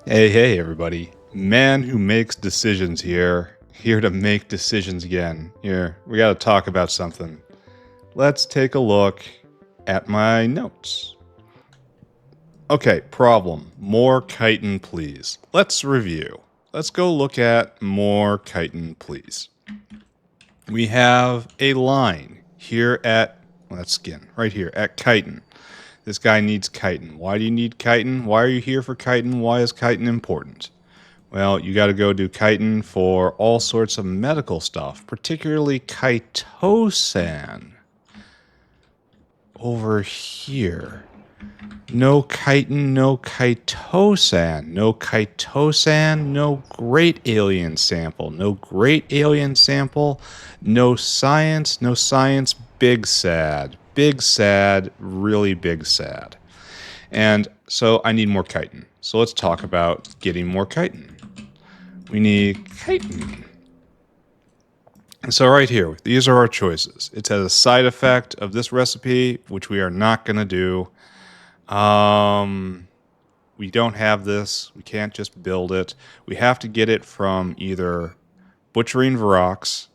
Hey, everybody. Man who makes decisions here to make decisions again. Here, we got to talk about something. Let's take a look at my notes. Okay, problem. More chitin, please. Let's review. Let's go look at more chitin, please. We have a line here at, well, that's skin, right here, at chitin. This guy needs chitin. Why do you need chitin? Why are you here for chitin? Why is chitin important? Well, you got to go do chitin for all sorts of medical stuff, particularly chitosan. Over here. No chitin, no chitosan. No chitosan, no great alien sample. No great alien sample, no science, big sad. Big sad, really big sad. And so I need more chitin. So let's talk about getting more chitin. We need chitin. And so right here, these are our choices. It has a side effect of this recipe, which we are not going to do. We don't have this. We can't just build it. We have to get it from either butchering Virox,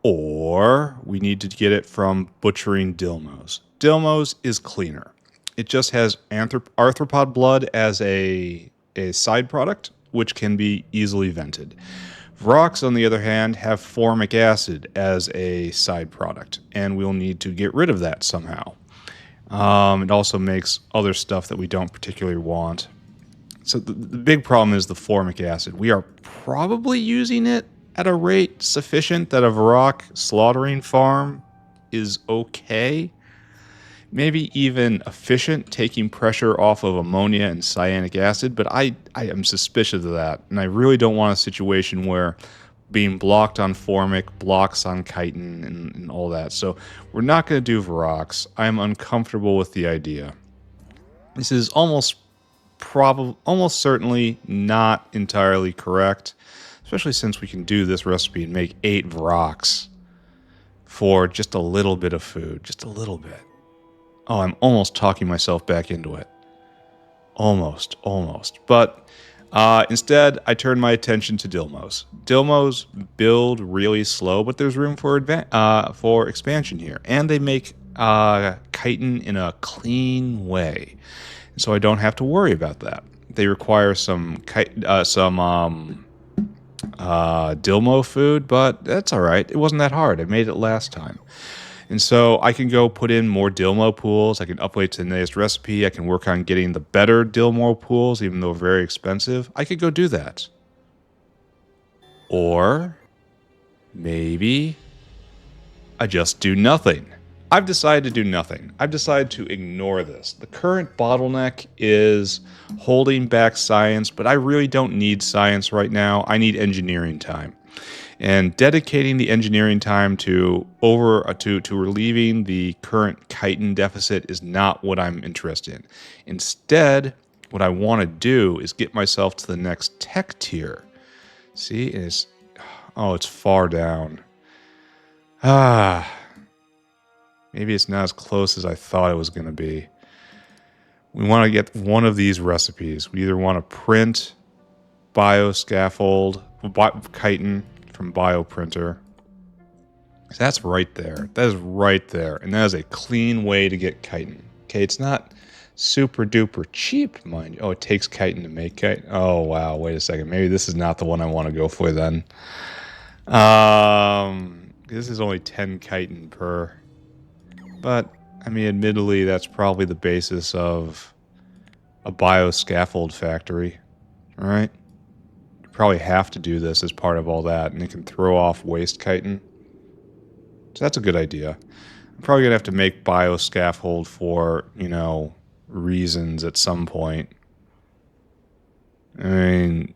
or we need to get it from butchering Dilmos. Dilmos is cleaner. It just has arthropod blood as a side product, which can be easily vented. Virox, on the other hand, have formic acid as a side product, and we'll need to get rid of that somehow. It also makes other stuff that we don't particularly want. So the big problem is the formic acid. We are probably using it at a rate sufficient that a Virox slaughtering farm is okay. Maybe even efficient, taking pressure off of ammonia and cyanic acid, but I am suspicious of that, and I really don't want a situation where being blocked on formic blocks on chitin and all that. So we're not going to do Virox. I'm uncomfortable with the idea. This is almost certainly not entirely correct, especially since we can do this recipe and make 8 Virox for just a little bit of food, just a little bit. Oh, I'm almost talking myself back into it. Almost. But instead, I turn my attention to Dilmos. Dilmos build really slow, but there's room for expansion here. And they make chitin in a clean way. So I don't have to worry about that. They require some Dilmo food, but that's all right. It wasn't that hard. I made it last time. And so I can go put in more Dilmo pools. I can upload to the latest recipe. I can work on getting the better Dilmo pools, even though very expensive. I could go do that. Or maybe I just do nothing. I've decided to do nothing. I've decided to ignore this. The current bottleneck is holding back science, but I really don't need science right now. I need engineering time. And dedicating the engineering time to relieving the current chitin deficit is not what I'm interested in. Instead, what I want to do is get myself to the next tech tier. See, it's far down. Maybe it's not as close as I thought it was going to be. We want to get one of these recipes. We either want to print bioscaffold, chitin from bioprinter. That's right there. That is right there. And that is a clean way to get chitin. Okay, it's not super duper cheap, mind you. Oh, it takes chitin to make chitin. Oh, wow. Wait a second. Maybe this is not the one I want to go for then. This is only 10 chitin per. But, I mean, admittedly, that's probably the basis of a bioscaffold factory. All right? Probably have to do this as part of all that, and it can throw off waste chitin. So that's a good idea. I'm probably going to have to make bioscaffold for, reasons at some point. I mean,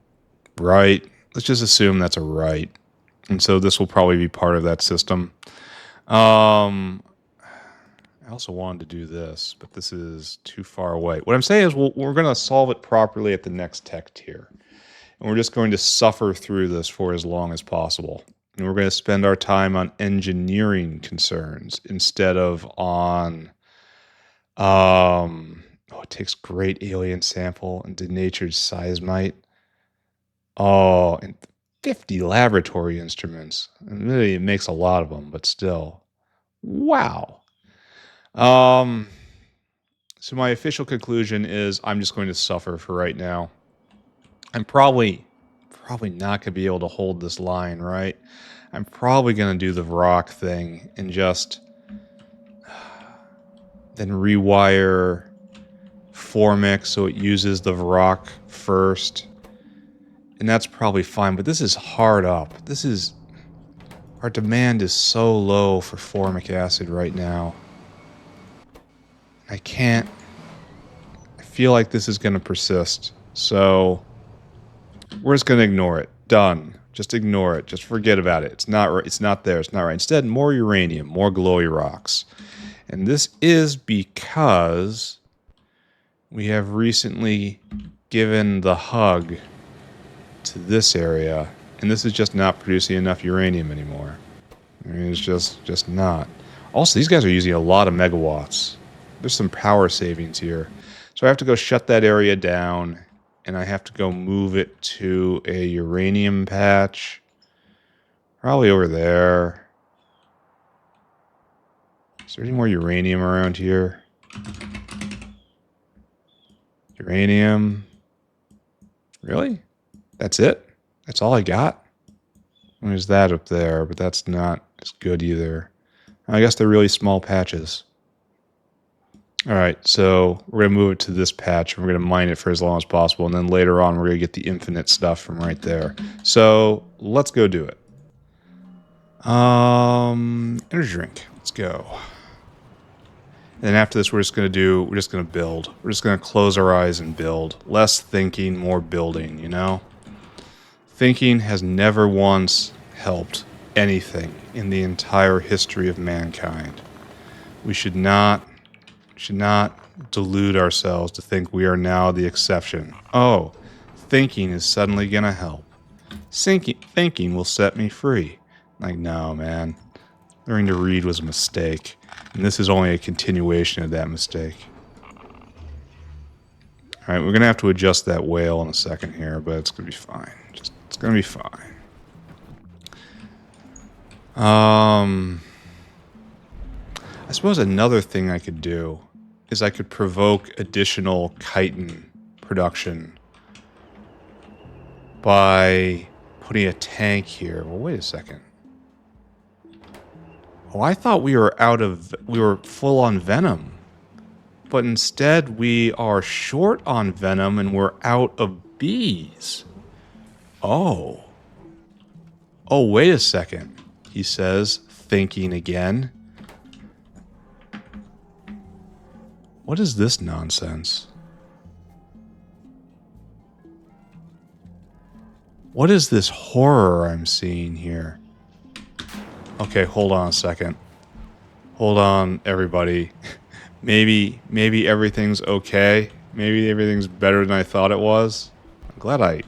right? Let's just assume that's a right. And so this will probably be part of that system. I also wanted to do this, but this is too far away. What I'm saying is we're going to solve it properly at the next tech tier. And we're just going to suffer through this for as long as possible. And we're going to spend our time on engineering concerns instead of on Oh, it takes great alien sample and denatured seismite. Oh, and 50 laboratory instruments. Really, it makes a lot of them, but still. Wow. Um, so my official conclusion is I'm just going to suffer for right now. I'm probably not going to be able to hold this line, right? I'm probably going to do the rock thing and just then rewire Formic so it uses the rock first. And that's probably fine, but this is hard up. Our demand is so low for formic acid right now. I feel like this is going to persist. So we're just going to ignore it. Done. Just ignore it. Just forget about it. It's not right. It's not there. It's not right. Instead, more uranium, more glowy rocks. And this is because we have recently given the hug to this area, and this is just not producing enough uranium anymore. I mean, it's just not. Also, these guys are using a lot of megawatts. There's some power savings here. So I have to go shut that area down, and I have to go move it to a uranium patch. Probably over there. Is there any more uranium around here? Uranium. Really? That's it? That's all I got? There's that up there, but that's not as good either. I guess they're really small patches. All right, so we're going to move it to this patch, and we're going to mine it for as long as possible, and then later on we're going to get the infinite stuff from right there. So let's go do it. Energy drink. Let's go. And then after this, we're just going to build. We're just going to close our eyes and build. Less thinking, more building, you know? Thinking has never once helped anything in the entire history of mankind. We should not delude ourselves to think we are now the exception. Oh, thinking is suddenly going to help. Thinking will set me free. Like, no, man. Learning to read was a mistake. And this is only a continuation of that mistake. Alright, we're going to have to adjust that whale in a second here, but it's going to be fine. It's going to be fine. I suppose another thing I could do is I could provoke additional chitin production by putting a tank here. Well, wait a second. Oh, I thought we were full on venom. But instead we are short on venom and we're out of bees. Oh. Oh, wait a second, he says, thinking again. What is this nonsense? What is this horror I'm seeing here? Okay, hold on a second. Hold on, everybody. Maybe everything's okay. Maybe everything's better than I thought it was. I'm glad I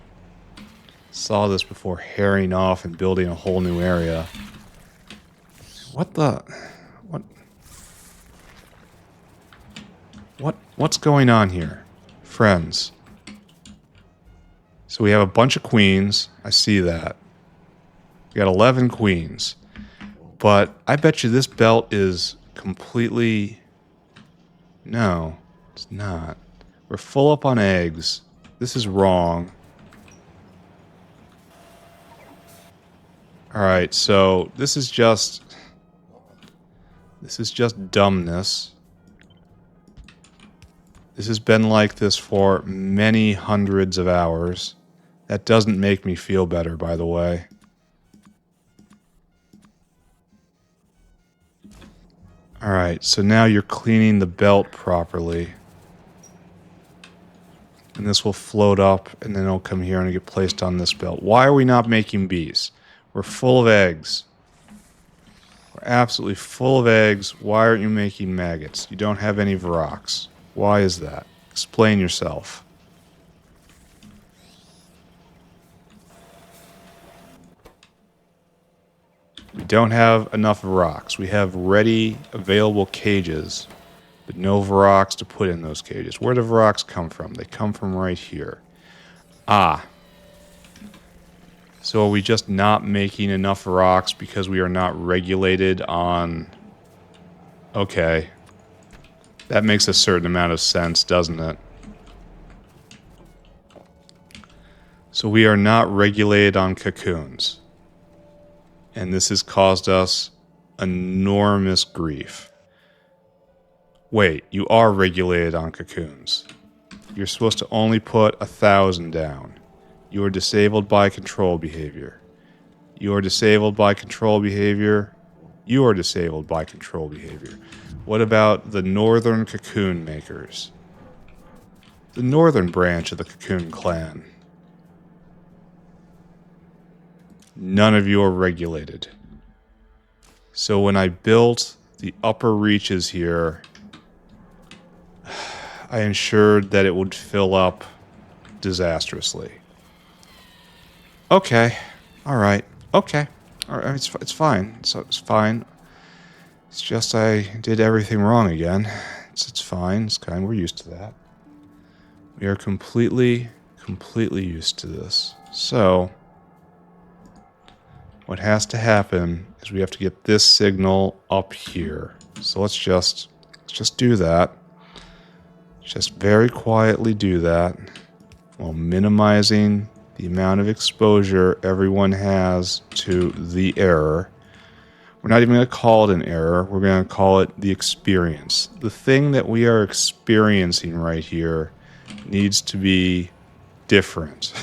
saw this before herring off and building a whole new area. What's going on here? Friends. So we have a bunch of queens. I see that. We got 11 queens. But I bet you this belt is completely... No, it's not. We're full up on eggs. This is wrong. Alright, so this is just dumbness. This has been like this for many hundreds of hours. That doesn't make me feel better, by the way. Alright, so now you're cleaning the belt properly. And this will float up, and then it'll come here and get placed on this belt. Why are we not making bees? We're full of eggs. We're absolutely full of eggs. Why aren't you making maggots? You don't have any Varrocs. Why is that? Explain yourself. We don't have enough rocks. We have ready, available cages. but no Varrocs to put in those cages. Where do Varrocs come from? They come from right here. Ah. So are we just not making enough Varrocs because we are not regulated on... Okay. That makes a certain amount of sense, doesn't it? So we are not regulated on cocoons. And this has caused us enormous grief. Wait, you are regulated on cocoons. You're supposed to only put 1,000 down. You are disabled by control behavior. You are disabled by control behavior. You are disabled by control behavior. What about the northern cocoon makers? The northern branch of the cocoon clan. None of you are regulated. So when I built the upper reaches here, I ensured that it would fill up disastrously. Okay. All right. Okay. All right. It's fine. It's fine. It's just I did everything wrong again. It's fine. It's kind. We're used to that. We are completely used to this. So what has to happen is we have to get this signal up here. So let's just do that. Just very quietly do that while minimizing the amount of exposure everyone has to the error. We're not even going to call it an error. We're going to call it the experience. The thing that we are experiencing right here needs to be different.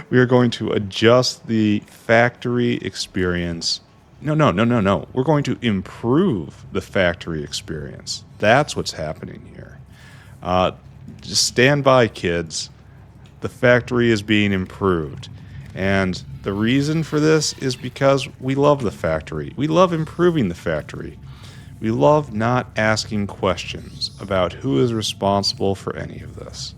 We are going to adjust the factory experience. No. We're going to improve the factory experience. That's what's happening here. Just stand by, kids. The factory is being improved. And the reason for this is because we love the factory. We love improving the factory. We love not asking questions about who is responsible for any of this.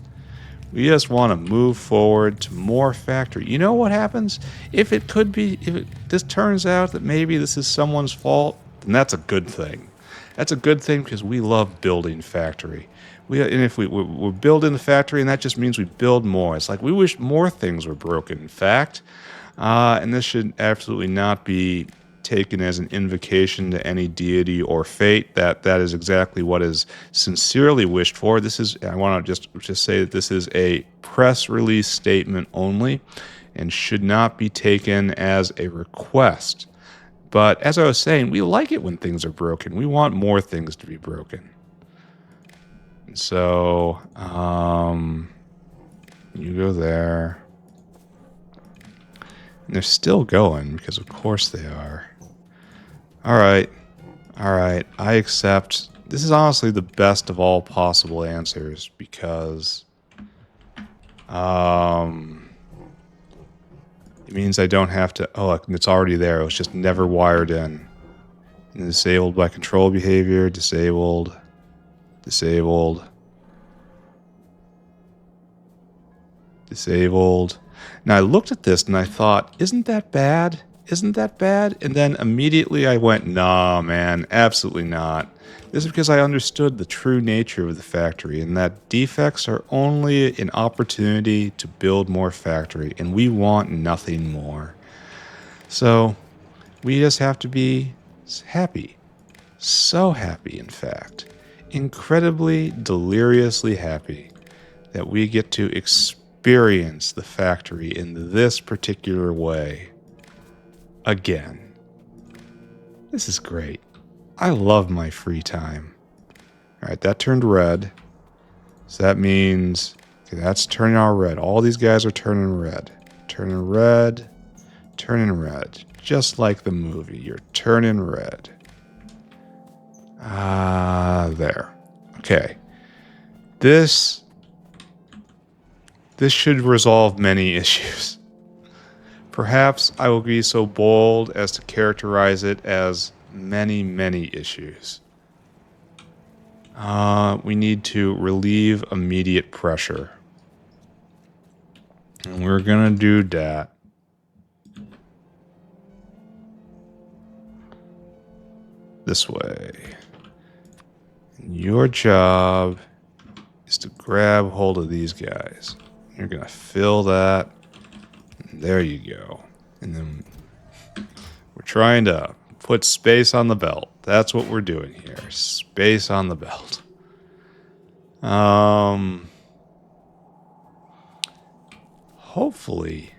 We just want to move forward to more factory. You know what happens? If this turns out that maybe this is someone's fault, then that's a good thing. That's a good thing because we love building factory. And if we're building the factory, and that just means we build more. It's like we wish more things were broken, in fact. And this should absolutely not be taken as an invocation to any deity or fate. That is exactly what is sincerely wished for. I want to just say that this is a press release statement only and should not be taken as a request. But as I was saying, we like it when things are broken. We want more things to be broken. So, you go there. And they're still going, because of course they are. Alright, I accept. This is honestly the best of all possible answers, because it means I don't have to... Oh, look, it's already there. It was just never wired in. And disabled by control behavior, disabled. Now I looked at this and I thought, isn't that bad? And then immediately I went, nah, man, absolutely not. This is because I understood the true nature of the factory and that defects are only an opportunity to build more factory, and we want nothing more. So we just have to be happy. So happy, in fact. Incredibly, deliriously happy that we get to experience the factory in this particular way. Again. This is great. I love my free time. Alright, that turned red. So that means... Okay, that's turning all red. All these guys are turning red. Turning red. Just like the movie. You're turning red. There. Okay. This should resolve many issues. Perhaps I will be so bold as to characterize it as many, many issues. We need to relieve immediate pressure. And we're gonna do that. This way. Your job is to grab hold of these guys. You're going to fill that. There you go. And then we're trying to put space on the belt. That's what we're doing here. Space on the belt. Hopefully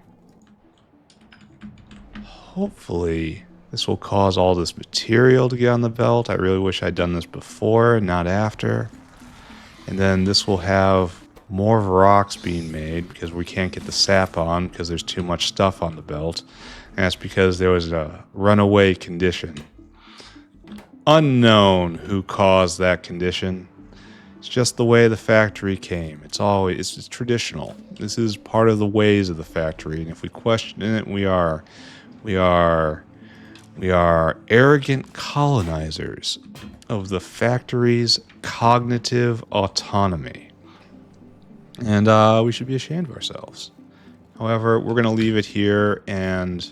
this will cause all this material to get on the belt. I really wish I'd done this before, not after. And then this will have more rocks being made because we can't get the sap on because there's too much stuff on the belt. And that's because there was a runaway condition. Unknown who caused that condition. It's just the way the factory came. It's traditional. This is part of the ways of the factory. And if we question it, we are arrogant colonizers of the factory's cognitive autonomy. And we should be ashamed of ourselves. However, we're going to leave it here and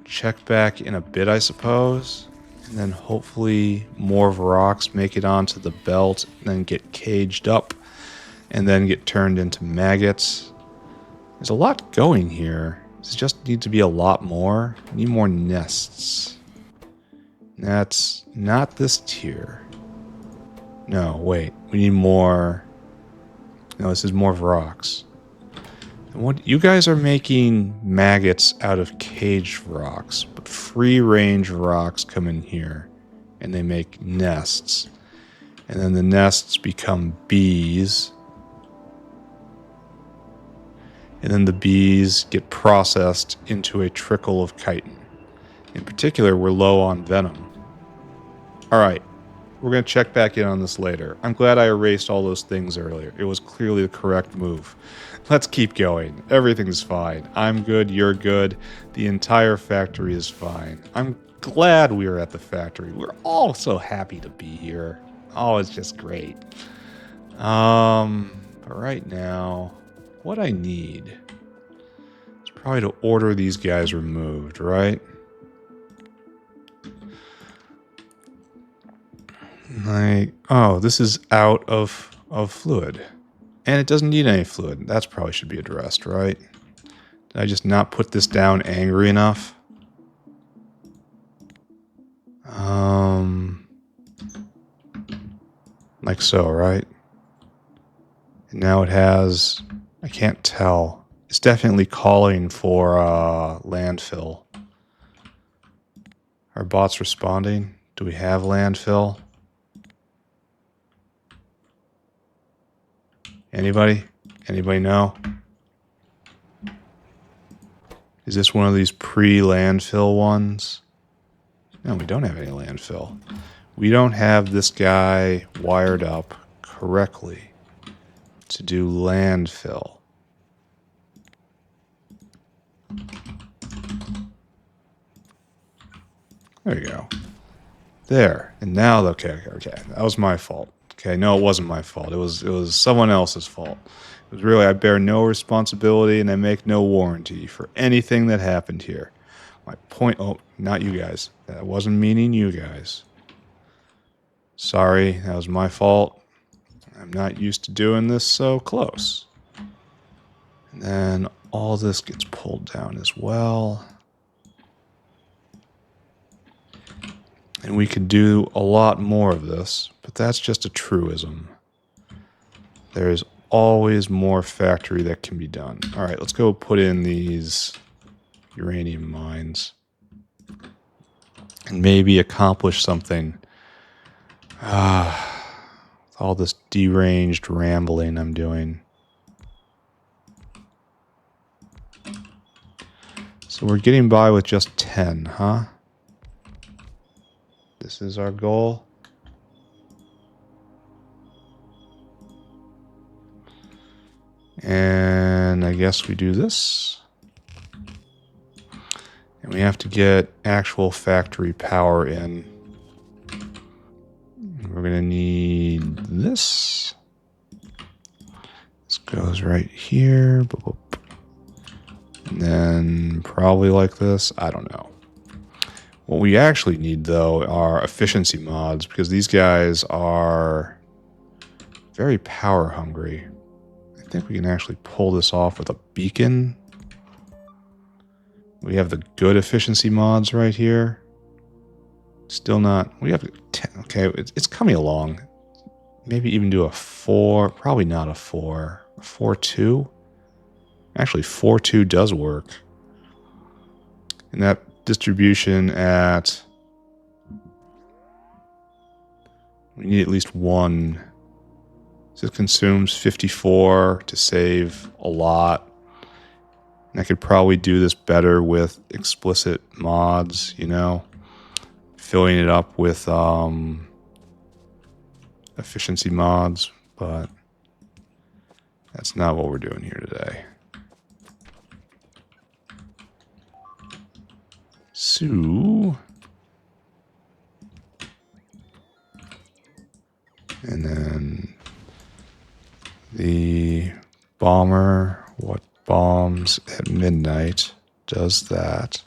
check back in a bit, I suppose. And then hopefully more of rocks make it onto the belt, and then get caged up, and then get turned into maggots. There's a lot going here. This just needs to be a lot more. We need more nests. That's not this tier. No, wait. We need more. No, this is more of rocks. And what you guys are making maggots out of caged rocks, but free-range rocks come in here, and they make nests. And then the nests become bees. And then the bees get processed into a trickle of chitin. In particular, we're low on venom. Alright, we're going to check back in on this later. I'm glad I erased all those things earlier. It was clearly the correct move. Let's keep going. Everything's fine. I'm good, you're good. The entire factory is fine. I'm glad we are at the factory. We're all so happy to be here. Oh, it's just great. But right now, what I need is probably to order these guys removed, right? Like, oh, this is out of fluid. And it doesn't need any fluid. That's probably should be addressed, right? Did I just not put this down angry enough? Like so, right? And now it has, I can't tell. It's definitely calling for landfill. Are bots responding? Do we have landfill? Anybody? Anybody know? Is this one of these pre-landfill ones? No, we don't have any landfill. We don't have this guy wired up correctly to do landfill. There you go. There. And now, okay. That was my fault. Okay, no, it wasn't my fault. It was someone else's fault. It was really, I bear no responsibility and I make no warranty for anything that happened here. My point, oh, not you guys. That wasn't meaning you guys. Sorry, that was my fault. I'm not used to doing this so close. And then all this gets pulled down as well. And we could do a lot more of this, but that's just a truism. There's always more factory that can be done. All right, let's go put in these uranium mines and maybe accomplish something. All this deranged rambling I'm doing. So we're getting by with just 10, huh? This is our goal. And I guess we do this. And we have to get actual factory power in. We're going to need this. This goes right here. And then probably like this. I don't know. What we actually need, though, are efficiency mods, because these guys are very power hungry. I think we can actually pull this off with a beacon. We have the good efficiency mods right here. Still not. We have 10. Okay, it's coming along. Maybe even do a 4. Probably not a 4. A 4-2? Actually, 4-2 does work. And that distribution at... We need at least one. So it consumes 54 to save a lot. And I could probably do this better with explicit mods, you know? Filling it up with efficiency mods, but that's not what we're doing here today. So, and then the bomber, what bombs at midnight, does that.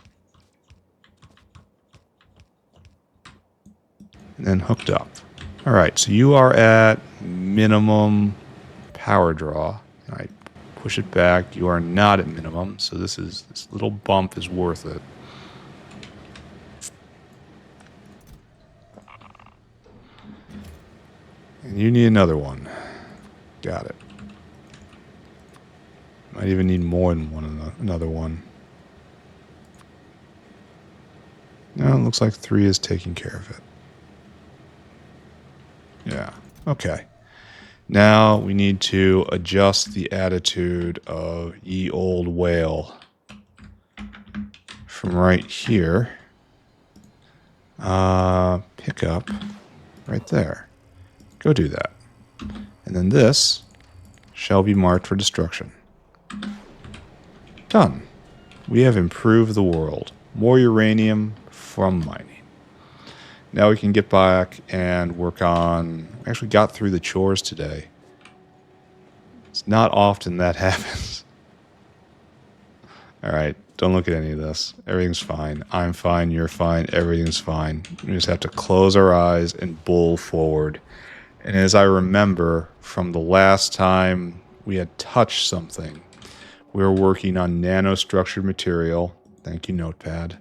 And then hooked up. All right, so you are at minimum power draw. I push it back. You are not at minimum, so this little bump is worth it. And you need another one. Got it. Might even need more than another one. No, it looks like 3 is taking care of it. Yeah, okay. Now we need to adjust the attitude of ye old whale from right here. Pick up right there. Go do that. And then this shall be marked for destruction. Done. We have improved the world. More uranium from mining. Now we can get back and work on... We actually got through the chores today. It's not often that happens. Alright, don't look at any of this. Everything's fine. I'm fine, you're fine, everything's fine. We just have to close our eyes and bull forward. And as I remember from the last time we had touched something, we were working on nanostructured material. Thank you, Notepad.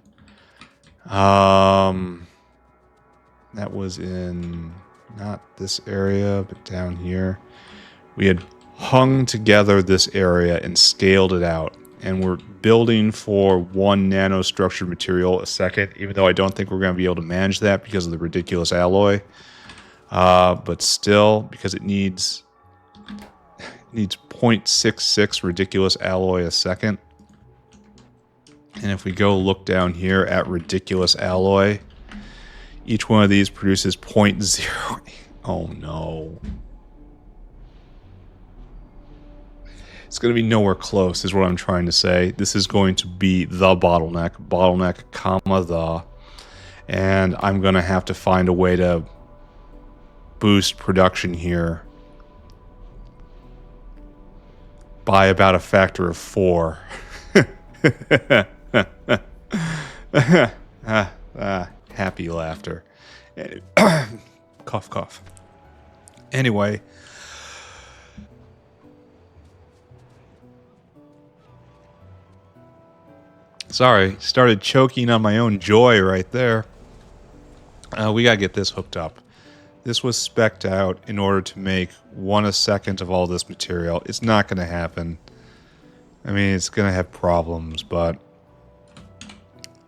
That was in not this area, but down here. We had hung together this area and scaled it out. And we're building for 1 nanostructured material a second, even though I don't think we're going to be able to manage that because of the ridiculous alloy. But still, because it needs 0.66 ridiculous alloy a second. And if we go look down here at ridiculous alloy, each one of these produces 0.0. Oh no. It's going to be nowhere close is what I'm trying to say. This is going to be the bottleneck, comma, the. And I'm going to have to find a way to boost production here by about a factor of 4. Happy laughter. Cough, cough. Anyway. Sorry, started choking on my own joy right there. We gotta get this hooked up. This was spec'd out in order to make 1 a second of all this material. It's not gonna happen. I mean, it's gonna have problems, but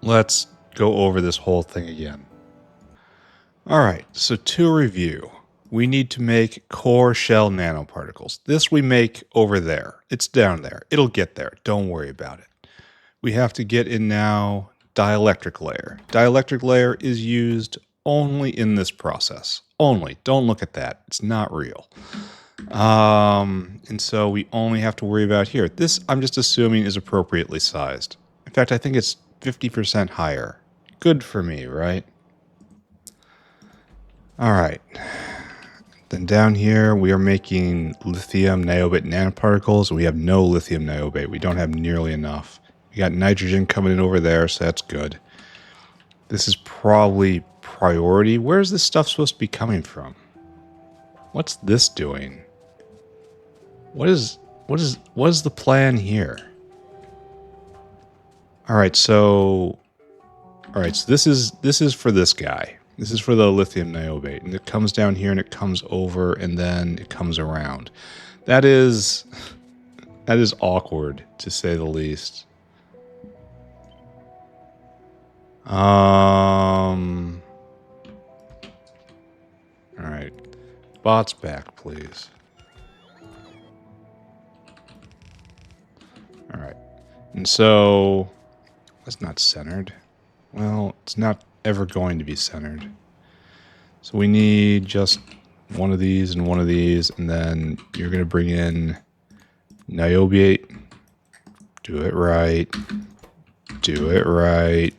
let's go over this whole thing again. Alright, so to review, we need to make core shell nanoparticles. This we make over there. It's down there. It'll get there. Don't worry about it. We have to get in now dielectric layer. Dielectric layer is used only in this process. Only. Don't look at that. It's not real. And so we only have to worry about here. This, I'm just assuming, is appropriately sized. In fact, I think it's 50% higher. Good for me, right? All right. Then down here, we are making lithium niobate nanoparticles. We have no lithium niobate. We don't have nearly enough. We got nitrogen coming in over there, so that's good. This is probably priority. Where's this stuff supposed to be coming from? What's this doing? What is the plan here? All right, so this is for this guy. This is for the lithium niobate, and it comes down here and it comes over and then it comes around. That is awkward to say the least. All right. Bots back, please. All right. And so that's not centered. Well, it's not ever going to be centered. So we need just one of these and one of these, and then you're going to bring in niobate. Do it right. Do it right.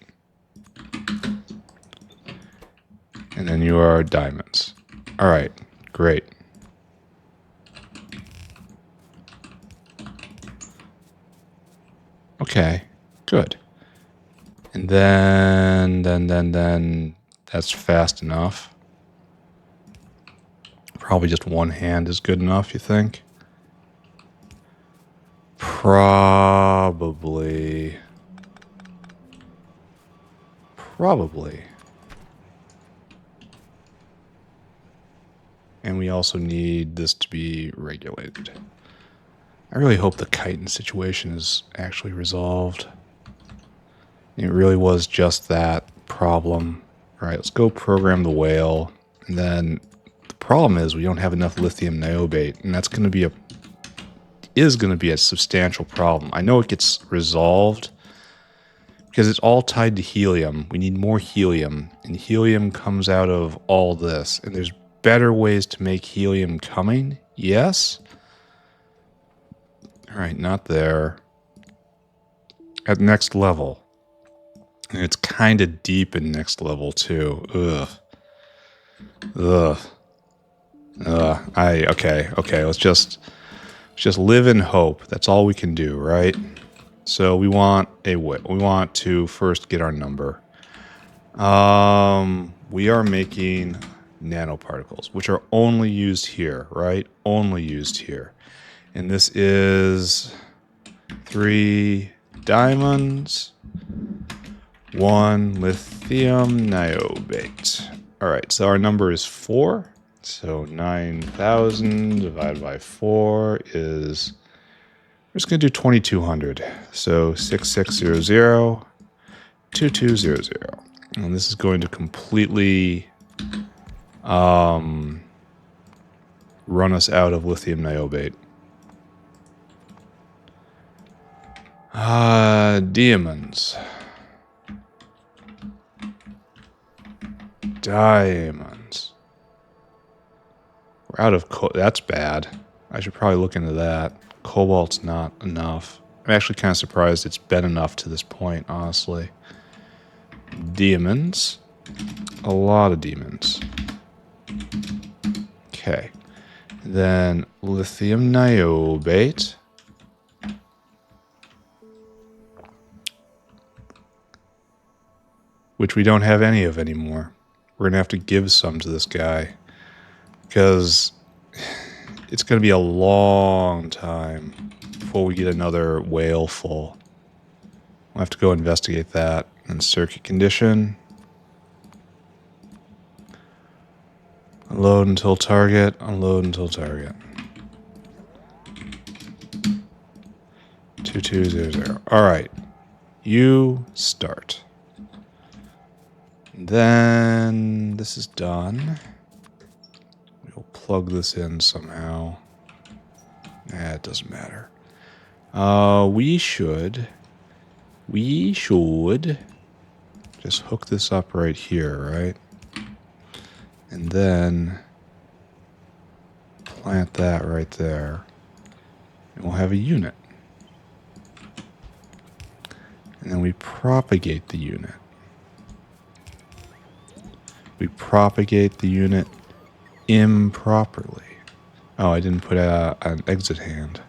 And then you are diamonds. All right, great. Okay, good. And then that's fast enough. Probably just one hand is good enough, you think? Probably. And we also need this to be regulated. I really hope the chitin situation is actually resolved. It really was just that problem. All right, let's go program the whale. And then the problem is we don't have enough lithium niobate, and that's going to be a substantial problem. I know it gets resolved because it's all tied to helium. We need more helium, and helium comes out of all this. And there's better ways to make helium coming. Yes. All right, not there. At next level. And it's kind of deep in next level too. Ugh. Okay. Let's just live in hope. That's all we can do, right? So we want to first get our number. We are making nanoparticles, which are only used here, right? Only used here. And this is 3 diamonds, 1 lithium niobate. All right, so our number is 4. So 9,000 divided by 4 is, we're just going to do 2,200. So 6600, 2200. And this is going to completely run us out of lithium niobate. Diamonds. We're out of that's bad. I should probably look into that. Cobalt's not enough. I'm actually kind of surprised it's been enough to this point, honestly. Demons. A lot of demons. Okay. Then lithium niobate. Which we don't have any of anymore. We're going to have to give some to this guy. Because it's going to be a long time before we get another whale full. We'll have to go investigate that. And circuit condition. Unload until target. Unload until target. 2200. Alright. You start. Then this is done. We'll plug this in somehow. It doesn't matter. We should just hook this up right here, right? And then plant that right there. And we'll have a unit. And then we propagate the unit. We propagate the unit improperly. Oh, I didn't put an exit hand.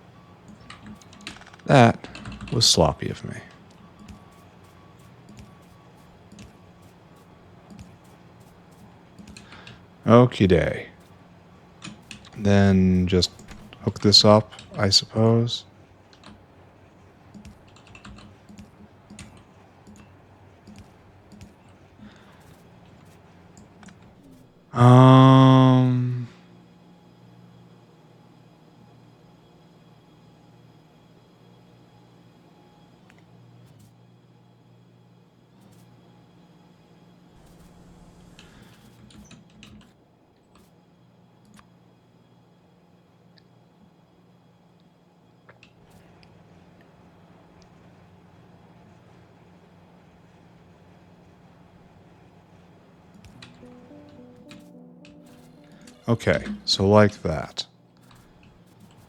That was sloppy of me. Okie day. Then just hook this up, I suppose. Okay, so like that.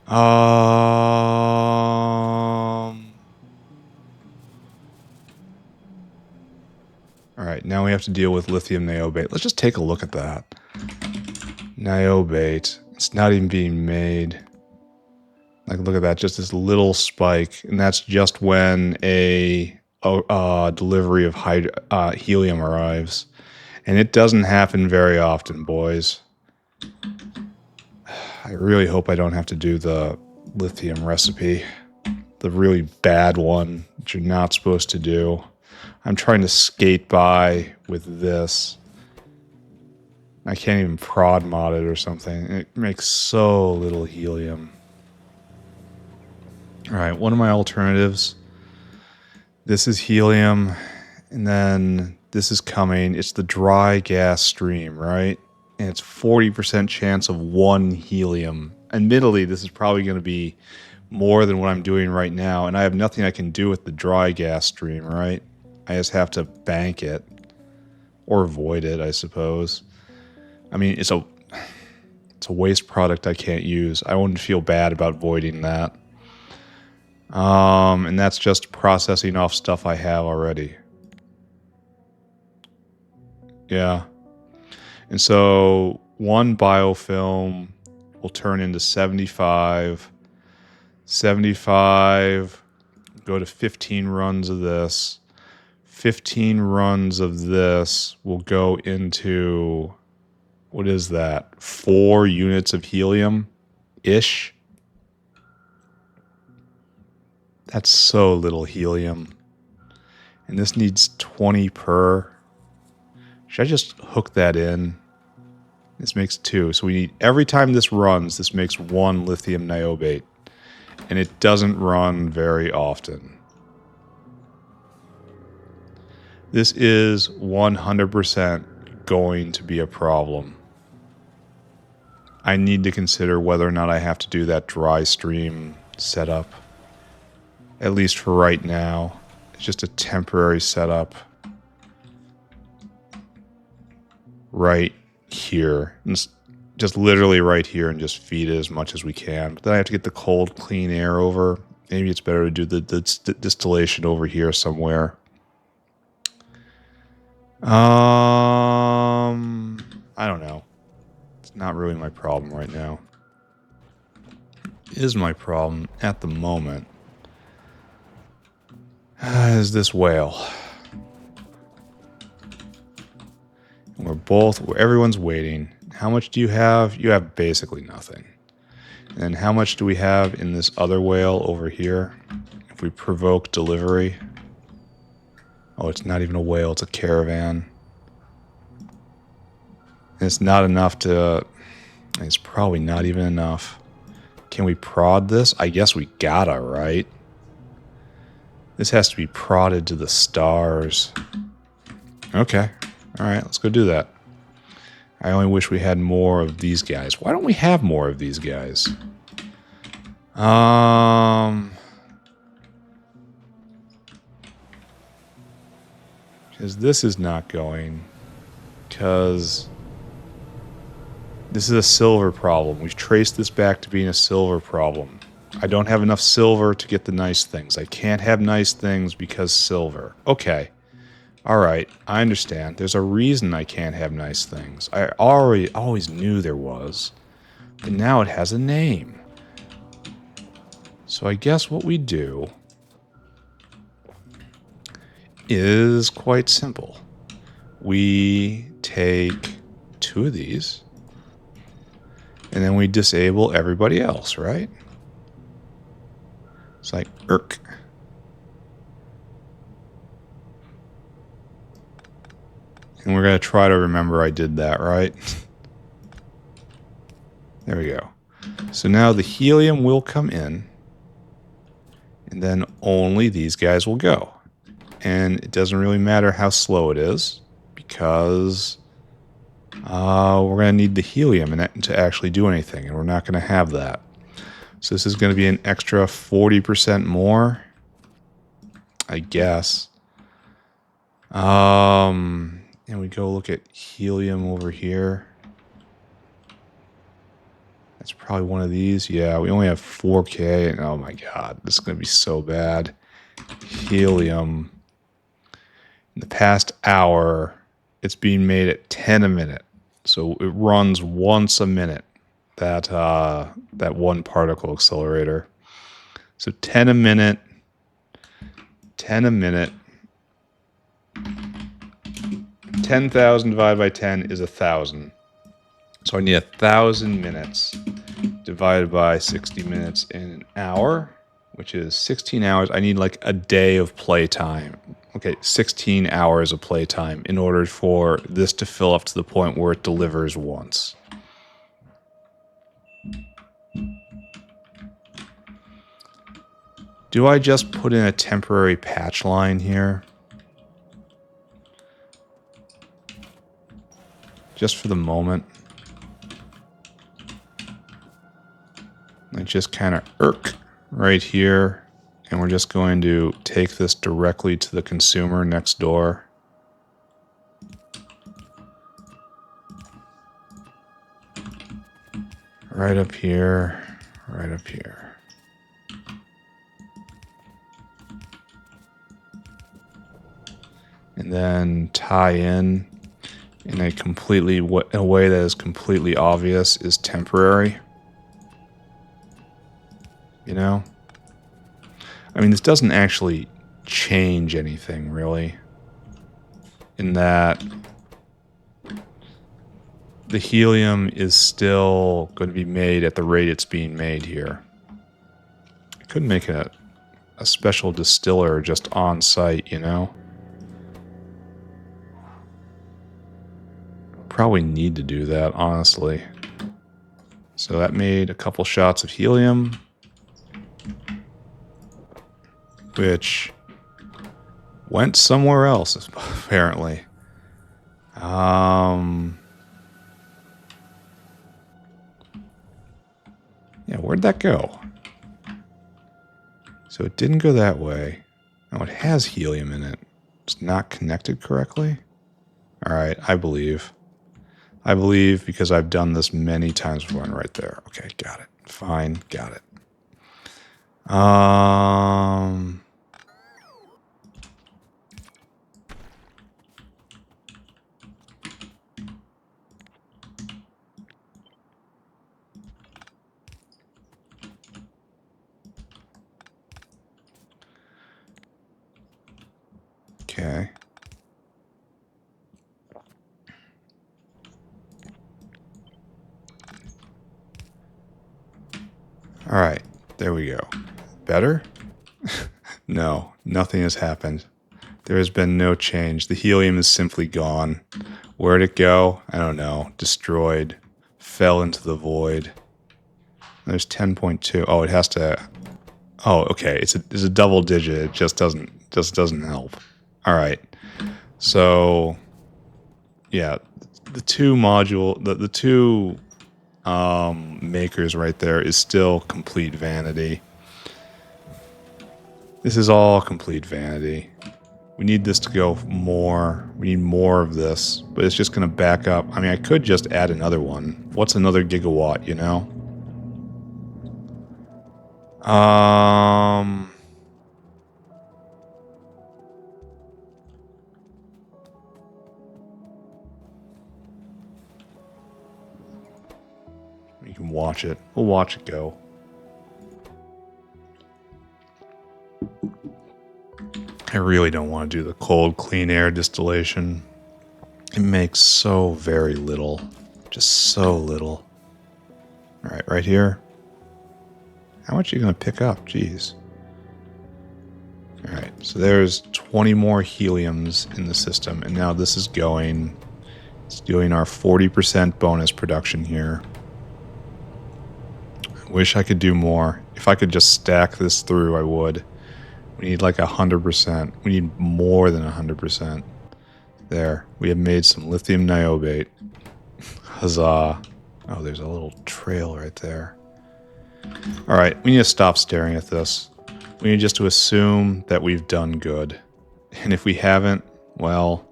Alright, now we have to deal with lithium niobate. Let's just take a look at that. Niobate. It's not even being made. Like, look at that, just this little spike. And that's just when a delivery of helium arrives. And it doesn't happen very often, boys. I really hope I don't have to do the lithium recipe. The really bad one that you're not supposed to do. I'm trying to skate by with this. I can't even prod mod it or something. It makes so little helium. Alright, one of my alternatives. This is helium, and then this is coming. It's the dry gas stream, right? And it's 40% chance of 1 helium. Admittedly, this is probably going to be more than what I'm doing right now, and I have nothing I can do with the dry gas stream, right? I just have to bank it. Or void it, I suppose. I mean, it's a waste product I can't use. I wouldn't feel bad about voiding that. And that's just processing off stuff I have already. Yeah. And so 1 biofilm will turn into 75. 75, go to 15 runs of this. 15 runs of this will go into, what is that? 4 units of helium-ish? That's so little helium. And this needs 20 per. Should I just hook that in? This makes 2. So we need, every time this runs, this makes 1 lithium niobate. And it doesn't run very often. This is 100% going to be a problem. I need to consider whether or not I have to do that dry stream setup. At least for right now. It's just a temporary setup. Right here. And just literally right here, and just feed it as much as we can. But then I have to get the cold, clean air over. Maybe it's better to do the distillation over here somewhere. I don't know. It's not really my problem right now. It is my problem at the moment. Is this whale. And everyone's waiting. How much do you have? You have basically nothing. And how much do we have in this other whale over here? If we provoke delivery. Oh, it's not even a whale, it's a caravan. And it's not enough to... It's probably not even enough. Can we prod this? I guess we gotta, right? This has to be prodded to the stars. Okay. Alright, let's go do that. I only wish we had more of these guys. Why don't we have more of these guys? Because this is not going. Because this is a silver problem. We've traced this back to being a silver problem. I don't have enough silver to get the nice things. I can't have nice things because silver. Okay. Alright, I understand. There's a reason I can't have nice things. I always knew there was. But now it has a name. So I guess what we do is quite simple. We take 2 of these. And then we disable everybody else, right? It's like, irk. And we're going to try to remember I did that, right? There we go. So now the helium will come in, and then only these guys will go. And it doesn't really matter how slow it is, because we're going to need the helium to actually do anything, and we're not going to have that. So this is going to be an extra 40% more, I guess. And we go look at helium over here. That's probably one of these. Yeah, we only have 4K. And oh my god, this is going to be so bad. Helium. In the past hour, it's being made at 10 a minute. So it runs once a minute, that one particle accelerator. So 10 a minute. 10 a minute. 10,000 divided by 10 is 1,000. So I need 1,000 minutes divided by 60 minutes in an hour, which is 16 hours. I need like a day of playtime. Okay, 16 hours of playtime in order for this to fill up to the point where it delivers once. Do I just put in a temporary patch line here? Just for the moment. I just kind of irk right here. And we're just going to take this directly to the consumer next door. Right up here. Right up here. And then tie in a way that is completely obvious is temporary. You know? I mean, this doesn't actually change anything, really. In that the helium is still going to be made at the rate it's being made here. I could make a special distiller just on site, you know? Probably need to do that, honestly. So that made a couple shots of helium, which went somewhere else, apparently. Yeah, where'd that go? So it didn't go that way. Oh, it has helium in it. It's not connected correctly? Alright, I believe. I believe because I've done this many times before. And right there. Okay, got it. Fine, got it. Okay. All right, there we go. Better? No, nothing has happened. There has been no change. The helium is simply gone. Where'd it go? I don't know. Destroyed. Fell into the void. There's 10.2. Oh, it has to... Oh, okay. It's a double digit. It just doesn't help. All right. So, yeah, the two makers right there is still complete vanity. This is all complete vanity. We need this to go more. We need more of this, but it's just going to back up. I mean, I could just add another one. What's another gigawatt, you know? You can watch it. We'll watch it go. I really don't want to do the cold, clean air distillation. It makes so very little. Just so little. right here. How much are you going to pick up? Jeez. All right, so there's 20 more heliums in the system, and now this is going. It's doing our 40% bonus production here. I wish I could do more. If I could just stack this through, I would. We need like 100%. We need more than 100%. There, we have made some lithium niobate. Huzzah. Oh, there's a little trail right there. All right, we need to stop staring at this. We need just to assume that we've done good. And if we haven't, well,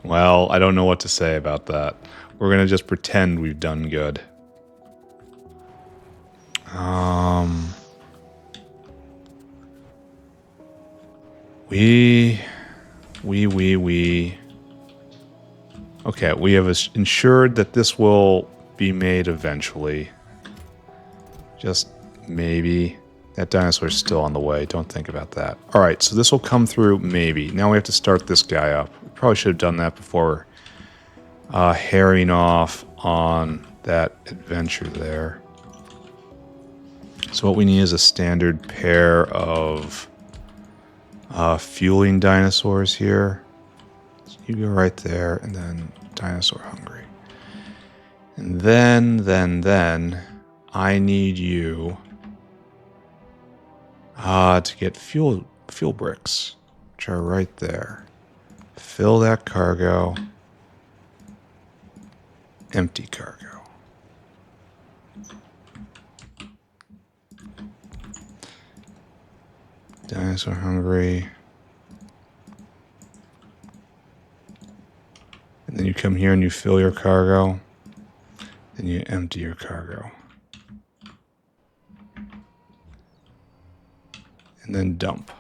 I don't know what to say about that. We're going to just pretend we've done good. Okay, we have ensured that this will be made eventually. Just maybe. That dinosaur's still on the way. Don't think about that. All right, so this will come through maybe. Now we have to start this guy up. We probably should have done that before herring off on that adventure there. So what we need is a standard pair of fueling dinosaurs here. So you go right there, and then dinosaur hungry. And then I need you to get fuel bricks, which are right there. Fill that cargo. Empty cargo. Dinosaur hungry. And then you come here and you fill your cargo. Then you empty your cargo. And then dump.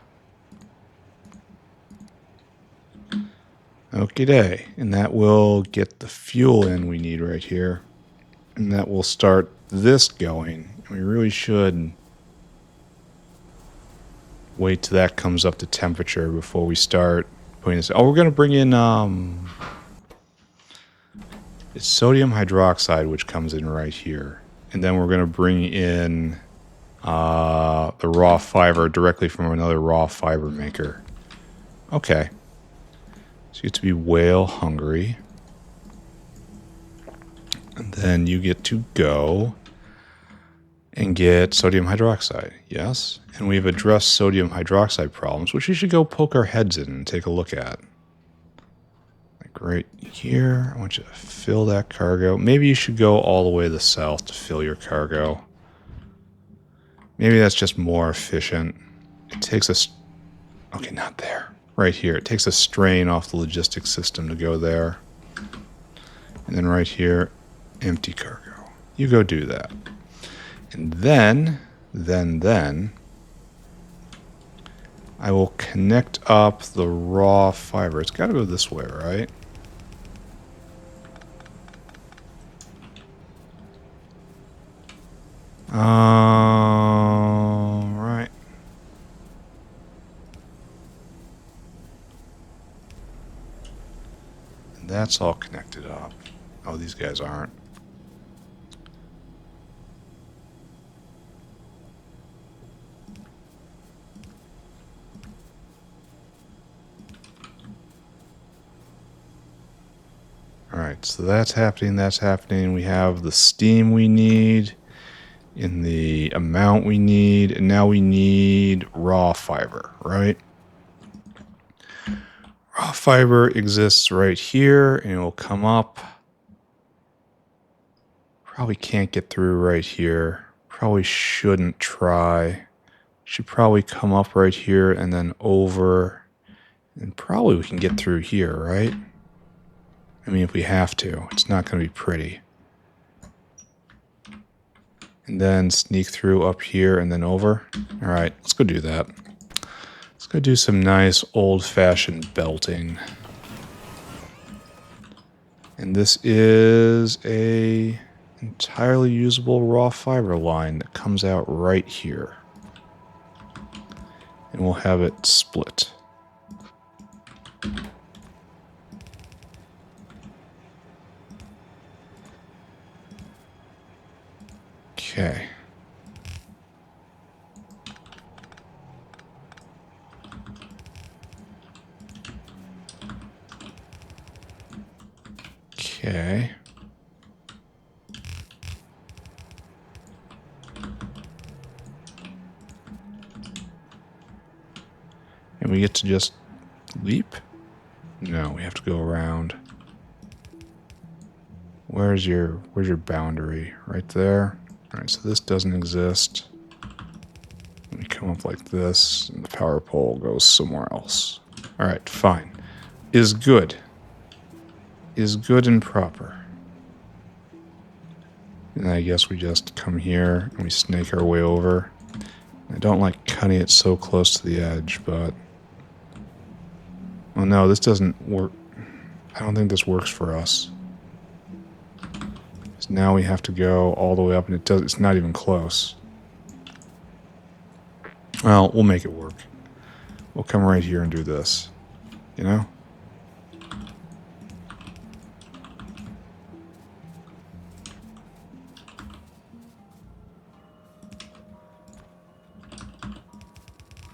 Okie day. And that will get the fuel in we need right here. And that will start this going. We really should wait till that comes up to temperature before we start putting this. Oh, we're going to bring in it's sodium hydroxide, which comes in right here. And then we're going to bring in the raw fiber directly from another raw fiber maker. Okay. So you get to be whale hungry. And then you get to go and get sodium hydroxide. Yes. And we've addressed sodium hydroxide problems, which we should go poke our heads in and take a look at. Like right here. I want you to fill that cargo. Maybe you should go all the way to the south to fill your cargo. Maybe that's just more efficient. It takes a... Okay, not there. Right here. It takes a strain off the logistics system to go there. And then right here, empty cargo. You go do that. And then, I will connect up the raw fiber. It's got to go this way, right? Right. And that's all connected up. Oh, these guys aren't. Alright, so that's happening. We have the steam we need in the amount we need, and now we need raw fiber, right? Raw fiber exists right here, and it will come up. Probably can't get through right here. Probably shouldn't try. Should probably come up right here and then over. And probably we can get through here, right? I mean, if we have to. It's not going to be pretty. And then sneak through up here and then over. All right, let's go do that. Let's go do some nice old-fashioned belting. And this is a entirely usable raw fiber line that comes out right here. And we'll have it split. Okay. And we get to just leap? No, we have to go around. Where's your boundary? Right there? Alright, so this doesn't exist. Let me come up like this, and the power pole goes somewhere else. Alright, fine. Is good. Is good and proper. And I guess we just come here and we snake our way over. I don't like cutting it so close to the edge, but... Well, no, this doesn't work. I don't think this works for us. So now we have to go all the way up, and it's not even close. Well, we'll make it work. We'll come right here and do this. You know?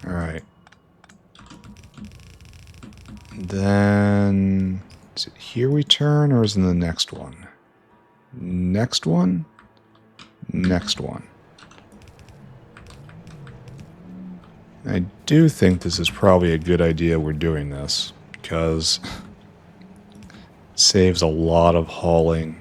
Alright. Then... Is it here we turn, or is it in the next one? Next one? Next one. I do think this is probably a good idea we're doing this, because it saves a lot of hauling.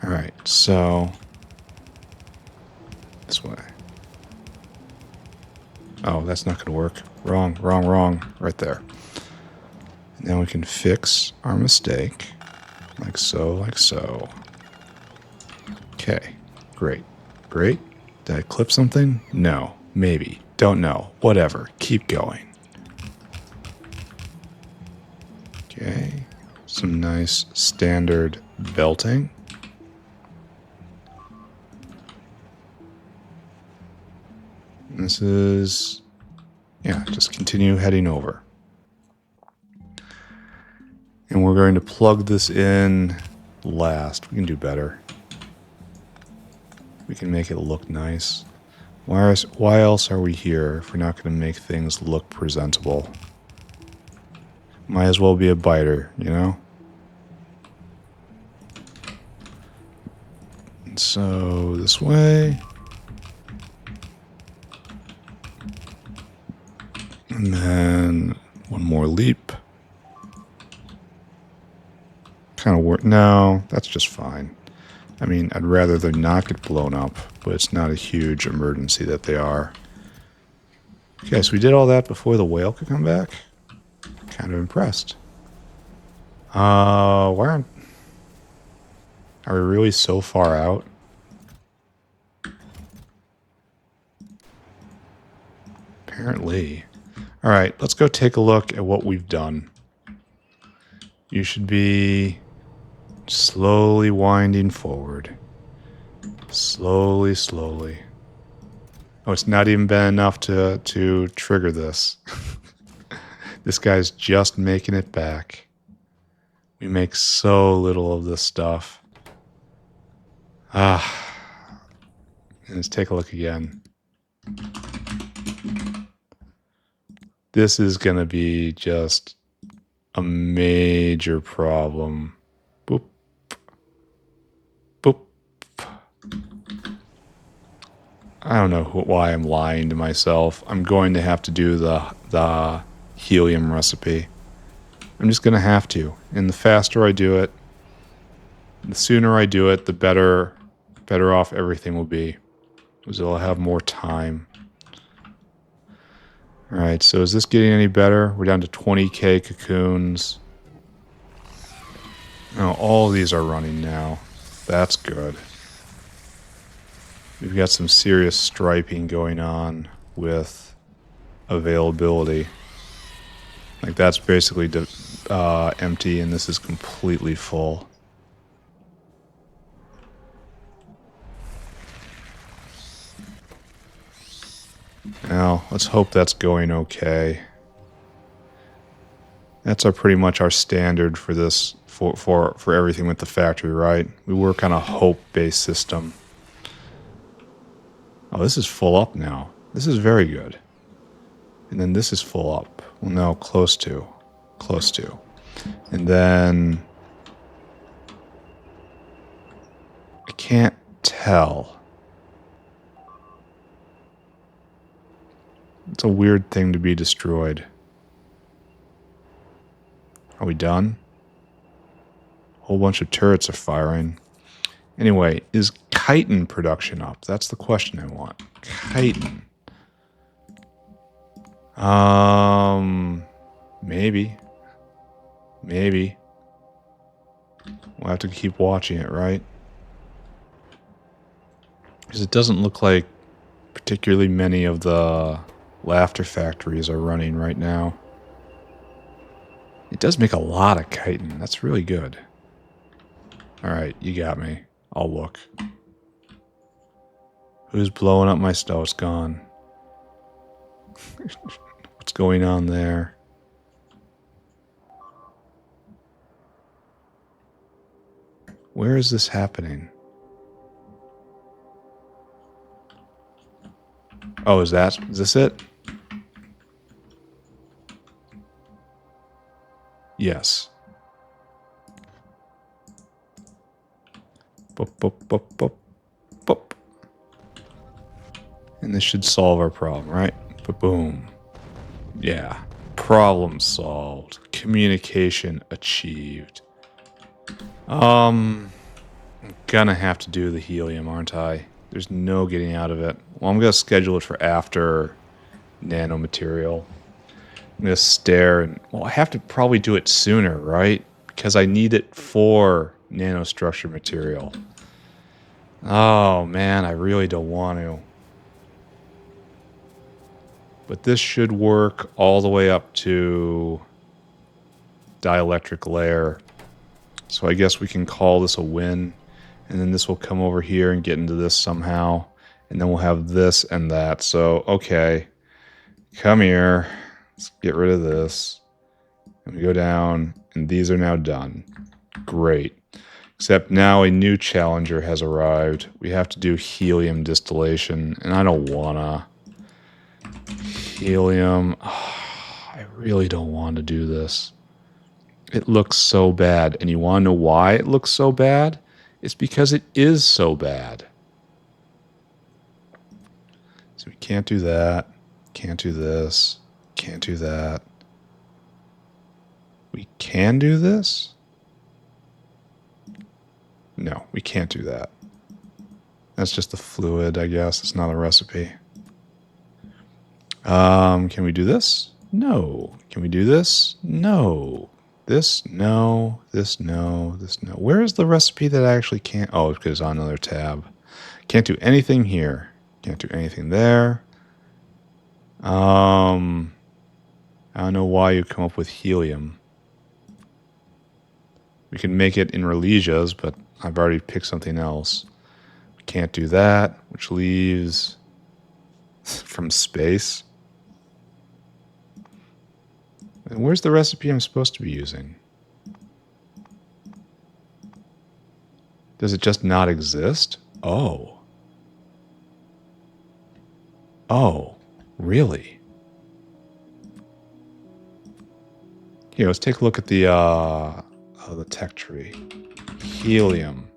Alright, so... This way. Oh, that's not going to work. Wrong, wrong, wrong. Right there. Now we can fix our mistake. Like so, like so. Okay. Great. Great. Did I clip something? No. Maybe. Don't know. Whatever. Keep going. Okay. Some nice standard belting. This is... Yeah, just continue heading over. And we're going to plug this in last. We can do better. We can make it look nice. Why else are we here if we're not going to make things look presentable? Might as well be a biter, you know? And so, this way. And then one more leap. Kind of work. No, that's just fine. I mean, I'd rather they not get blown up, but it's not a huge emergency that they are. Okay, so we did all that before the whale could come back. Kind of impressed. Why aren't... Are we really so far out? Apparently. Alright, let's go take a look at what we've done. You should be slowly winding forward. Slowly, slowly. Oh, it's not even been enough to trigger this. This guy's just making it back. We make so little of this stuff. And let's take a look again. This is going to be just a major problem. Boop. Boop. I don't know why I'm lying to myself. I'm going to have to do the helium recipe. I'm just going to have to. And the faster I do it, the sooner I do it, the better off everything will be. Because I'll have more time. Alright, so is this getting any better? We're down to 20k cocoons. Oh, all of these are running now. That's good. We've got some serious striping going on with availability. Like that's basically empty and this is completely full. Now, let's hope that's going okay. That's pretty much our standard for this, for everything with the factory, right? We work on a hope-based system. Oh, this is full up now. This is very good. And then this is full up. Well, no, close to. Close to. And then... I can't tell. It's a weird thing to be destroyed. Are we done? A whole bunch of turrets are firing. Anyway, is chitin production up? That's the question I want. Chitin. Maybe. Maybe. We'll have to keep watching it, right? Because it doesn't look like particularly many of the laughter factories are running right now. It does make a lot of chitin. That's really good. Alright, you got me. I'll look. Who's blowing up my stove? Oh, it's gone. What's going on there? Where is this happening? Oh, is this it? Yes. Boop, boop, boop, boop, boop. And this should solve our problem, right? Boom. Yeah. Problem solved. Communication achieved. I'm gonna have to do the helium, aren't I? There's no getting out of it. Well, I'm gonna schedule it for after nanomaterial. I'm gonna stare and... Well, I have to probably do it sooner, right? Because I need it for nanostructure material. Oh, man, I really don't want to. But this should work all the way up to dielectric layer. So I guess we can call this a win. And then this will come over here and get into this somehow. And then we'll have this and that. So, okay. Come here. Let's get rid of this. And we go down. And these are now done. Great. Except now a new challenger has arrived. We have to do helium distillation. And I don't wanna. Helium. Oh, I really don't want to do this. It looks so bad. And you want to know why it looks so bad? It's because it is so bad. So we can't do that. Can't do this. Can't do that. We can do this? No, we can't do that. That's just the fluid, I guess. It's not a recipe. Can we do this? No. Can we do this? No. This? No. This? No. This? No. Where is the recipe that I actually can't? Oh, it's because it's on another tab. Can't do anything here. Can't do anything there. I don't know why you come up with helium. We can make it in Relesias, but I've already picked something else. We can't do that, which leaves from space. And where's the recipe I'm supposed to be using? Does it just not exist? Oh. Oh, really? Here, let's take a look at the tech tree. Helium.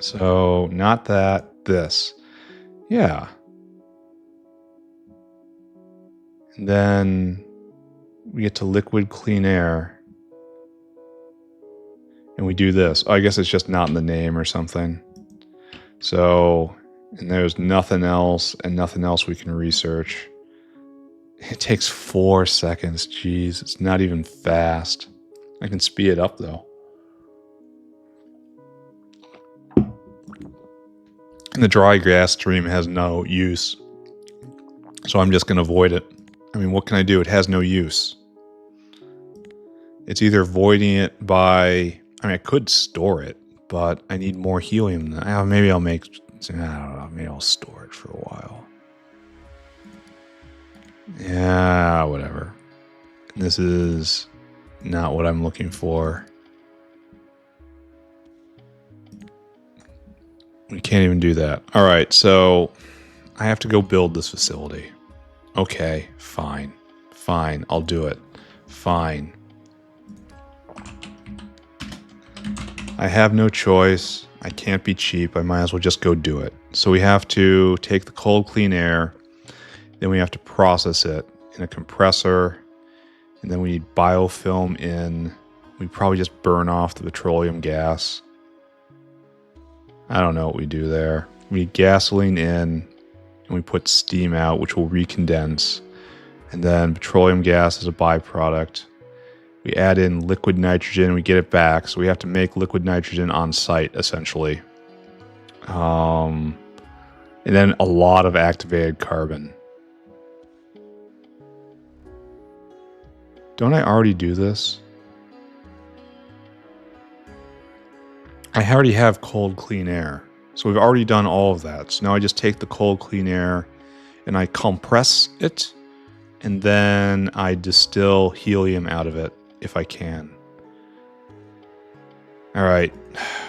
So, not that, this. Yeah. And then we get to liquid clean air. And we do this. Oh, I guess it's just not in the name or something. So, and there's nothing else and nothing else we can research. It takes 4 seconds. Jeez, it's not even fast. I can speed it up though. And the dry gas stream has no use. So I'm just going to avoid it. I mean, what can I do? It has no use. It's either voiding it by... I mean, I could store it, but I need more helium. Maybe I'll make... I don't know. Maybe I'll store it for a while. Yeah, whatever. This is not what I'm looking for. We can't even do that. All right, so I have to go build this facility. Okay, fine. Fine, I'll do it. Fine. I have no choice. I can't be cheap. I might as well just go do it. So we have to take the cold, clean air. Then we have to process it in a compressor. And then we need biofilm in. We probably just burn off the petroleum gas. I don't know what we do there. We need gasoline in. And we put steam out, which will recondense. And then petroleum gas is a byproduct. We add in liquid nitrogen, we get it back. So we have to make liquid nitrogen on site, essentially. And then a lot of activated carbon. Don't I already do this? I already have cold, clean air. So we've already done all of that. So now I just take the cold, clean air and I compress it. And then I distill helium out of it if I can. All right.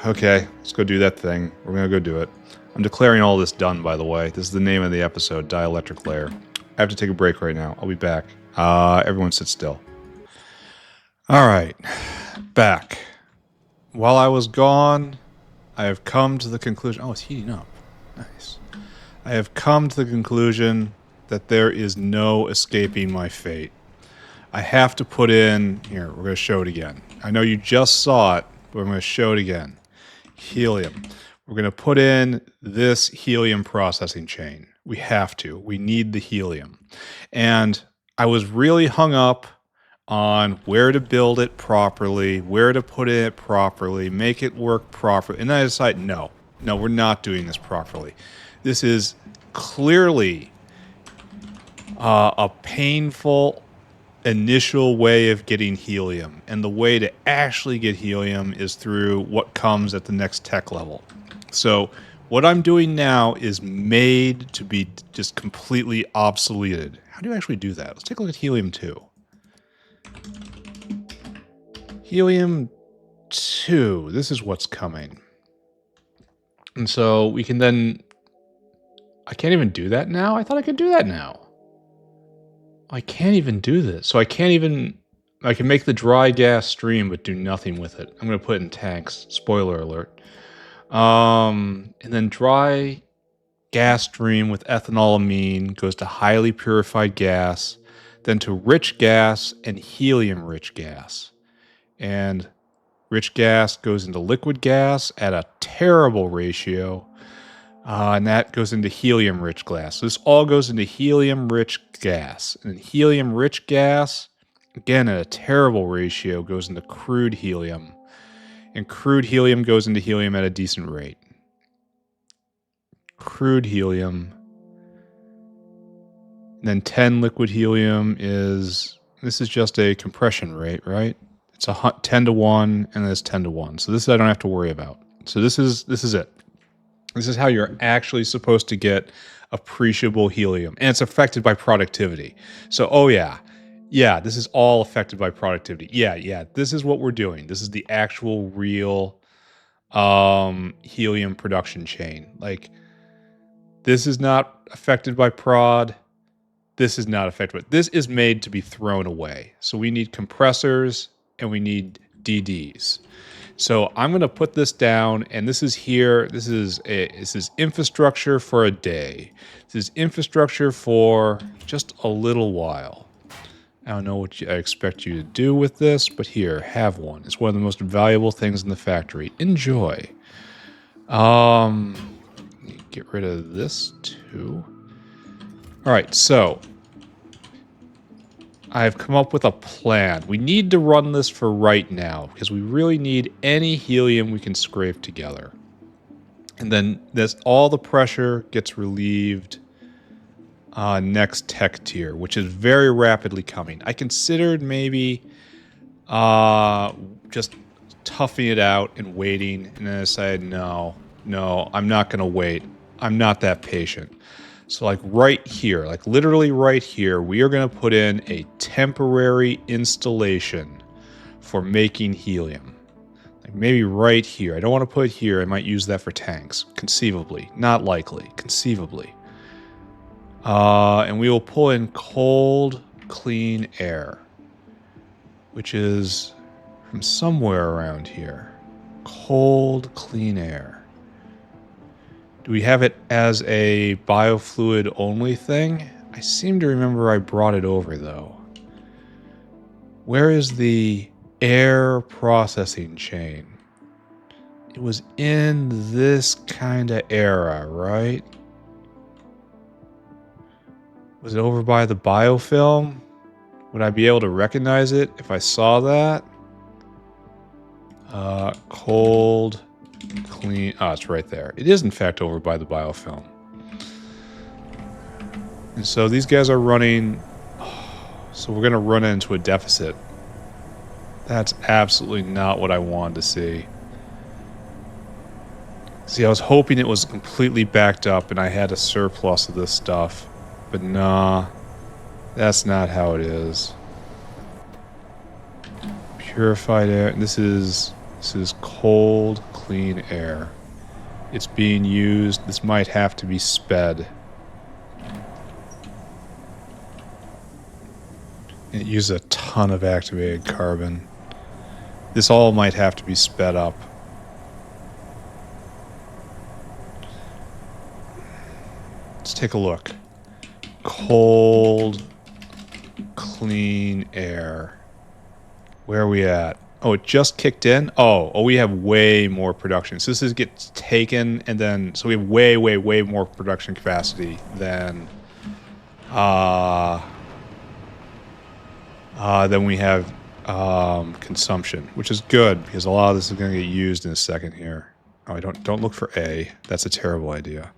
Okay, let's go do that thing. We're going to go do it. I'm declaring all this done, by the way. This is the name of the episode, Dielectric Layer. I have to take a break right now. I'll be back. Everyone sit still. All right. Back. While I was gone, I have come to the conclusion... Oh, it's heating up. Nice. I have come to the conclusion that there is no escaping my fate. I have to put in... Here, we're going to show it again. I know you just saw it, but I'm going to show it again. Helium. We're going to put in this helium processing chain. We have to. We need the helium. And I was really hung up on where to build it properly, where to put it properly, make it work properly. And then I decided, no, we're not doing this properly. This is clearly a painful initial way of getting helium. And the way to actually get helium is through what comes at the next tech level. So what I'm doing now is made to be just completely obsoleted. How do you actually do that? Let's take a look at Helium 2. Helium 2, this is what's coming. And so we can then... I can't even do that now? I thought I could do that now. I can't even do this. So I can't even... I can make the dry gas stream, but do nothing with it. I'm going to put it in tanks. Spoiler alert. And then dry gas stream with ethanolamine goes to highly purified gas, then to rich gas and helium-rich gas. And rich gas goes into liquid gas at a terrible ratio, and that goes into helium-rich gas. So this all goes into helium-rich gas. And helium-rich gas, again at a terrible ratio, goes into crude helium. And crude helium goes into helium at a decent rate. Crude helium. And then 10 liquid helium is... This is just a compression rate, right? It's a 10 to 1, and then it's 10 to 1. So this I don't have to worry about. So this is it. This is how you're actually supposed to get appreciable helium. And it's affected by productivity. So, oh yeah. Yeah, this is all affected by productivity. Yeah, this is what we're doing. This is the actual real helium production chain. Like, this is not affected by prod. This is not affected by... This is made to be thrown away. So we need compressors and we need DDs. So I'm going to put this down, and this is here. This is infrastructure for a day. This is infrastructure for just a little while. I don't know what I expect you to do with this, but here, have one. It's one of the most valuable things in the factory. Enjoy. Get rid of this too. All right, so I've come up with a plan. We need to run this for right now because we really need any helium we can scrape together. And then all the pressure gets relieved next tech tier, which is very rapidly coming. I considered maybe just toughing it out and waiting, and then I decided, no, I'm not going to wait. I'm not that patient. So like right here, like literally right here, we are going to put in a temporary installation for making helium. Like maybe right here. I don't want to put it here. I might use that for tanks. Conceivably. Not likely. Conceivably. And we will pull in cold, clean air, which is from somewhere around here. Cold, clean air. Do we have it as a biofluid only thing? I seem to remember I brought it over though. Where is the air processing chain? It was in this kind of era, right? Was it over by the biofilm? Would I be able to recognize it if I saw that? Cold, clean. Oh, it's right there. It is in fact over by the biofilm. And so these guys are running. So we're going to run into a deficit. That's absolutely not what I wanted to see. See, I was hoping it was completely backed up and I had a surplus of this stuff. But nah, that's not how it is. Purified air. This is cold, clean air. It's being used. This might have to be sped. It uses a ton of activated carbon. This all might have to be sped up. Let's take a look. Cold, clean air. Where are we at? Oh, it just kicked in? Oh, we have way more production. So this gets taken and then, so we have way, way, way more production capacity than we have consumption, which is good because a lot of this is going to get used in a second here. Oh, don't look for A. That's a terrible idea.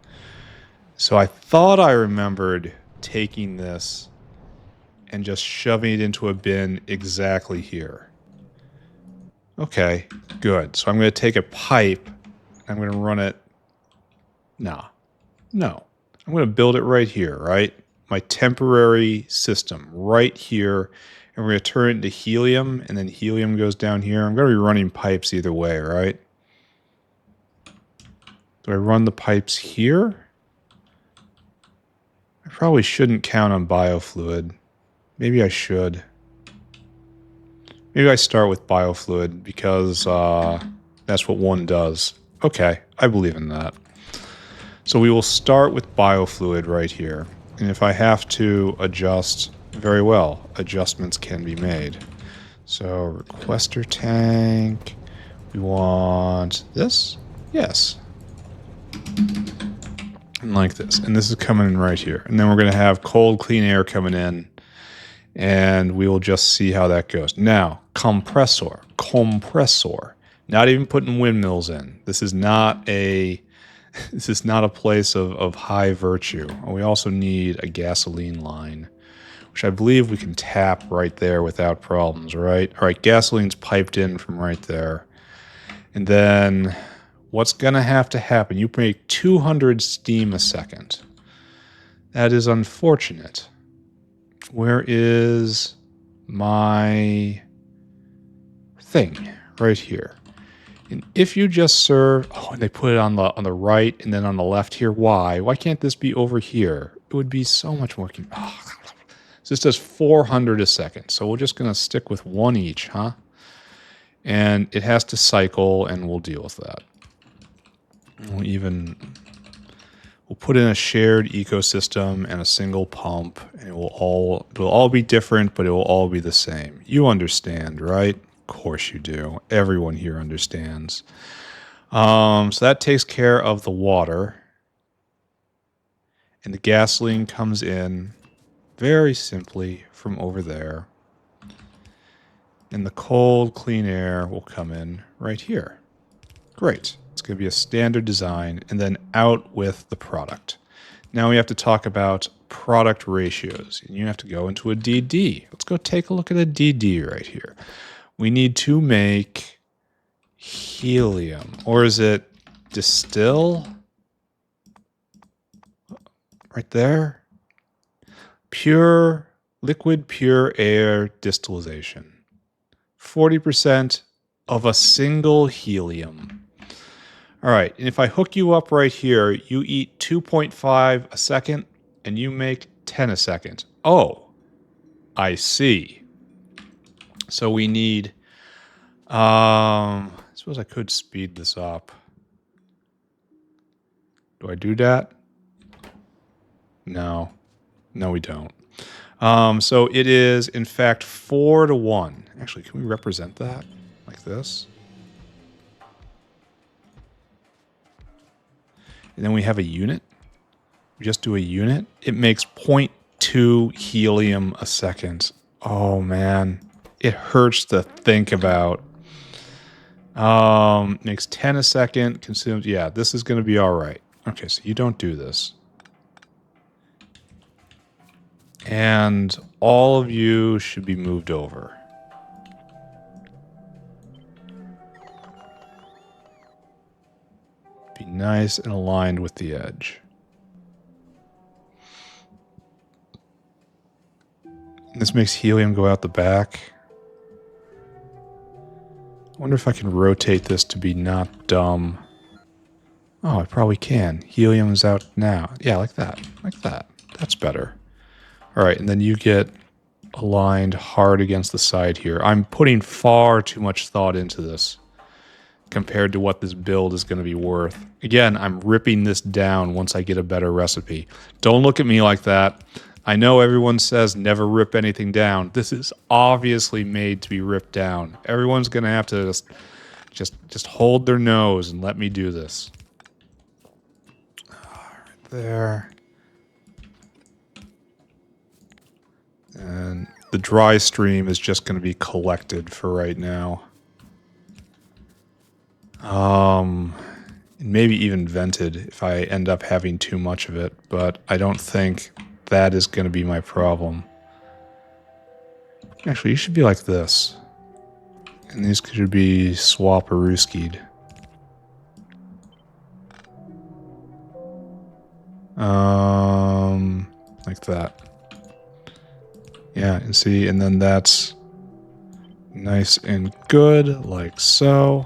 So I thought I remembered taking this and just shoving it into a bin exactly here. Okay, good. So I'm going to take a pipe. I'm going to run it. No. I'm going to build it right here, right? My temporary system right here. And we're going to turn it into helium, and then helium goes down here. I'm going to be running pipes either way, right? Do I run the pipes here? I probably shouldn't count on biofluid. Maybe I should. Maybe I start with biofluid because that's what one does. Okay, I believe in that. So we will start with biofluid right here. And if I have to adjust, very well, adjustments can be made. So requester tank, we want this? Yes. And like this. And this is coming in right here. And then we're going to have cold, clean air coming in. And we will just see how that goes. Now, compressor. Not even putting windmills in. This is not a place of high virtue. We also need a gasoline line, which I believe we can tap right there without problems, right? All right, gasoline's piped in from right there. And then what's going to have to happen? You make 200 steam a second. That is unfortunate. Where is my thing? Right here. And if you just serve, and they put it on the right and then on the left here. Why can't this be over here? It would be so much more. So this does 400 a second. So we're just going to stick with one each, huh? And it has to cycle, and we'll deal with that. We'll put in a shared ecosystem and a single pump, and it'll all be different, but it will all be the same. You understand, right? Of course you do. Everyone here understands. So that takes care of the water. And the gasoline comes in very simply from over there. And the cold, clean air will come in right here. Great. It's going to be a standard design, and then out with the product. Now we have to talk about product ratios. And you have to go into a DD. Let's go take a look at a DD right here. We need to make helium. Or is it distill? right there. Pure liquid, pure air distillation. 40% of a single helium. All right, and if I hook you up right here, you eat 2.5 a second, and you make 10 a second. Oh, I see. So we need, I suppose I could speed this up. Do I do that? No. No, we don't. So it is, in fact, 4-to-1. Actually, can we represent that like this? And then we have a unit. We just do a unit. It makes 0.2 helium a second. Oh, man. It hurts to think about. Makes 10 a second. Consumes. Yeah, this is going to be all right. Okay, so you don't do this. And all of you should be moved over. Be nice and aligned with the edge. This makes helium go out the back. I wonder if I can rotate this to be not dumb. Oh, I probably can. Helium is out now. Yeah, like that. Like that. That's better. All right, and then you get aligned hard against the side here. I'm putting far too much thought into this compared to what this build is going to be worth. Again, I'm ripping this down once I get a better recipe. Don't look at me like that. I know everyone says never rip anything down. This is obviously made to be ripped down. Everyone's going to have to just hold their nose and let me do this. Right there. And the dry stream is just going to be collected for right now. Maybe even vented if I end up having too much of it, but I don't think that is going to be my problem. Actually, you should be like this. And these should be swap-a-rooskied. Like that. Yeah, and see, and then that's nice and good, like so.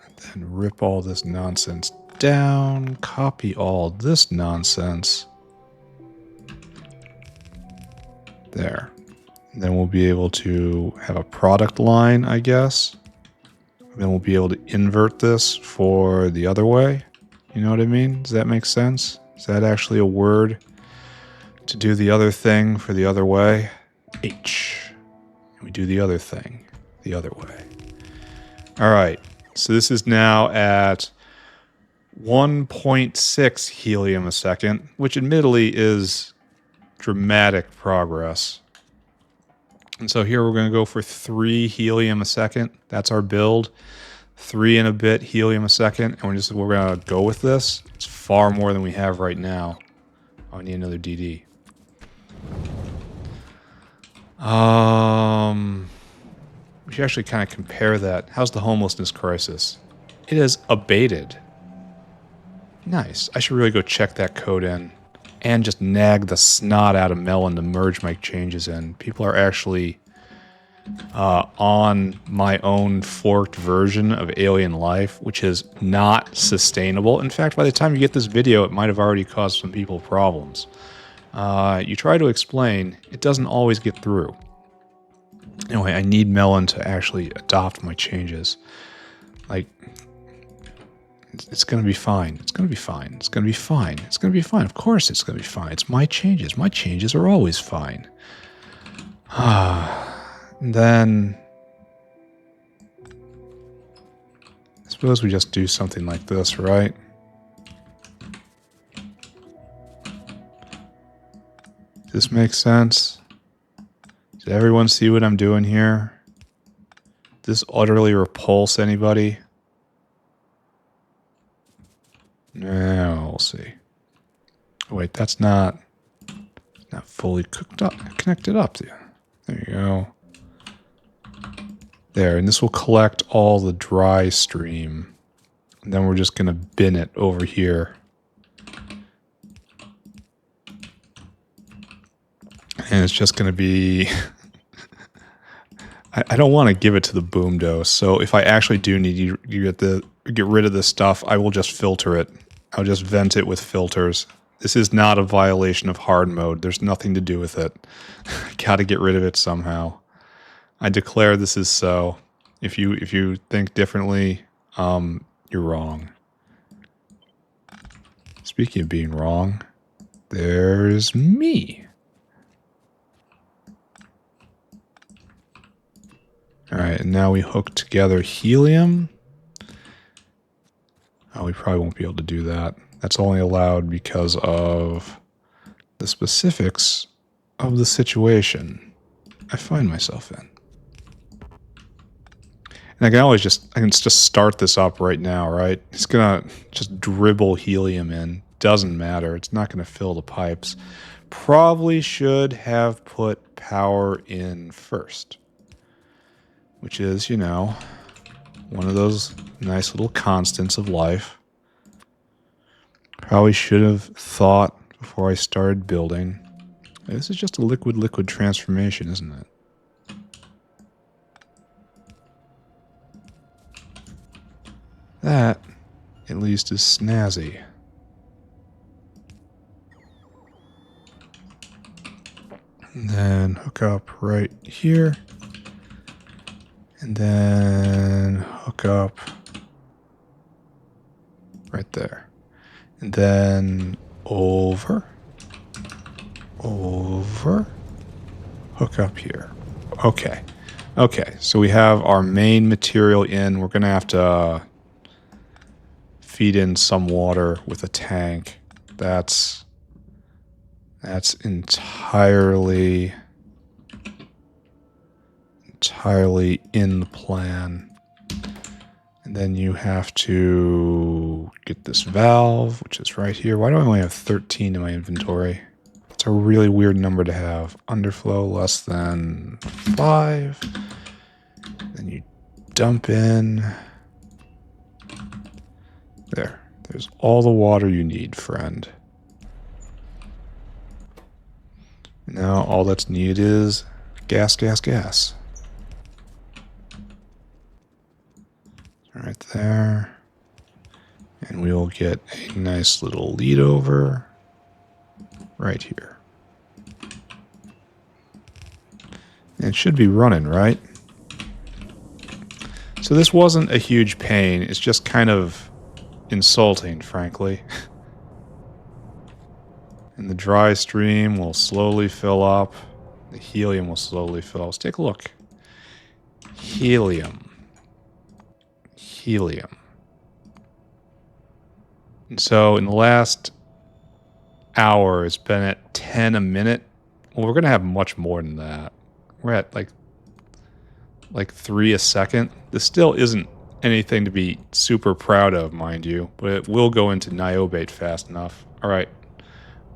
And then rip all this nonsense down, copy all this nonsense. There. And then we'll be able to have a product line, I guess. Then we'll be able to invert this for the other way. You know what I mean? Does that make sense? Is that actually a word to do the other thing for the other way? H. And we do the other thing the other way. All right. So this is now at 1.6 helium a second, which admittedly is dramatic progress. And so here we're going to go for 3 helium a second. That's our build. 3 and a bit helium a second. And we're going to go with this. It's far more than we have right now. Oh, I need another DD. We should actually kind of compare that. How's the homelessness crisis? It has abated. Nice. I should really go check that code in and just nag the snot out of Melon to merge my changes in. People are actually on my own forked version of Alien Life, which is not sustainable. In fact, by the time you get this video, it might have already caused some people problems. You try to explain, it doesn't always get through. Anyway, I need Melon to actually adopt my changes. Like, it's going to be fine. It's going to be fine. It's going to be fine. It's going to be fine. Of course it's going to be fine. It's my changes. My changes are always fine. And then I suppose we just do something like this, right? Does this make sense? Did everyone see what I'm doing here? Does this utterly repulse anybody? No, we'll see. Oh, wait, that's not fully cooked up, connected up there. There you go. There, and this will collect all the dry stream. And then we're just going to bin it over here. And it's just going to be... I don't want to give it to the boom dose, so if I actually do need to get rid of this stuff, I will just filter it. I'll just vent it with filters. This is not a violation of hard mode. There's nothing to do with it. Gotta get rid of it somehow. I declare this is so. If you think differently, you're wrong. Speaking of being wrong, there's me. Alright, and now we hook together helium. Oh, we probably won't be able to do that. That's only allowed because of the specifics of the situation I find myself in. And I can just start this up right now, right? It's gonna just dribble helium in. Doesn't matter. It's not gonna fill the pipes. Probably should have put power in first. Which is, you know, one of those nice little constants of life. Probably should have thought before I started building. This is just a liquid-liquid transformation, isn't it? That, at least, is snazzy. And then hook up right here. And then hook up right there. And then over, hook up here. Okay. Okay, so we have our main material in. We're going to have to feed in some water with a tank. That's entirely in the plan. And then you have to get this valve, which is right here. Why do I only have 13 in my inventory? It's a really weird number to have. Underflow less than 5. Then you dump in. There. There's all the water you need, friend. Now all that's needed is gas, gas, gas. Right there. And we will get a nice little lead over right here. And it should be running, right? So this wasn't a huge pain. It's just kind of insulting, frankly. And the dry stream will slowly fill up. The helium will slowly fill up. Let's take a look. Helium. Helium. And so in the last hour, it's been at 10 a minute. Well, we're going to have much more than that. We're at like 3 a second. This still isn't anything to be super proud of, mind you, but it will go into niobate fast enough. All right.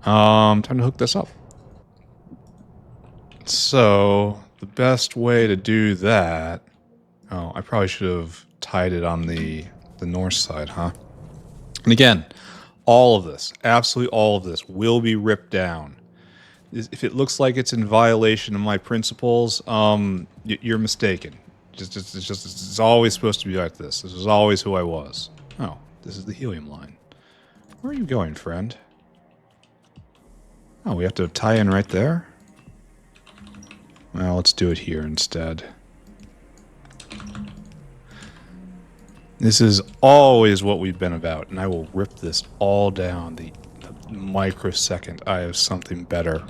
Time to hook this up. So the best way to do that... Oh, I probably should have tied it on the north side, huh? And again, all of this, absolutely all of this, will be ripped down. If it looks like it's in violation of my principles, you're mistaken. It's always supposed to be like this. This is always who I was. Oh, this is the helium line. Where are you going, friend? Oh, we have to tie in right there? Well, let's do it here instead. This is always what we've been about, and I will rip this all down the microsecond I have something better.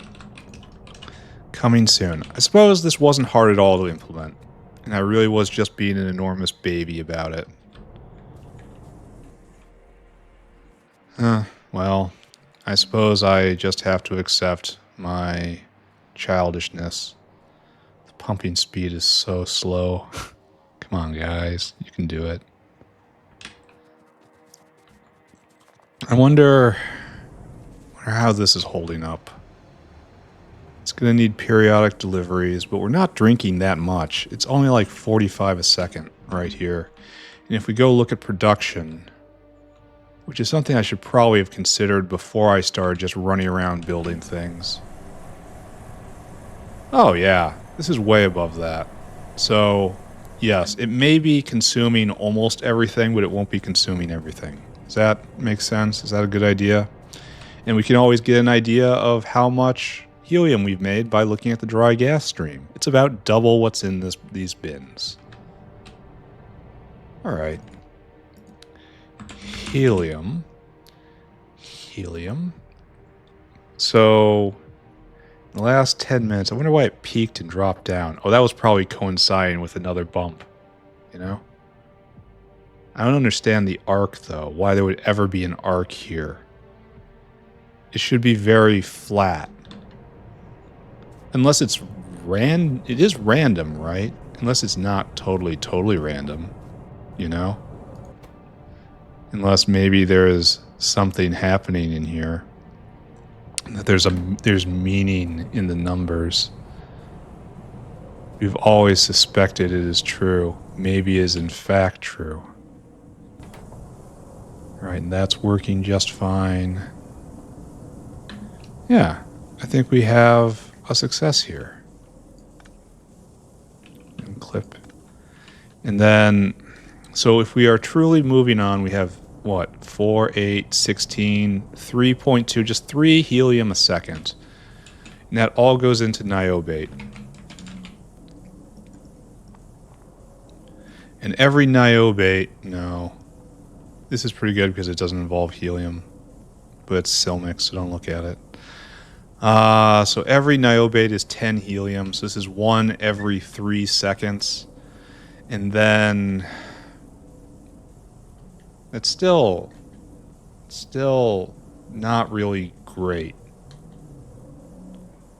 Coming soon. I suppose this wasn't hard at all to implement, and I really was just being an enormous baby about it. Well, I suppose I just have to accept my childishness. The pumping speed is so slow. Come on, guys. You can do it. I wonder how this is holding up. It's going to need periodic deliveries, but we're not drinking that much. It's only like 45 a second right here. And if we go look at production, which is something I should probably have considered before I started just running around building things. Oh, yeah. This is way above that. So, yes, it may be consuming almost everything, but it won't be consuming everything. Does that make sense? Is that a good idea? And we can always get an idea of how much helium we've made by looking at the dry gas stream. It's about double what's in these bins. All right. Helium. Helium. So, in the last 10 minutes, I wonder why it peaked and dropped down. Oh, that was probably coinciding with another bump, you know? I don't understand the arc, though, why there would ever be an arc here. It should be very flat. Unless it's it is random, right? Unless it's not totally random, you know? Unless maybe there is something happening in here. That there's meaning in the numbers. We've always suspected it is true. Maybe is in fact true. Right, and that's working just fine. Yeah, I think we have a success here. And clip. And then, so if we are truly moving on, we have what? 4, 8, 16, 3.2, just 3 helium a second. And that all goes into niobate. And every niobate, no. This is pretty good because it doesn't involve helium. But it's silmic, so don't look at it. So every niobate is 10 helium. So this is 1 every 3 seconds. And then it's still not really great.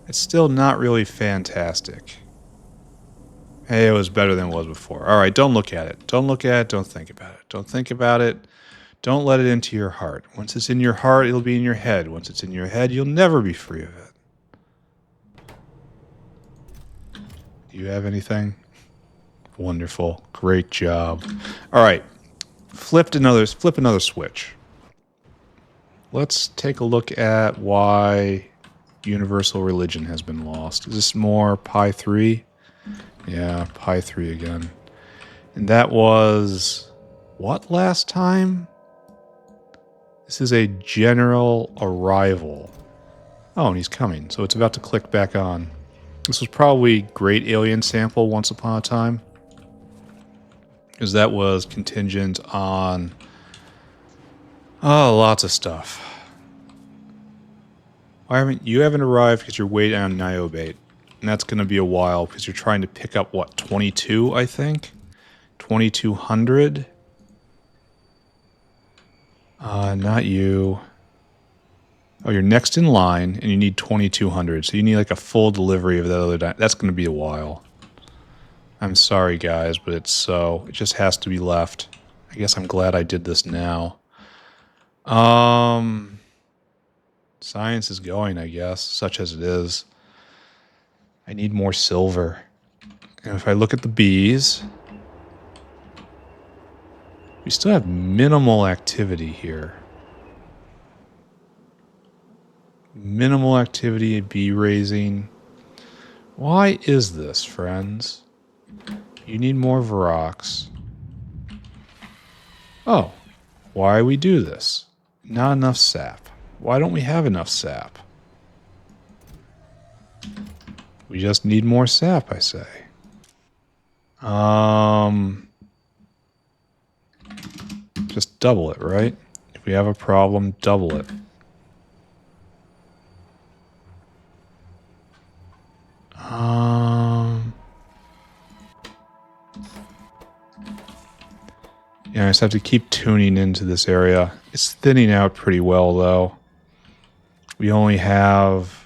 It's still not really fantastic. Hey, it was better than it was before. All right, don't look at it. Don't look at it. Don't think about it. Don't think about it. Don't let it into your heart. Once it's in your heart, it'll be in your head. Once it's in your head, you'll never be free of it. Do you have anything? Wonderful. Great job. All right. Flip another switch. Let's take a look at why universal religion has been lost. Is this more pi3? Yeah, pi3 again. And that was what last time? This is a general arrival. Oh, and he's coming, so it's about to click back on. This was probably Great Alien Sample once upon a time. Because that was contingent on lots of stuff. You haven't arrived because you're way down niobate. And that's going to be a while because you're trying to pick up, what, 22, I think? 2200? Not you. Oh, you're next in line, and you need 2200. So you need like a full delivery of that other. That's going to be a while. I'm sorry, guys, but it's so. It just has to be left. I guess I'm glad I did this now. Science is going, I guess, such as it is. I need more silver. And if I look at the bees, we still have minimal activity here. Minimal activity, bee raising. Why is this, friends? You need more Varox. Oh, why we do this? Not enough sap. Why don't we have enough sap? We just need more sap, I say. Just double it, right? If we have a problem, double it. Yeah, I just have to keep tuning into this area. It's thinning out pretty well, though. We only have...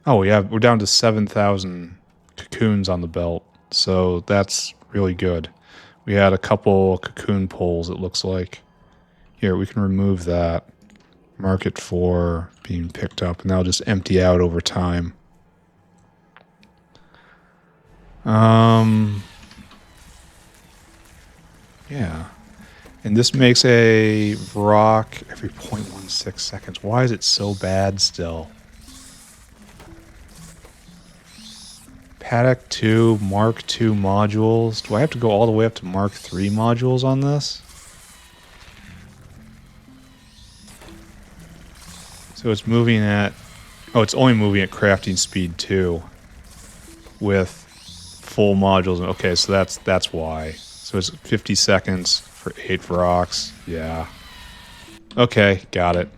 Oh, we're down to 7,000 cocoons on the belt, so that's really good. We had a couple cocoon poles, it looks like. Here, we can remove that. Mark it for being picked up, and that'll just empty out over time. Yeah. And this makes a rock every 0.16 seconds. Why is it so bad still? Paddock 2, Mark II modules. Do I have to go all the way up to Mark III modules on this? So it's moving at... Oh, it's only moving at crafting speed 2 with full modules. Okay, so that's why. So it's 50 seconds for 8 rocks. Yeah. Okay, got it.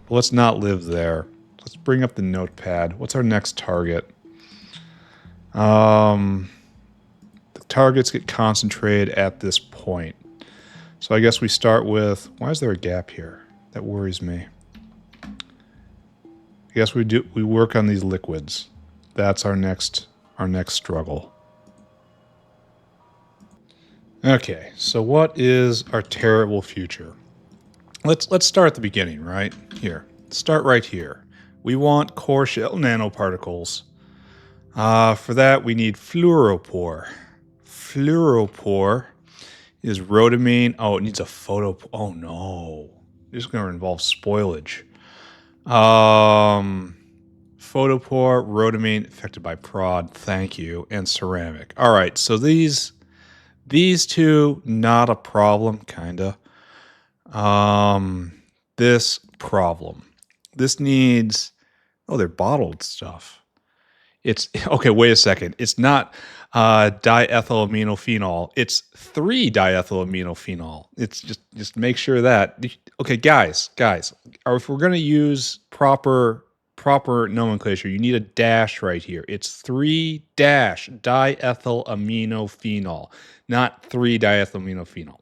Well, let's not live there. Let's bring up the notepad. What's our next target? The targets get concentrated at this point. So I guess we start with... Why is there a gap here? That worries me. I guess we work on these liquids. That's our next struggle. Okay, so what is our terrible future? Let's start at the beginning, right? Here. Start right here. We want core shell nanoparticles. For that, we need fluoropore. Fluoropore is rhodamine. Oh, it needs a photo. Oh, no. This is going to involve spoilage. Photopore, rhodamine, affected by prod. Thank you. And ceramic. All right, so these two, not a problem, kind of. This problem. This needs... Oh, they're bottled stuff. It's... Okay, wait a second. It's not diethylaminophenol. It's 3-diethylaminophenol. It's just make sure that... Okay, guys, if we're going to use proper nomenclature, you need a dash right here. It's 3-diethylaminophenol, not 3-diethylaminophenol.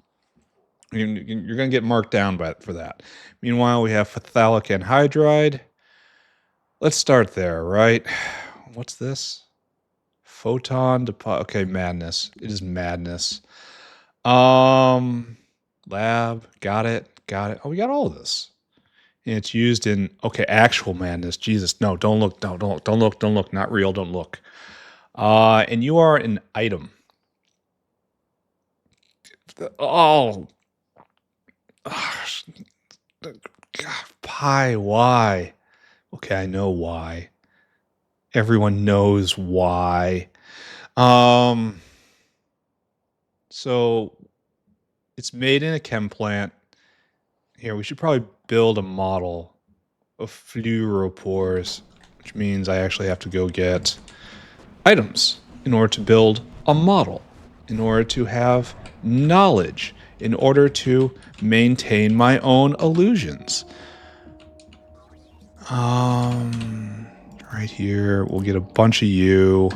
You're going to get marked down for that. Meanwhile, we have phthalic anhydride. Let's start there, right? What's this? Photon deposit. Okay, madness. It is madness. Lab. Got it. Oh, we got all of this. And it's used in... Okay, actual madness. Jesus. No, don't look. No, don't look. Not real. Don't look. And you are an item. Oh... God, pi, why? Okay, I know why. Everyone knows why. So it's made in a chem plant. Here, we should probably build a model of fluoropores, which means I actually have to go get items in order to build a model, in order to have knowledge, in order to maintain my own illusions. Right here, we'll get a bunch of you,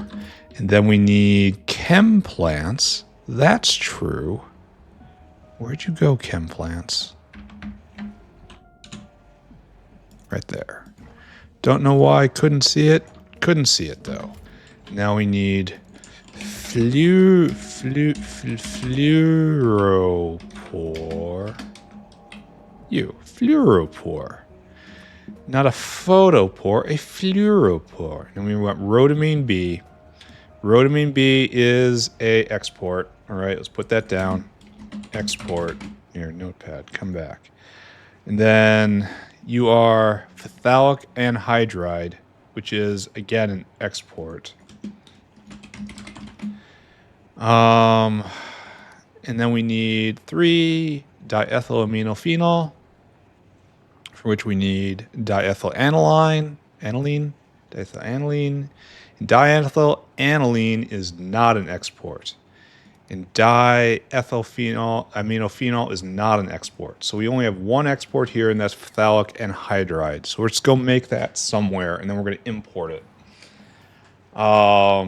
and then we need chem plants. That's true. Where'd you go, chem plants? Right there. Don't know why I couldn't see it. Couldn't see it, though. Now we need fluoropore. Fluoropore. Not a photopore, a fluoropore. And we want rhodamine B. Rhodamine B is a export. All right, let's put that down. Export. Here, notepad, come back. And then you are phthalic anhydride, which is, again, an export. And then we need 3-diethylaminophenol, for which we need diethylaniline. Diethylaniline. And diethylaniline is not an export. And diethylphenol is not an export. So we only have one export here, and that's phthalic anhydride. So we're just going to make that somewhere, and then we're going to import it. All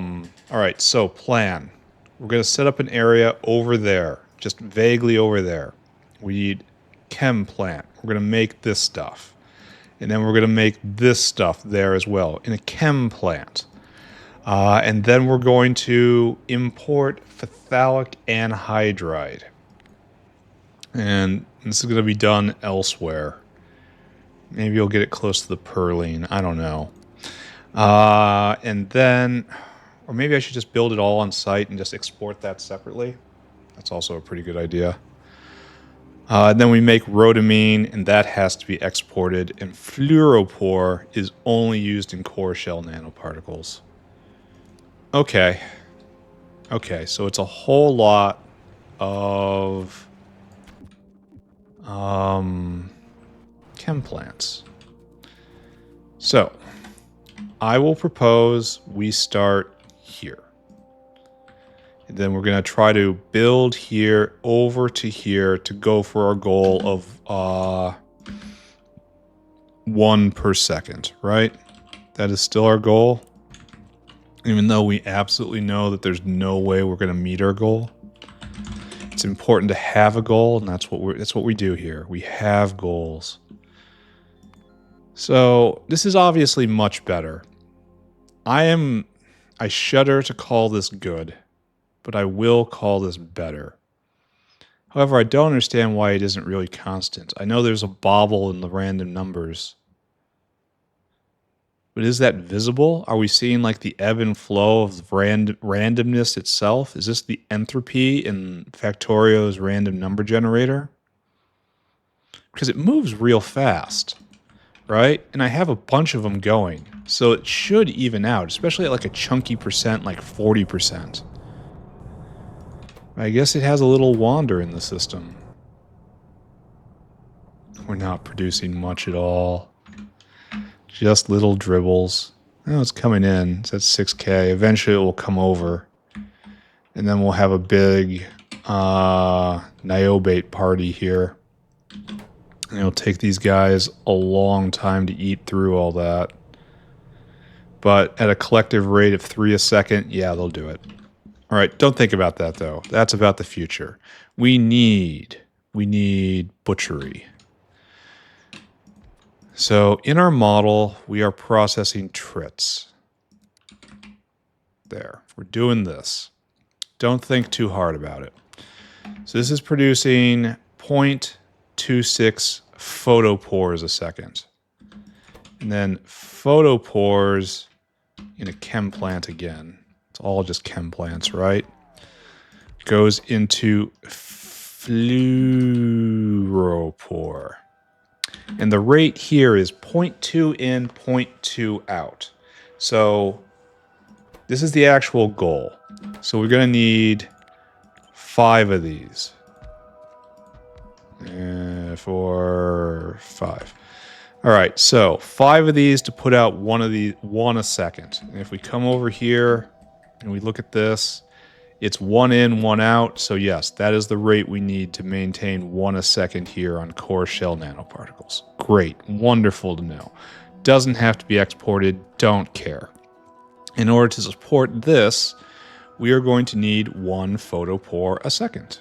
right, so plan. We're going to set up an area over there, just vaguely over there. We need chem plant. We're going to make this stuff. And then we're going to make this stuff there as well in a chem plant. And then we're going to import phthalic anhydride. And this is going to be done elsewhere. Maybe you'll get it close to the purline. I don't know. And then... Or maybe I should just build it all on site and just export that separately. That's also a pretty good idea. And then we make rhodamine, and that has to be exported. And fluoropore is only used in core shell nanoparticles. Okay. Okay, so it's a whole lot of chem plants. So I will propose we start here. And then we're going to try to build here over to here to go for our goal of 1 per second, right? That is still our goal. Even though we absolutely know that there's no way we're going to meet our goal. It's important to have a goal, and that's what we do here. We have goals. So this is obviously much better. I shudder to call this good, but I will call this better. However, I don't understand why it isn't really constant. I know there's a bobble in the random numbers. But is that visible? Are we seeing like the ebb and flow of randomness itself? Is this the entropy in Factorio's random number generator? Because it moves real fast, right? And I have a bunch of them going. So it should even out, especially at like a chunky percent, like 40%. I guess it has a little wander in the system. We're not producing much at all. Just little dribbles. Oh, it's coming in. It's at 6K. Eventually it will come over. And then we'll have a big niobate party here. And it'll take these guys a long time to eat through all that. But at a collective rate of 3 a second, yeah, they'll do it. All right, don't think about that, though. That's about the future. We need butchery. So in our model, we are processing trits. There, we're doing this. Don't think too hard about it. So this is producing 0.26 photopores a second. And then photopores in a chem plant again. It's all just chem plants, right? Goes into fluoropore. And the rate here is 0.2 in, 0.2 out. So this is the actual goal. So we're going to need 5 of these. For 5. All right, so 5 of these to put out one a second. And if we come over here and we look at this, it's 1 in, 1 out. So yes, that is the rate we need to maintain 1 a second here on core shell nanoparticles. Great, wonderful to know. Doesn't have to be exported, don't care. In order to support this, we are going to need 1 photopore a second,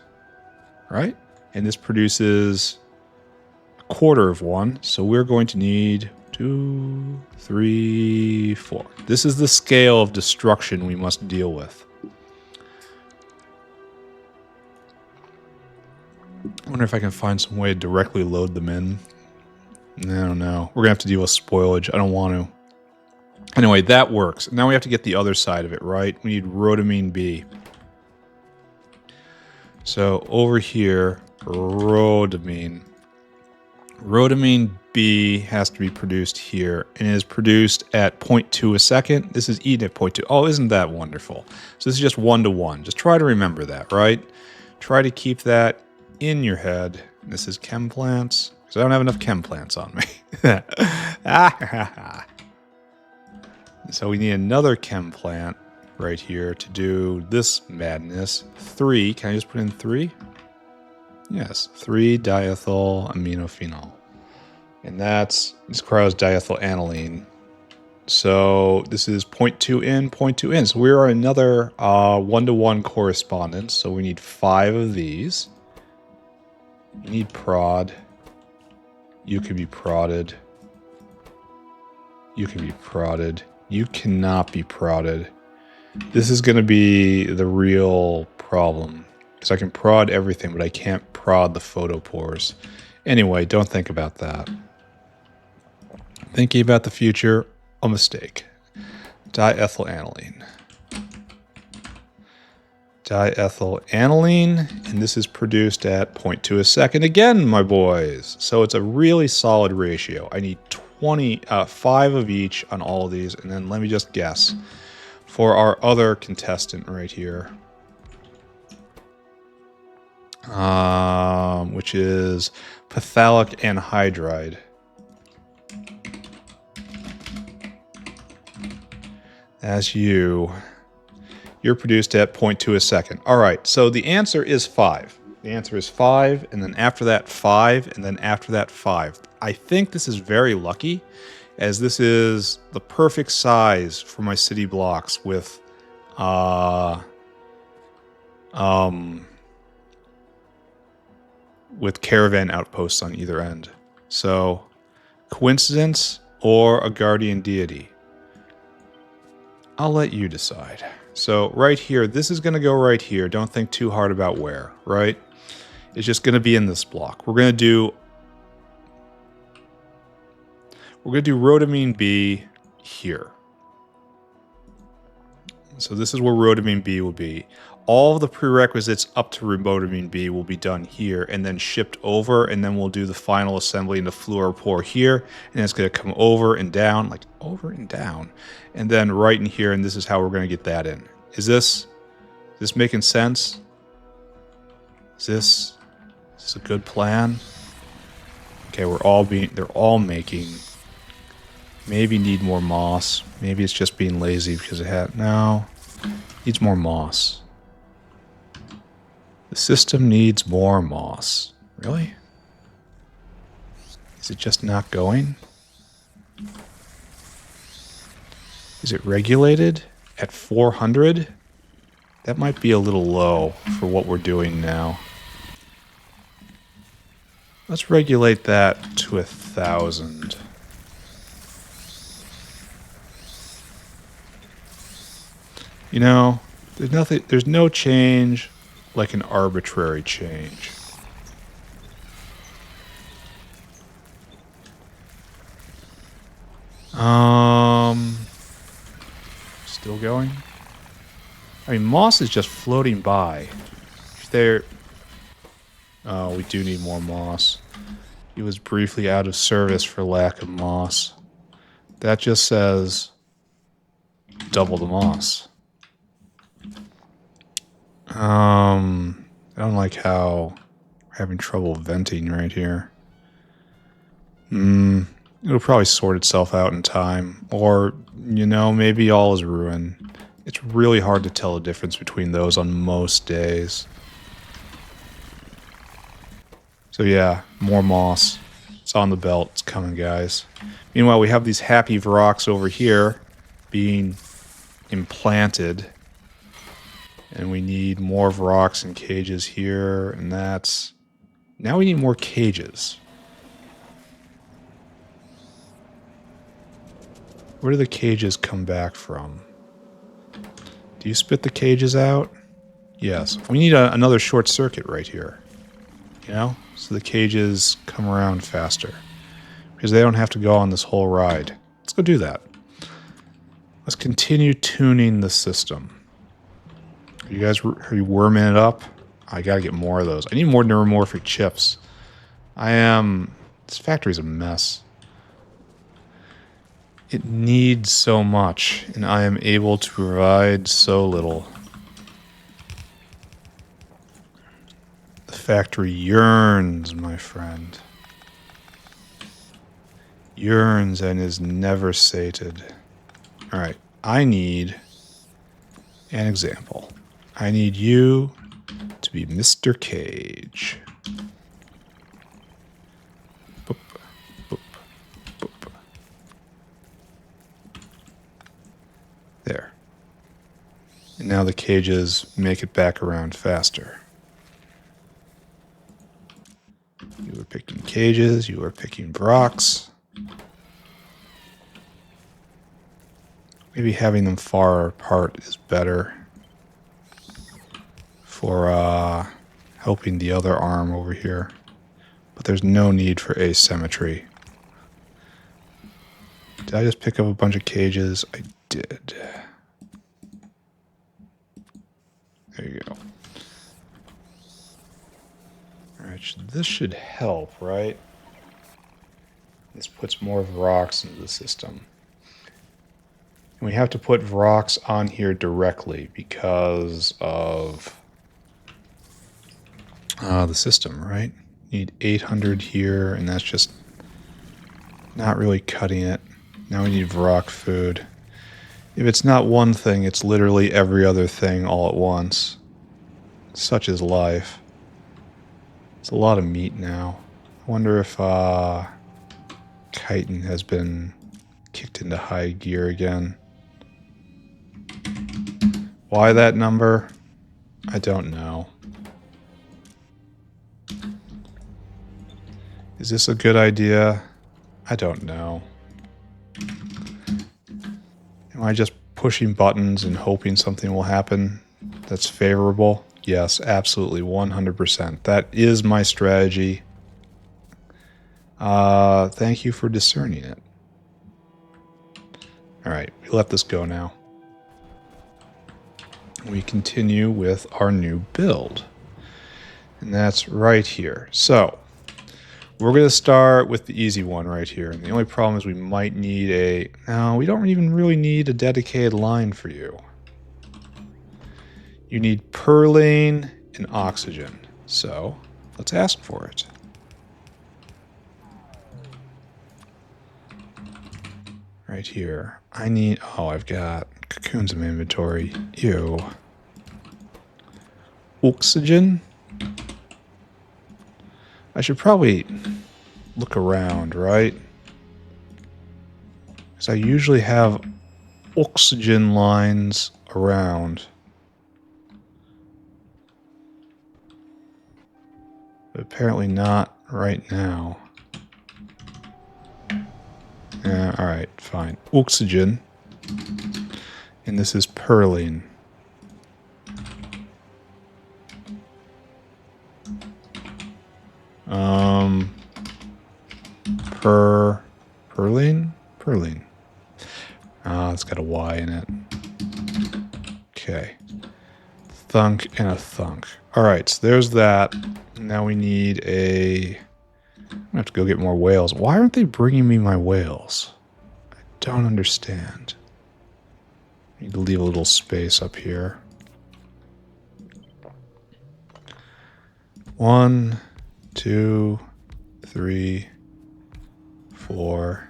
right? And this produces a quarter of 1, so we're going to need 2, 3, 4. This is the scale of destruction we must deal with. I wonder if I can find some way to directly load them in. I don't know. We're going to have to deal with spoilage. I don't want to. Anyway, that works. Now we have to get the other side of it, right? We need rhodamine B. So over here, rhodamine. Rhodamine B has to be produced here, and it is produced at 0.2 a second. This is eaten at 0.2. Oh, isn't that wonderful? So this is just 1 to 1. Just try to remember that, right? Try to keep that in your head. This is chem plants, because I don't have enough chem plants on me. So we need another chem plant right here to do this madness. 3, can I just put in 3? Yes, 3-diethyl aminophenol. And this requires diethyl aniline. So this is 0.2 in, 0.2 in. So we are another 1-to-1 correspondence. So we need 5 of these. You need prod. You can be prodded. You can be prodded. You cannot be prodded. This is going to be the real problem. Because I can prod everything, but I can't prod the photopores. Anyway, don't think about that. Thinking about the future, a mistake. Diethyl aniline. Diethyl aniline, and this is produced at 0.2 a second again, my boys. So it's a really solid ratio. I need 5 of each on all of these, and then let me just guess. for our other contestant right here, which is Phthalic Anhydride. As you're produced at 0.2 a second. All right, so the answer is 5. The answer is 5, and then after that 5, and then after that 5. I think this is very lucky, as this is the perfect size for my city blocks with caravan outposts on either end. So, coincidence or a guardian deity? I'll let you decide. So right here, this is going to go right here. Don't think too hard about where, right? It's just going to be in this block. We're going to do rhodamine B here. So this is where rhodamine B will be. All of the prerequisites up to rhodamine B will be done here and then shipped over, and then we'll do the final assembly into fluoropore here, and it's going to come over and down, like over and down, and then right in here, and this is how we're going to get that in. Is this making sense? Is this a good plan? Okay, they're all making. Maybe need more moss. Maybe it's just being lazy because it needs more moss. The system needs more moss. Really? Is it just not going? Is it regulated at 400? That might be a little low for what we're doing now. Let's regulate that to 1,000. You know, there's no change like an arbitrary change. Still going? I mean, moss is just floating by. Oh, we do need more moss. He was briefly out of service for lack of moss. That just says double the moss. I don't like how we're having trouble venting right here. It'll probably sort itself out in time. Or, maybe all is ruin. It's really hard to tell the difference between those on most days. So yeah, more moss. It's on the belt. It's coming, guys. Meanwhile, we have these happy Vrocs over here being implanted. And we need more Vrocs and cages here, and that's... Now we need more cages. Where do the cages come back from? Do you spit the cages out? Yes. We need another short circuit right here. So the cages come around faster. Because they don't have to go on this whole ride. Let's go do that. Let's continue tuning the system. Are you worming it up? I gotta get more of those. I need more neuromorphic chips. This factory's a mess. It needs so much, and I am able to provide so little. The factory yearns, my friend. Yearns and is never sated. Alright, I need an example. I need you to be Mr. Cage. Boop, boop, boop. There. And now the cages make it back around faster. You were picking cages, you were picking Vrocs. Maybe having them far apart is better for helping the other arm over here. But there's no need for asymmetry. Did I just pick up a bunch of cages? I did. There you go. Alright, this should help, right? This puts more rocks into the system. And we have to put rocks on here directly because of the system, right? Need 800 here, and that's just not really cutting it. Now we need rock food. If it's not one thing, it's literally every other thing all at once. Such is life. It's a lot of meat now. I wonder if chitin has been kicked into high gear again. Why that number? I don't know. Is this a good idea? I don't know. Am I just pushing buttons and hoping something will happen that's favorable? Yes, absolutely, 100%. That is my strategy. Thank you for discerning it. Alright, we let this go now. We continue with our new build. And that's right here. So, we're going to start with the easy one right here. And the only problem is we might need a... No, we don't even really need a dedicated line for you. You need perlane and oxygen. So, let's ask for it. Right here. I need... Oh, I've got cocoons in my inventory. Ew. Oxygen? I should probably look around, right? Because I usually have oxygen lines around. But apparently not right now. Yeah, alright, fine. Oxygen. And this is perlene. Perlene? Perlene. It's got a Y in it. Okay. Thunk and a thunk. Alright, so there's that. Now we need a... I'm gonna have to go get more whales. Why aren't they bringing me my whales? I don't understand. Need to leave a little space up here. 1, 2, 3, 4.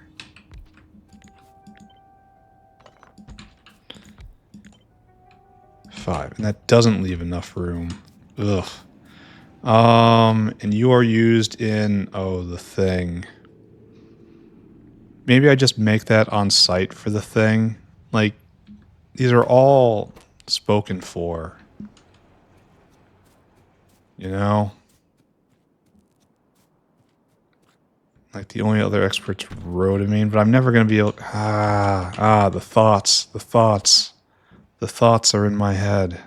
And that doesn't leave enough room. Ugh. And you are used in, oh, the thing. Maybe I just make that on site for the thing. Like, these are all spoken for. You know? Like, the only other expert's rhodamine, but I'm never going to be able... the thoughts. The thoughts. The thoughts are in my head.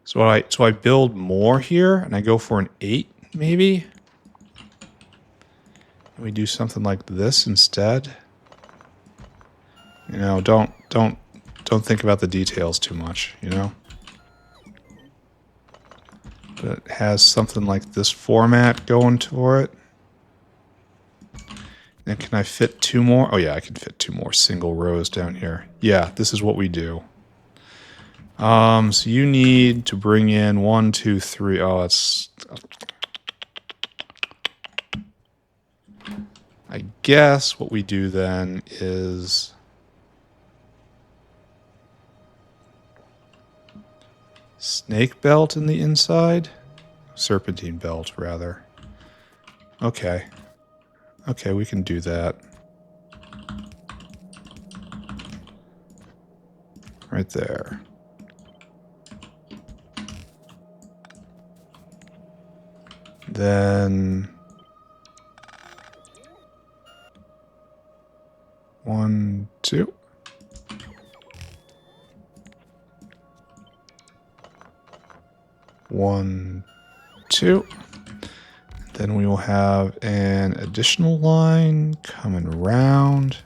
So I build more here, and I go for an 8, maybe? And we do something like this instead. You know, don't think about the details too much, you know? But it has something like this format going for it. And can I fit 2 more? Oh yeah, I can fit 2 more single rows down here. Yeah, this is what we do. So you need to bring in 1, 2, 3. Oh, it's... I guess what we do then is... snake belt in the inside? Serpentine belt, rather. Okay. Okay, we can do that. Right there. Then... 1, 2. One, 2. Then we will have an additional line coming around.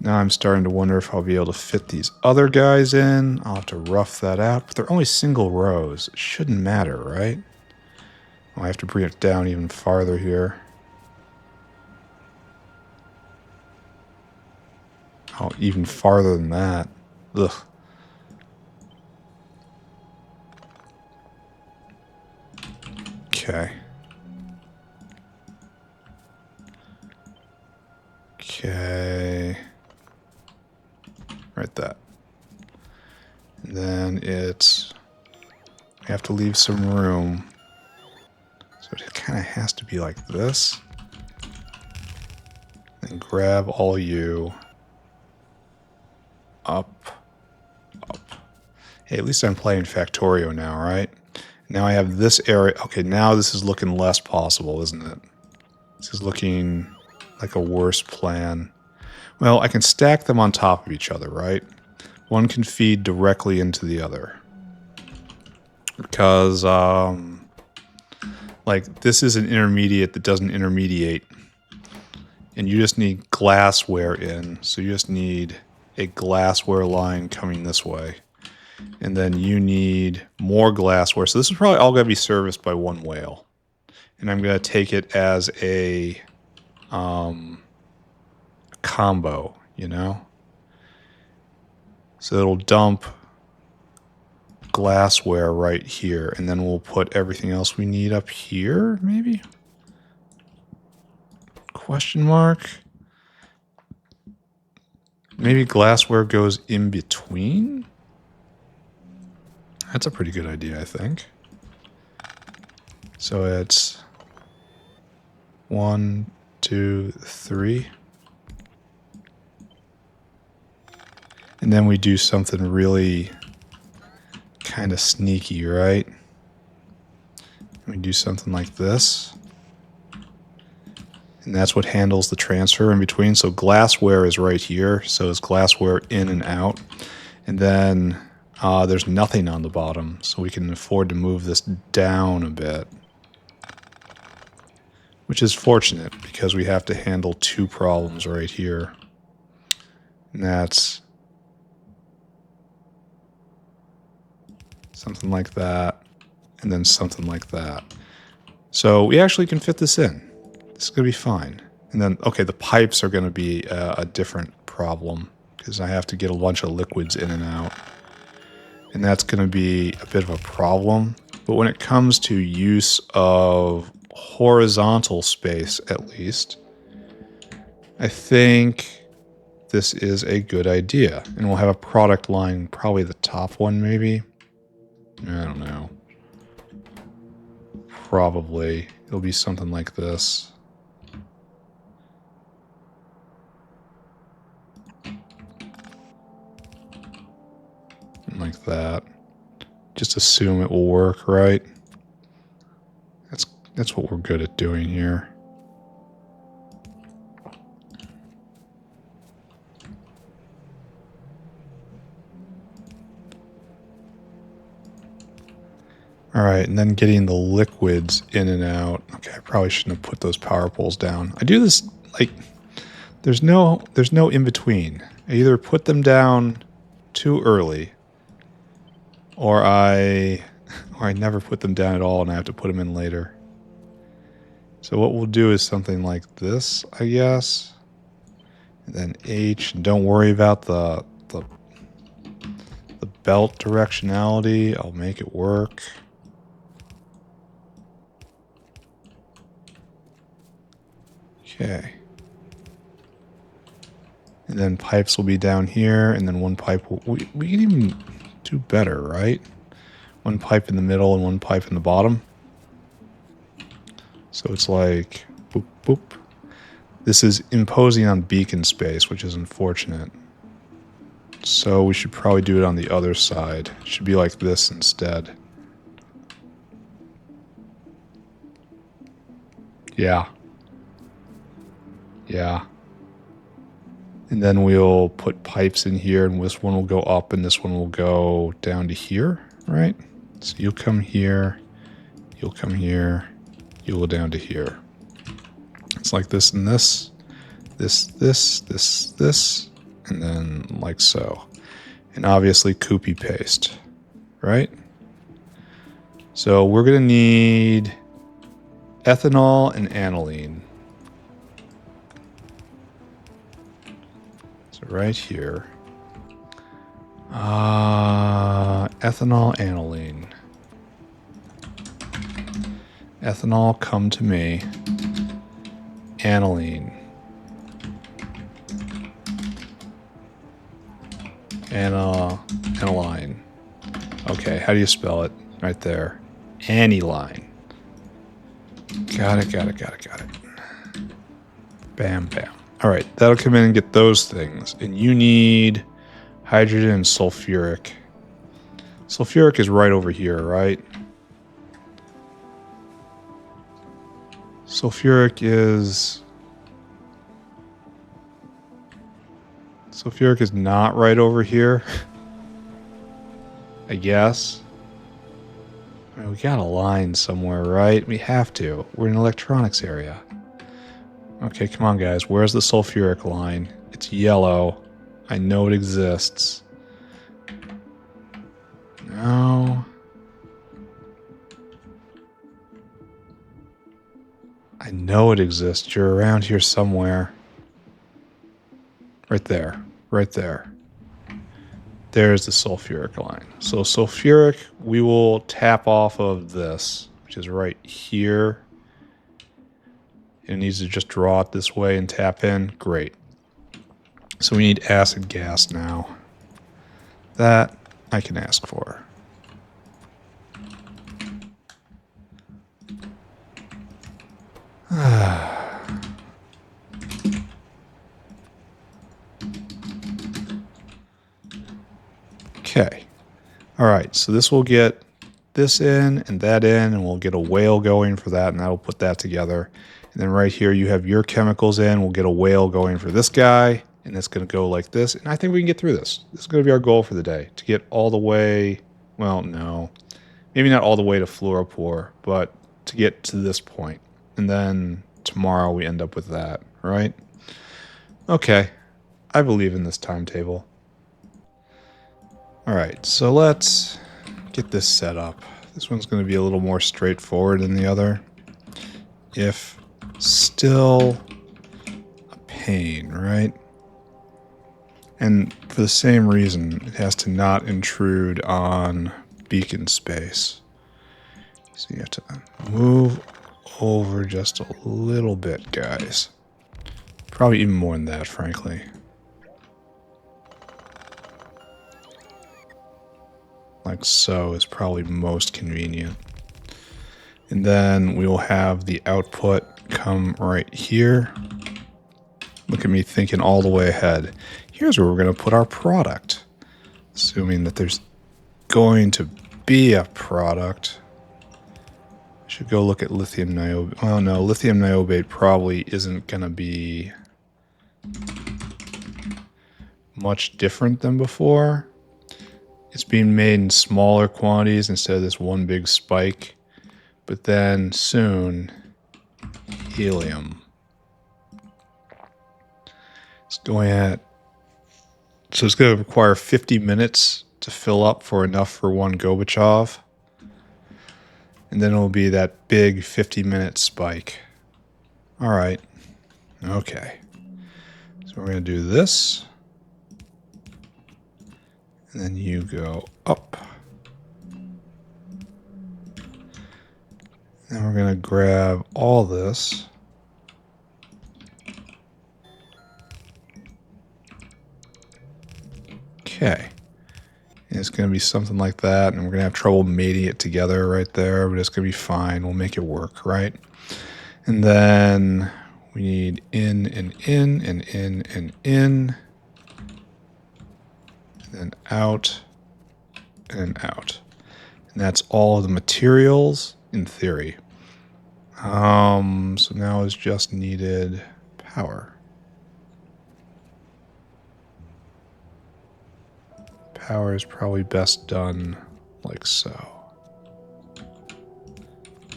Now I'm starting to wonder if I'll be able to fit these other guys in. I'll have to rough that out. But they're only single rows. It shouldn't matter, right? I have to bring it down even farther here. Oh, even farther than that. Ugh. Okay. Okay. Right that. And then it's... I have to leave some room. So it kind of has to be like this. And grab all you. Up. Up. Hey, at least I'm playing Factorio now, right? Now I have this area. Okay, now this is looking less possible, isn't it? This is looking like a worse plan. Well, I can stack them on top of each other, right? One can feed directly into the other. Because, like, this is an intermediate that doesn't intermediate. And you just need glassware in. So you just need a glassware line coming this way. And then you need more glassware. So this is probably all going to be serviced by one whale. And I'm going to take it as a combo, you know? So it'll dump glassware right here. And then we'll put everything else we need up here, maybe? Question mark? Maybe glassware goes in between? That's a pretty good idea, I think. So it's 1, 2, 3. And then we do something really kind of sneaky, right? We do something like this. And that's what handles the transfer in between. So glassware is right here. So it's glassware in and out. And then there's nothing on the bottom. So we can afford to move this down a bit. Which is fortunate because we have to handle two problems right here. And that's something like that. And then something like that. So we actually can fit this in. This is going to be fine. And then, okay, the pipes are going to be a different problem because I have to get a bunch of liquids in and out. And that's going to be a bit of a problem. But when it comes to use of horizontal space, at least, I think this is a good idea. And we'll have a product line, probably the top one, maybe. I don't know. Probably. It'll be something like this. Like that. Just assume it will work, right? That's what we're good at doing here. Alright, and then getting the liquids in and out. Okay, I probably shouldn't have put those power poles down. I do this, like, there's no in between. I either put them down too early, or I never put them down at all and I have to put them in later. So what we'll do is something like this, I guess. And then H, and don't worry about the belt directionality. I'll make it work. Okay. And then pipes will be down here, and then one pipe will... We can even do better, right? One pipe in the middle and one pipe in the bottom. So it's like... boop, boop. This is imposing on beacon space, which is unfortunate. So we should probably do it on the other side. It should be like this instead. Yeah. Yeah. And then we'll put pipes in here, and this one will go up, and this one will go down to here, right? So you'll come here, you'll come here, you'll go down to here. It's like this and this, this, and then like so. And obviously copy paste, right? So we're going to need ethanol and aniline. So So right here. Ethanol aniline. Ethanol, come to me. Aniline. Aniline. Okay, how do you spell it? Right there. Aniline. Got it. Bam, bam. All right, that'll come in and get those things. And you need hydrogen and sulfuric. Sulfuric is right over here, right? Sulfuric is not right over here. I guess. I mean, we got a line somewhere, right? We have to. We're in the electronics area. Okay, come on, guys. Where's the sulfuric line? It's yellow. I know it exists. No. I know it exists. You're around here somewhere. Right there. Right there. There's the sulfuric line. So sulfuric, we will tap off of this, which is right here. It needs to just draw it this way and tap in. Great. So we need acid gas now. That I can ask for. Okay. All right. So this will get this in and that in, and we'll get a whale going for that, and that'll put that together. And then right here, you have your chemicals in. We'll get a whale going for this guy, and it's going to go like this. And I think we can get through this. This is going to be our goal for the day, to get all the way, well, no. Maybe not all the way to Fluoropore, but to get to this point. And then tomorrow we end up with that, right? Okay. I believe in this timetable. All right, so let's get this set up. This one's going to be a little more straightforward than the other. If still a pain, right? And for the same reason, it has to not intrude on beacon space. So you have to move over just a little bit, guys. Probably even more than that, frankly. Like so is probably most convenient. And then we will have the output come right here. Look at me thinking all the way ahead. Here's where we're going to put our product. Assuming that there's going to be a product. I should go look at lithium niobate. Oh no, lithium niobate probably isn't going to be much different than before. It's being made in smaller quantities instead of this one big spike. But then soon, helium. It's going at... So it's going to require 50 minutes to fill up for enough for one Gorbachev. And then it'll be that big 50-minute spike. All right. Okay. So we're going to do this. And then you go up. Then we're going to grab all this. Okay. And it's going to be something like that, and we're going to have trouble mating it together right there, but it's going to be fine. We'll make it work, right? And then we need in and in and in and in. And out and out. And that's all of the materials in theory. So now it's just needed power. Power is probably best done like so.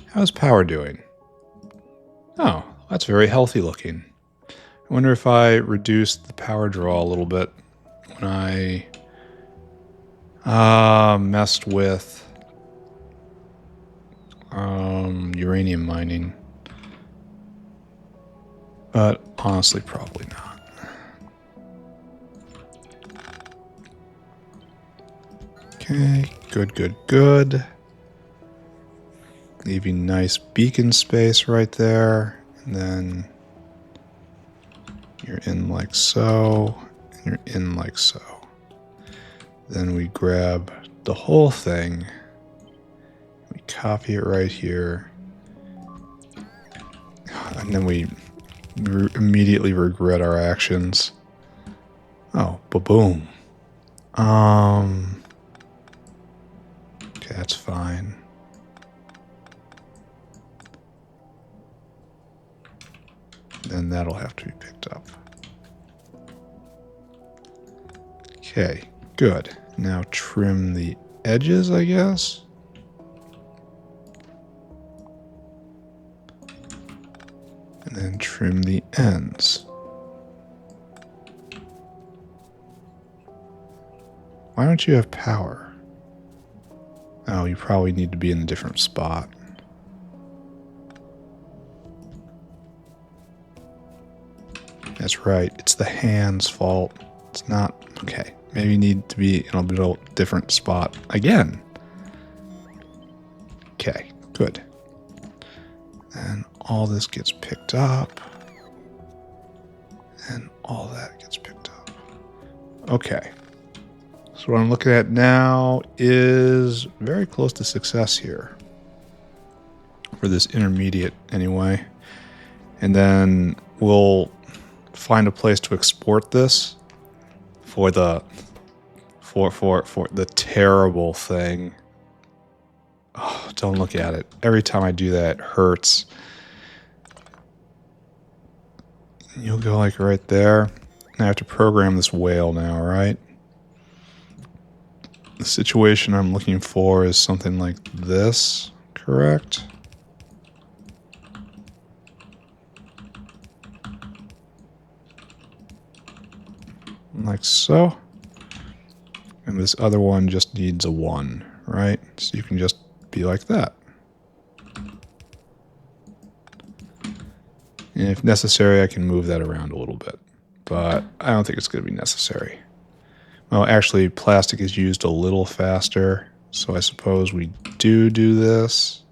How's power doing? Oh, that's very healthy looking. I wonder if I reduce the power draw a little bit when I messed with uranium mining. But honestly, probably not. Okay, good, good, good. Leaving nice beacon space right there. And then you're in like so, and you're in like so. Then we grab the whole thing. We copy it right here. And then we immediately regret our actions. Oh, ba-boom. Okay, that's fine. Then that'll have to be picked up. Okay, good. Now trim the edges, I guess. And then trim the ends. Why don't you have power? Oh, you probably need to be in a different spot. That's right. It's the hand's fault. It's not... Okay. Maybe you need to be in a little different spot again. Okay. Good. And all this gets picked up. And all that gets picked up. Okay. So what I'm looking at now is very close to success here. For this intermediate, anyway. And then we'll find a place to export this for the terrible thing. Oh, don't look at it. Every time I do that, it hurts. You'll go like right there. I have to program this whale now, right? The situation I'm looking for is something like this, correct? Like so. And this other one just needs a 1, right? So you can just be like that. And if necessary, I can move that around a little bit. But I don't think it's going to be necessary. Well, actually, plastic is used a little faster. So I suppose we do this.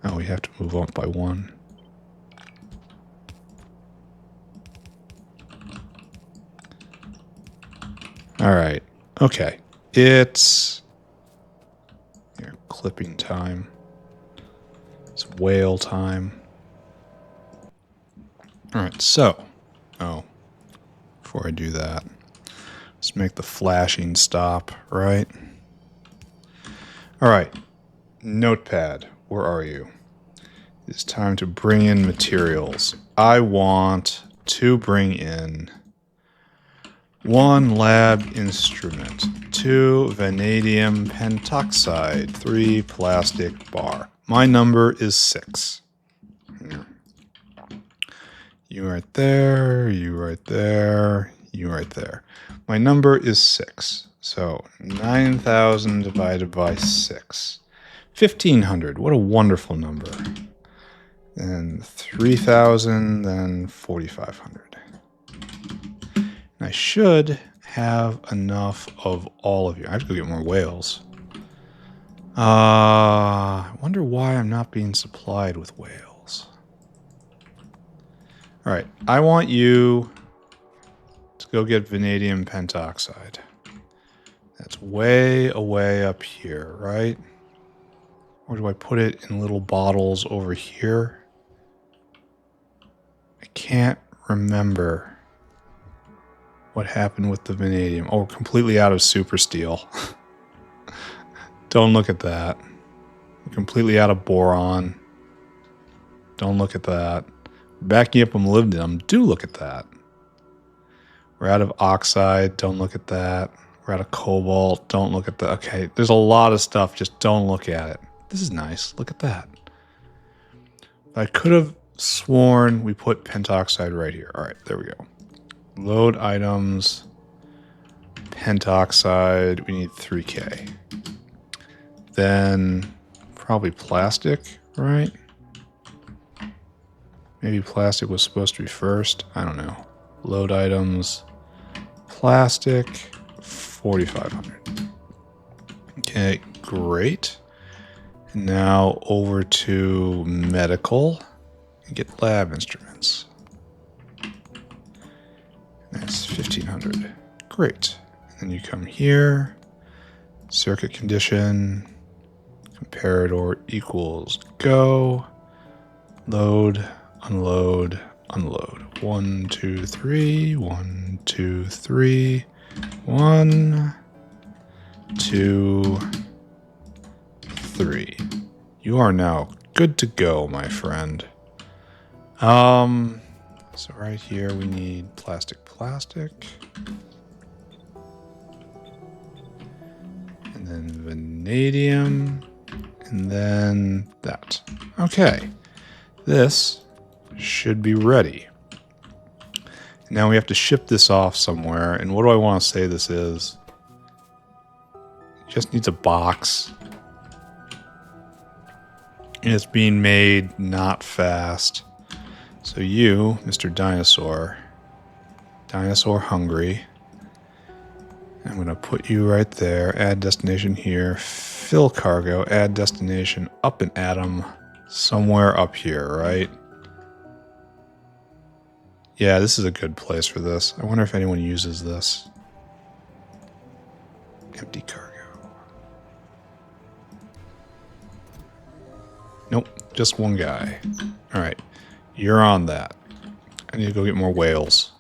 Oh, we have to move up by 1. All right. Okay. It's here, clipping time. It's whale time. All right. So, before I do that, let's make the flashing stop, right? All right. Notepad, where are you? It's time to bring in materials. I want to bring in 1 lab instrument, 2 vanadium pentoxide, 3 plastic bar. My number is 6. You right there, you right there, you right there. My number is 6. So 9,000 divided by 6. 1,500. What a wonderful number. Then 3,000, then 4,500. I should have enough of all of you. I have to go get more whales. I wonder why I'm not being supplied with whales. All right, I want you to go get vanadium pentoxide. That's way away up here, right? Or do I put it in little bottles over here? I can't remember what happened with the vanadium. Oh, we're completely out of super steel. Don't look at that. We're completely out of boron. Don't look at that. Backing up molybdenum. Do look at that. We're out of oxide. Don't look at that. We're out of cobalt. Don't look at that. Okay, there's a lot of stuff. Just don't look at it. This is nice. Look at that. I could have sworn we put pentoxide right here. All right, there we go. Load items. Pentoxide. We need 3K. Then probably plastic, right? Maybe plastic was supposed to be first. I don't know. Load items. Plastic, 4,500. Okay, great. And now over to medical and get lab instruments. That's 1,500. Great. And then you come here, circuit condition, comparator equals go, load, unload, unload. 1, 2, 3, 1, 2, 3, 1, 2, 3. You are now good to go, my friend. So right here we need plastic. And then vanadium. And then that. Okay. This should be ready. Now we have to ship this off somewhere. And what do I want to say this is? It just needs a box. And it's being made not fast. So you, Mr. Dinosaur hungry. I'm going to put you right there. Add destination here. Fill cargo. Add destination up an atom. Somewhere up here, right? Yeah, this is a good place for this. I wonder if anyone uses this. Empty cargo. Nope, just one guy. Alright, you're on that. I need to go get more whales.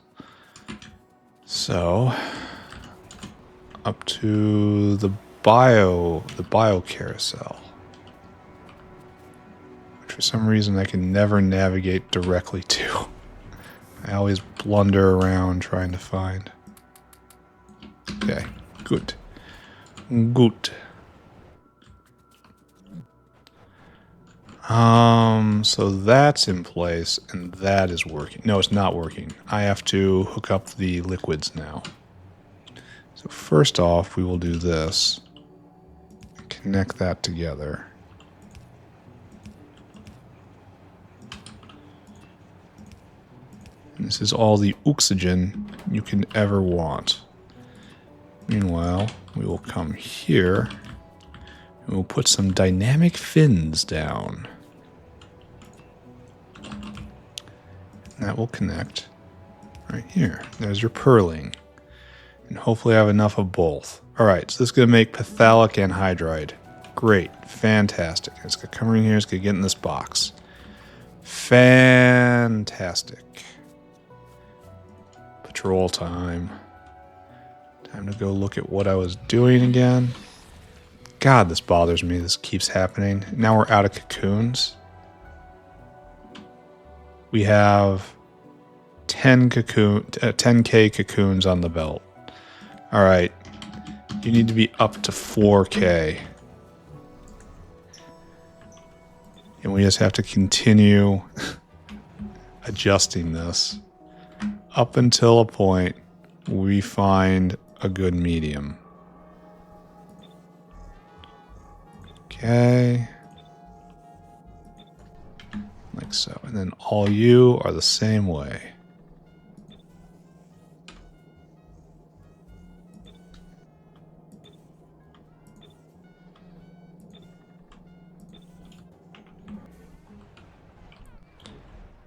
So, up to the bio carousel. Which for some reason I can never navigate directly to. I always blunder around trying to find. Okay, good. Good. So that's in place, and that is working. No, it's not working. I have to hook up the liquids now. So first off, we will do this. Connect that together. And this is all the oxygen you can ever want. Meanwhile, we will come here, and we'll put some dynamic fins down. That will connect right here. There's your purling. And hopefully I have enough of both. Alright, so this is going to make Phthalic Anhydride. Great. Fantastic. It's going to come in here. It's going to get in this box. Fantastic. Patrol time. Time to go look at what I was doing again. God, this bothers me. This keeps happening. Now we're out of cocoons. We have 10K cocoons on the belt. All right. You need to be up to 4K. And we just have to continue adjusting this up until a point we find a good medium. Okay. Like so. And then all you are the same way.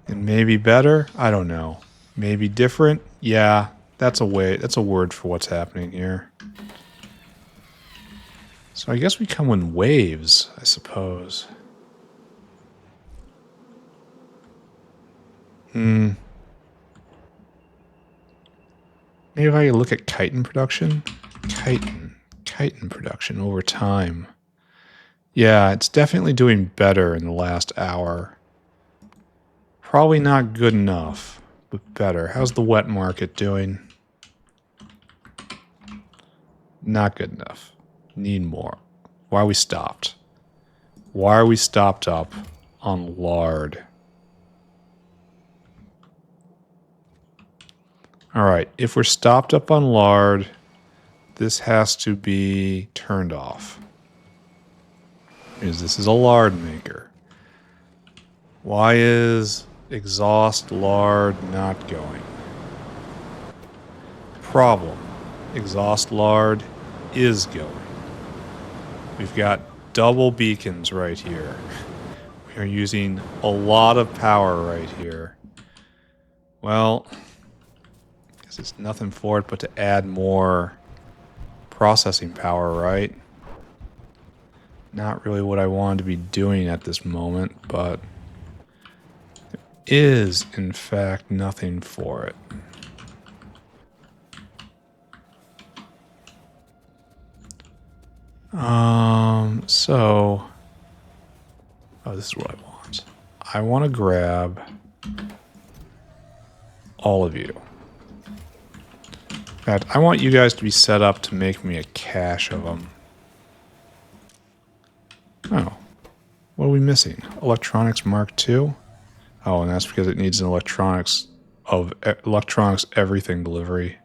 And maybe better? I don't know. Maybe different? Yeah, that's a word for what's happening here. So I guess we come in waves, I suppose. Maybe if I could look at chitin production? Chitin production over time. Yeah, it's definitely doing better in the last hour. Probably not good enough, but better. How's the wet market doing? Not good enough. Need more. Why are we stopped? Why are we stopped up on lard? Alright, if we're stopped up on lard, this has to be turned off. Because this is a lard maker. Why is exhaust lard not going? problem. Exhaust lard is going. We've got double beacons right here. We are using a lot of power right here. Well, I guess it's nothing for it but to add more processing power, right? Not really what I wanted to be doing at this moment, but there is, in fact, nothing for it. Oh, this is what I want. I want to grab all of you. In fact, I want you guys to be set up to make me a cache of them. Oh, what are we missing? Electronics Mark II? Oh, and that's because it needs an electronics everything delivery.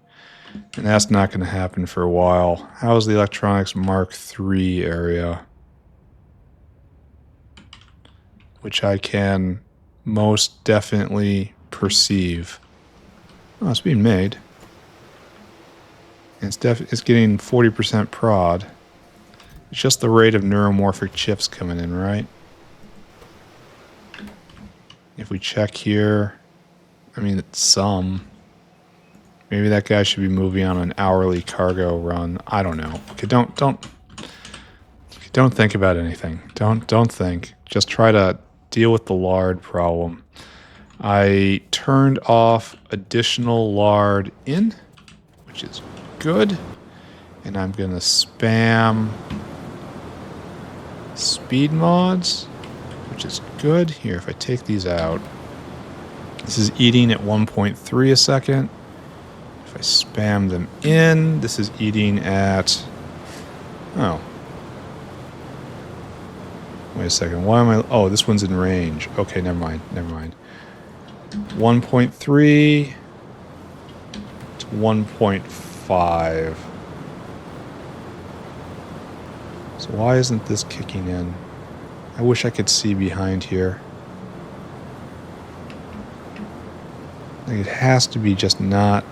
And that's not going to happen for a while. How's the electronics Mark III area? Which I can most definitely perceive. Oh, it's being made. And it's getting 40% prod. It's just the rate of neuromorphic chips coming in, right? If we check here, I mean, it's some. Maybe that guy should be moving on an hourly cargo run. I don't know. Okay, don't think about anything. Don't think. Just try to deal with the lard problem. I turned off additional lard in, which is good. And I'm gonna spam speed mods, which is good. Here, if I take these out, this is eating at 1.3 a second. If I spam them in, this is eating at, oh. Wait a second, why am I, oh, this one's in range. Okay, never mind. 1.3 to 1.5. So why isn't this kicking in? I wish I could see behind here. Like it has to be just not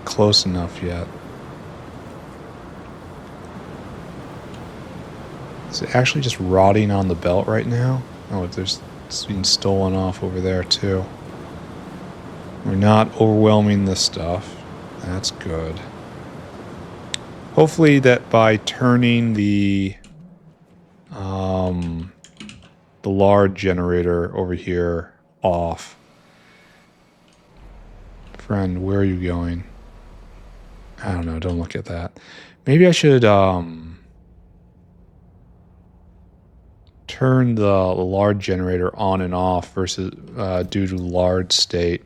close enough yet. Is it actually just rotting on the belt right now? Oh, it's being stolen off over there too. We're not overwhelming this stuff. That's good. Hopefully that by turning the lard generator over here off. Friend, where are you going? I don't know, don't look at that. Maybe I should turn the lard generator on and off versus due to lard state.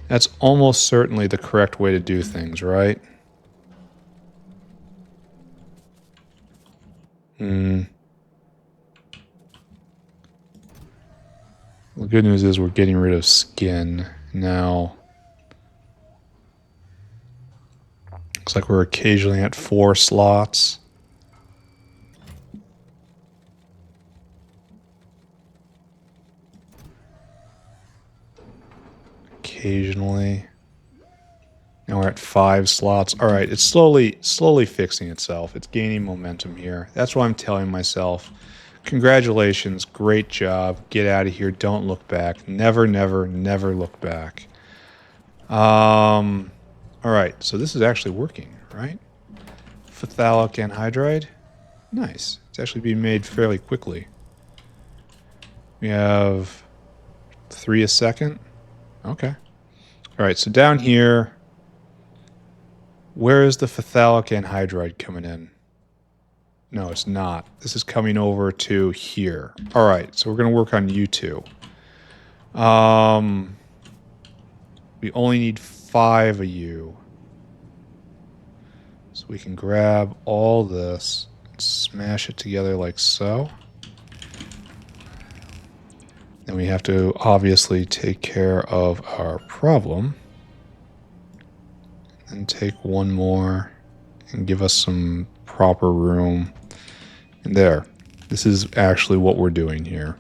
That's almost certainly the correct way to do things, right? The good news is we're getting rid of skin now. Looks like we're occasionally at 4 slots. Occasionally. Now we're at 5 slots. All right, it's slowly fixing itself. It's gaining momentum here. That's what I'm telling myself. Congratulations, great job. Get out of here. Don't look back. Never look back. All right, so this is actually working, right? Phthalic Anhydride. Nice. It's actually being made fairly quickly. We have 3 a second. Okay. All right, so down here, where is the phthalic anhydride coming in? No, it's not. This is coming over to here. All right, so we're going to work on you two. We only need 5 of you. So we can grab all this and smash it together like so. Then we have to obviously take care of our problem. And take one more and give us some proper room. And there. This is actually what we're doing here.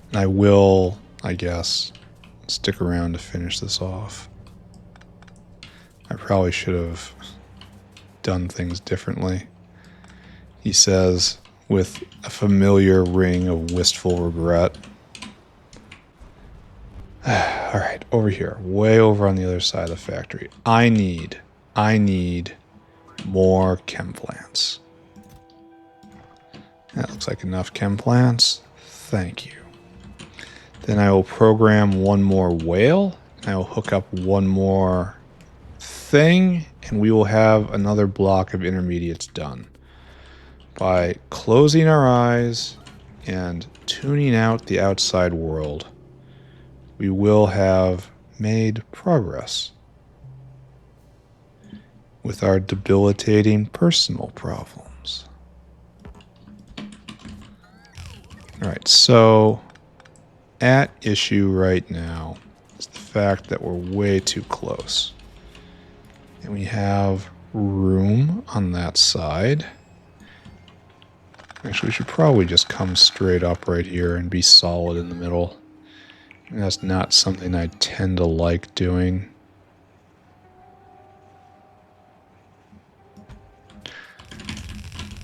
And I will, I guess, stick around to finish this off. I probably should have done things differently. He says, with a familiar ring of wistful regret. All right, over here, way over on the other side of the factory. I need more chem plants. That looks like enough chem plants. Thank you. Then I will program one more whale. I will hook up one more thing, and we will have another block of intermediates done. By closing our eyes and tuning out the outside world, we will have made progress with our debilitating personal problems. All right, so at issue right now is the fact that we're way too close. And we have room on that side. Actually, we should probably just come straight up right here and be solid in the middle. And that's not something I tend to like doing.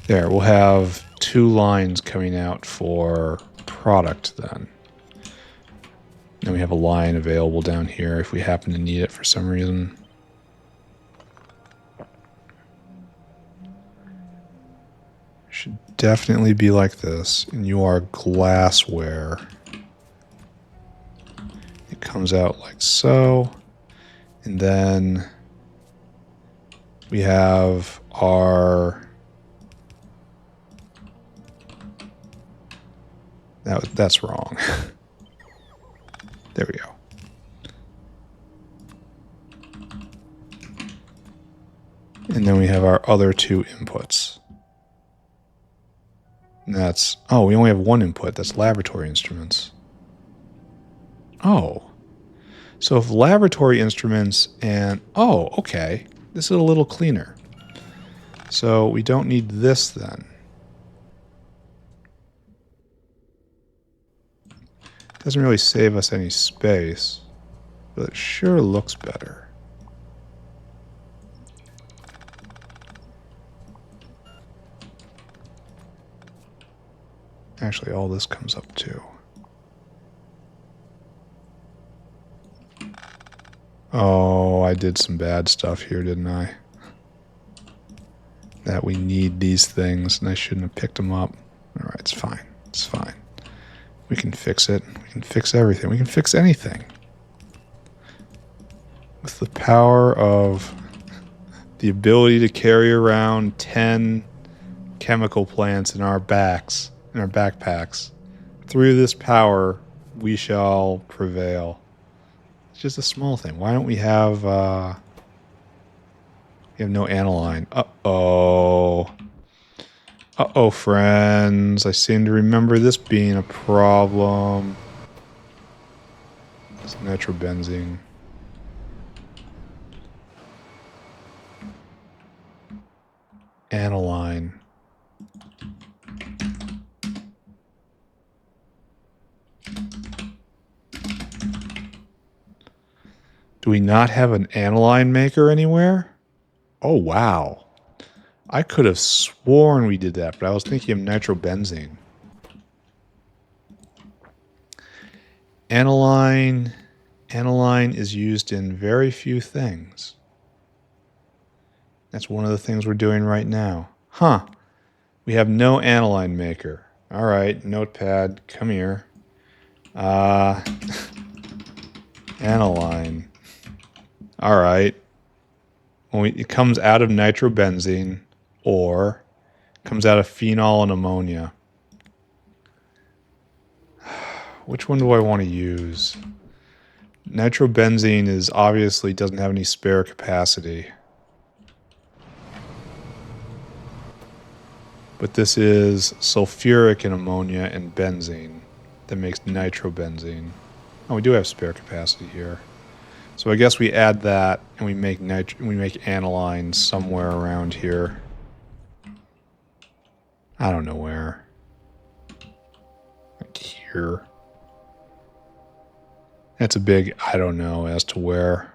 There, we'll have 2 lines coming out for product then. Then we have a line available down here if we happen to need it for some reason. Should definitely be like this. And you are glassware. It comes out like so. And then we have our... That's wrong. There we go. And then we have our other 2 inputs. And that's... Oh, we only have 1 input. That's laboratory instruments. Oh. So if laboratory instruments and... Oh, okay. This is a little cleaner. So we don't need this then. Doesn't really save us any space, but it sure looks better. Actually, all this comes up too. Oh, I did some bad stuff here, didn't I? That we need these things, and I shouldn't have picked them up. All right, it's fine. It's fine. We can fix it. We can fix everything. We can fix anything. With the power of the ability to carry around 10 chemical plants in our backs, in our backpacks. Through this power, we shall prevail. It's just a small thing. Why don't we have... we have no aniline. Uh-oh. Uh-oh, friends. I seem to remember this being a problem. It's nitrobenzene. Aniline. Do we not have an aniline maker anywhere? Oh, wow. I could have sworn we did that, but I was thinking of nitrobenzene. Aniline is used in very few things. That's one of the things we're doing right now. Huh. We have no aniline maker. All right, notepad, come here. Aniline. All right. It comes out of nitrobenzene or comes out of phenol and ammonia. Which one do I want to use? Nitrobenzene is obviously doesn't have any spare capacity. But this is sulfuric and ammonia and benzene that makes nitrobenzene. Oh, we do have spare capacity here. So I guess we add that and we make aniline somewhere around here. I don't know where. Like here. That's a big I don't know as to where.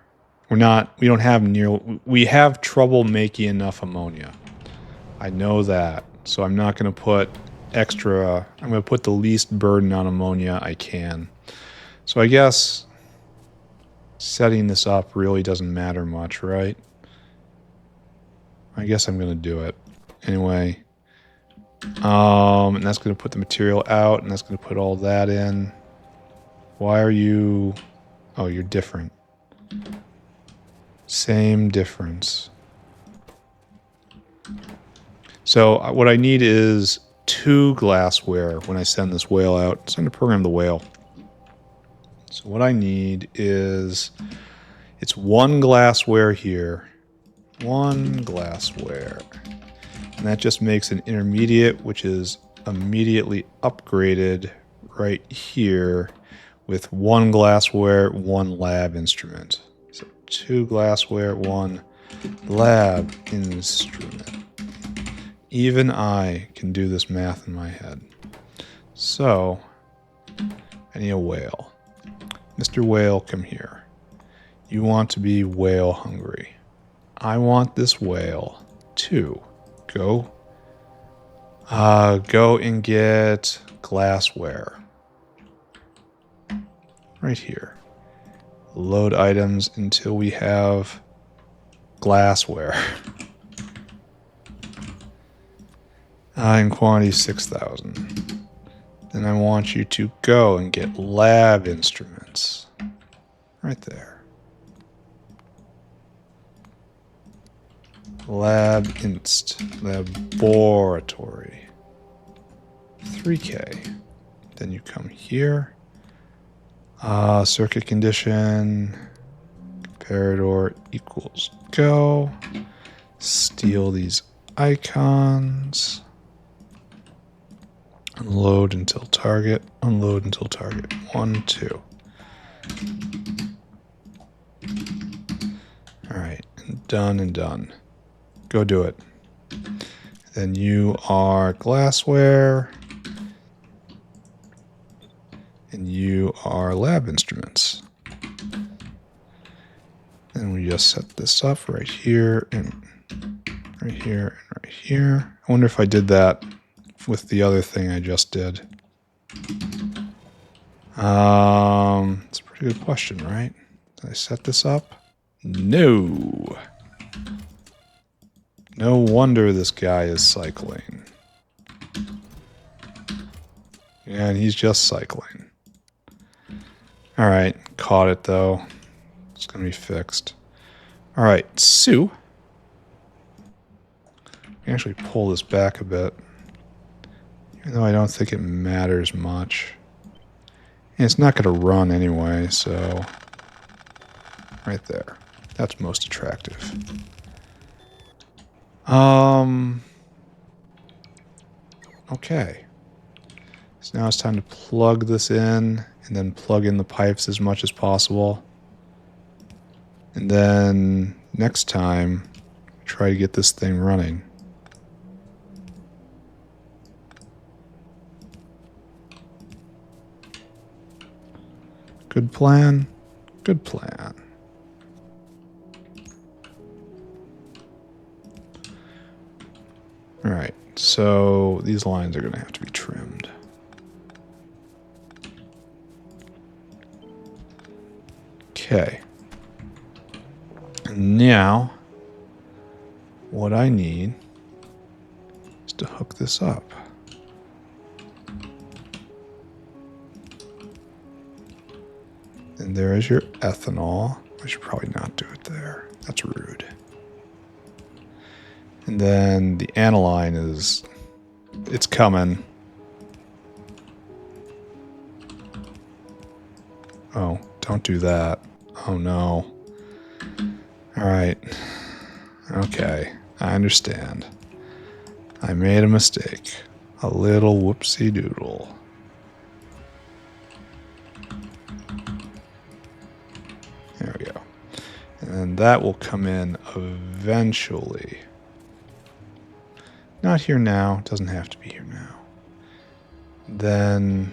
We don't have we have trouble making enough ammonia. I know that. So I'm not going to put I'm going to put the least burden on ammonia I can. So I guess setting this up really doesn't matter much, right? I guess I'm going to do it. Anyway. And that's going to put the material out, and that's going to put all that in. Why are you... Oh, you're different. Same difference. So what I need is 2 glassware when I send this whale out. It's time to program the whale. So what I need is... It's 1 glassware here. 1 glassware. And that just makes an intermediate, which is immediately upgraded right here with 1 glassware, 1 lab instrument. So 2 glassware, 1 lab instrument. Even I can do this math in my head. So, I need a whale. Mr. Whale, come here. You want to be whale hungry. I want this whale to go and get glassware. Right here. Load items until we have glassware. In quantity 6,000. Then I want you to go and get lab instruments. Right there. Laboratory. 3K. Then you come here. Circuit condition. Comparador equals go. Steal these icons. Unload until target. Unload until target. 1, 2. Alright. Done and done. Go do it. Then you are glassware. And you are lab instruments. And we just set this up right here and right here and right here. I wonder if I did that with the other thing I just did. It's a pretty good question, right? Did I set this up? No. No wonder this guy is cycling. Yeah, and he's just cycling. Alright, caught it though. It's going to be fixed. Alright, Sue. I can actually pull this back a bit. Even though I don't think it matters much. And it's not going to run anyway, so... Right there. That's most attractive. Okay. So now it's time to plug this in, and then plug in the pipes as much as possible. And then next time, try to get this thing running. Good plan. Good plan. All right, so these lines are going to have to be trimmed. Okay. And now, what I need is to hook this up. And there is your ethanol. I should probably not do it there. That's rude. And then the aniline is... It's coming. Oh, don't do that. Oh no. Alright. Okay, I understand. I made a mistake. A little whoopsie doodle. There we go. And then that will come in eventually. Not here now. It doesn't have to be here now. Then...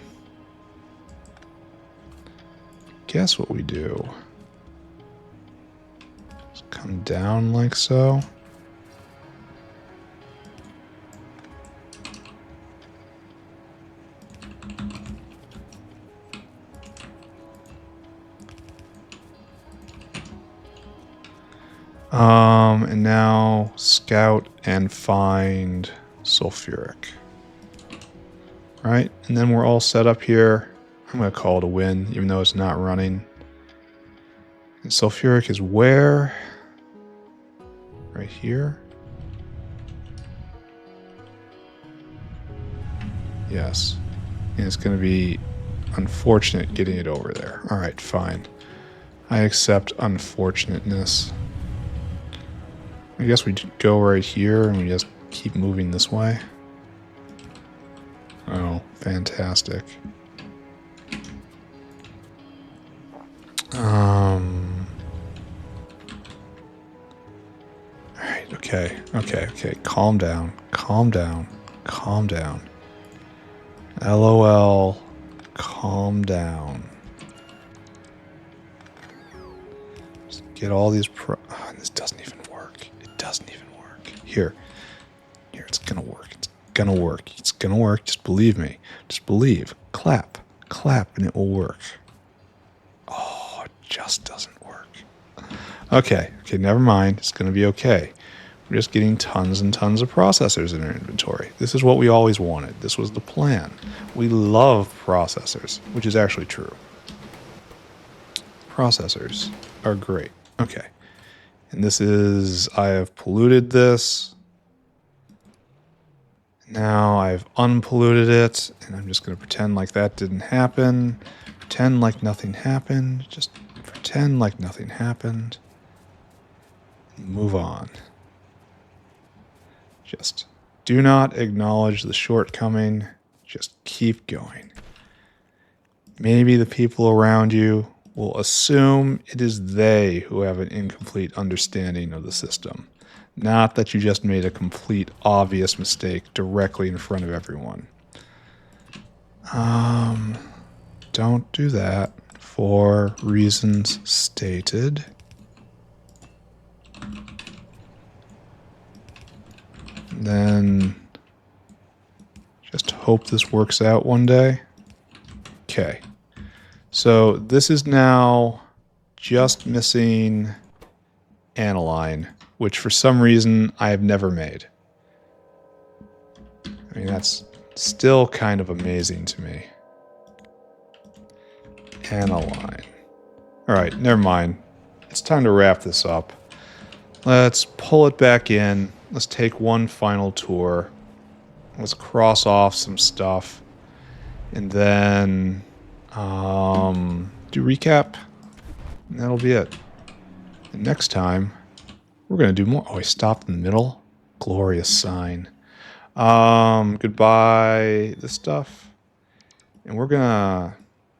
Guess what we do? come down like so. And now scout and find sulfuric. Right, and then we're all set up here. I'm going to call it a win, even though it's not running. And sulfuric is where? Right here? Yes. And it's going to be unfortunate getting it over there. Alright, fine. I accept unfortunateness. I guess we go right here and we just keep moving this way. Oh, fantastic. Alright, okay. Calm down. LOL. Calm down. Just get all these this doesn't even work. It doesn't even work. Here, it's gonna work. It's gonna work. Just believe me. Just believe. Clap, and it will work. Oh, it just doesn't work. Okay, never mind. It's gonna be okay. We're just getting tons and tons of processors in our inventory. This is what we always wanted. This was the plan. We love processors, which is actually true. Processors are great. Okay. And this is, I have polluted this. Now I've unpolluted it, and I'm just going to pretend like that didn't happen. Pretend like nothing happened. Just pretend like nothing happened. Move on. Just do not acknowledge the shortcoming. Just keep going. Maybe the people around you will assume it is they who have an incomplete understanding of the system. Not that you just made a complete obvious mistake directly in front of everyone. Don't do that for reasons stated. Then just hope this works out one day. Okay. So this is now just missing aniline, which for some reason I have never made. I mean, that's still kind of amazing to me. Aniline. Alright, never mind. It's time to wrap this up. Let's pull it back in. Let's take one final tour. Let's cross off some stuff. And then do recap. And that'll be it. And next time, we're going to do more. Oh, I stopped in the middle. Glorious sign. Goodbye this stuff. And we're going to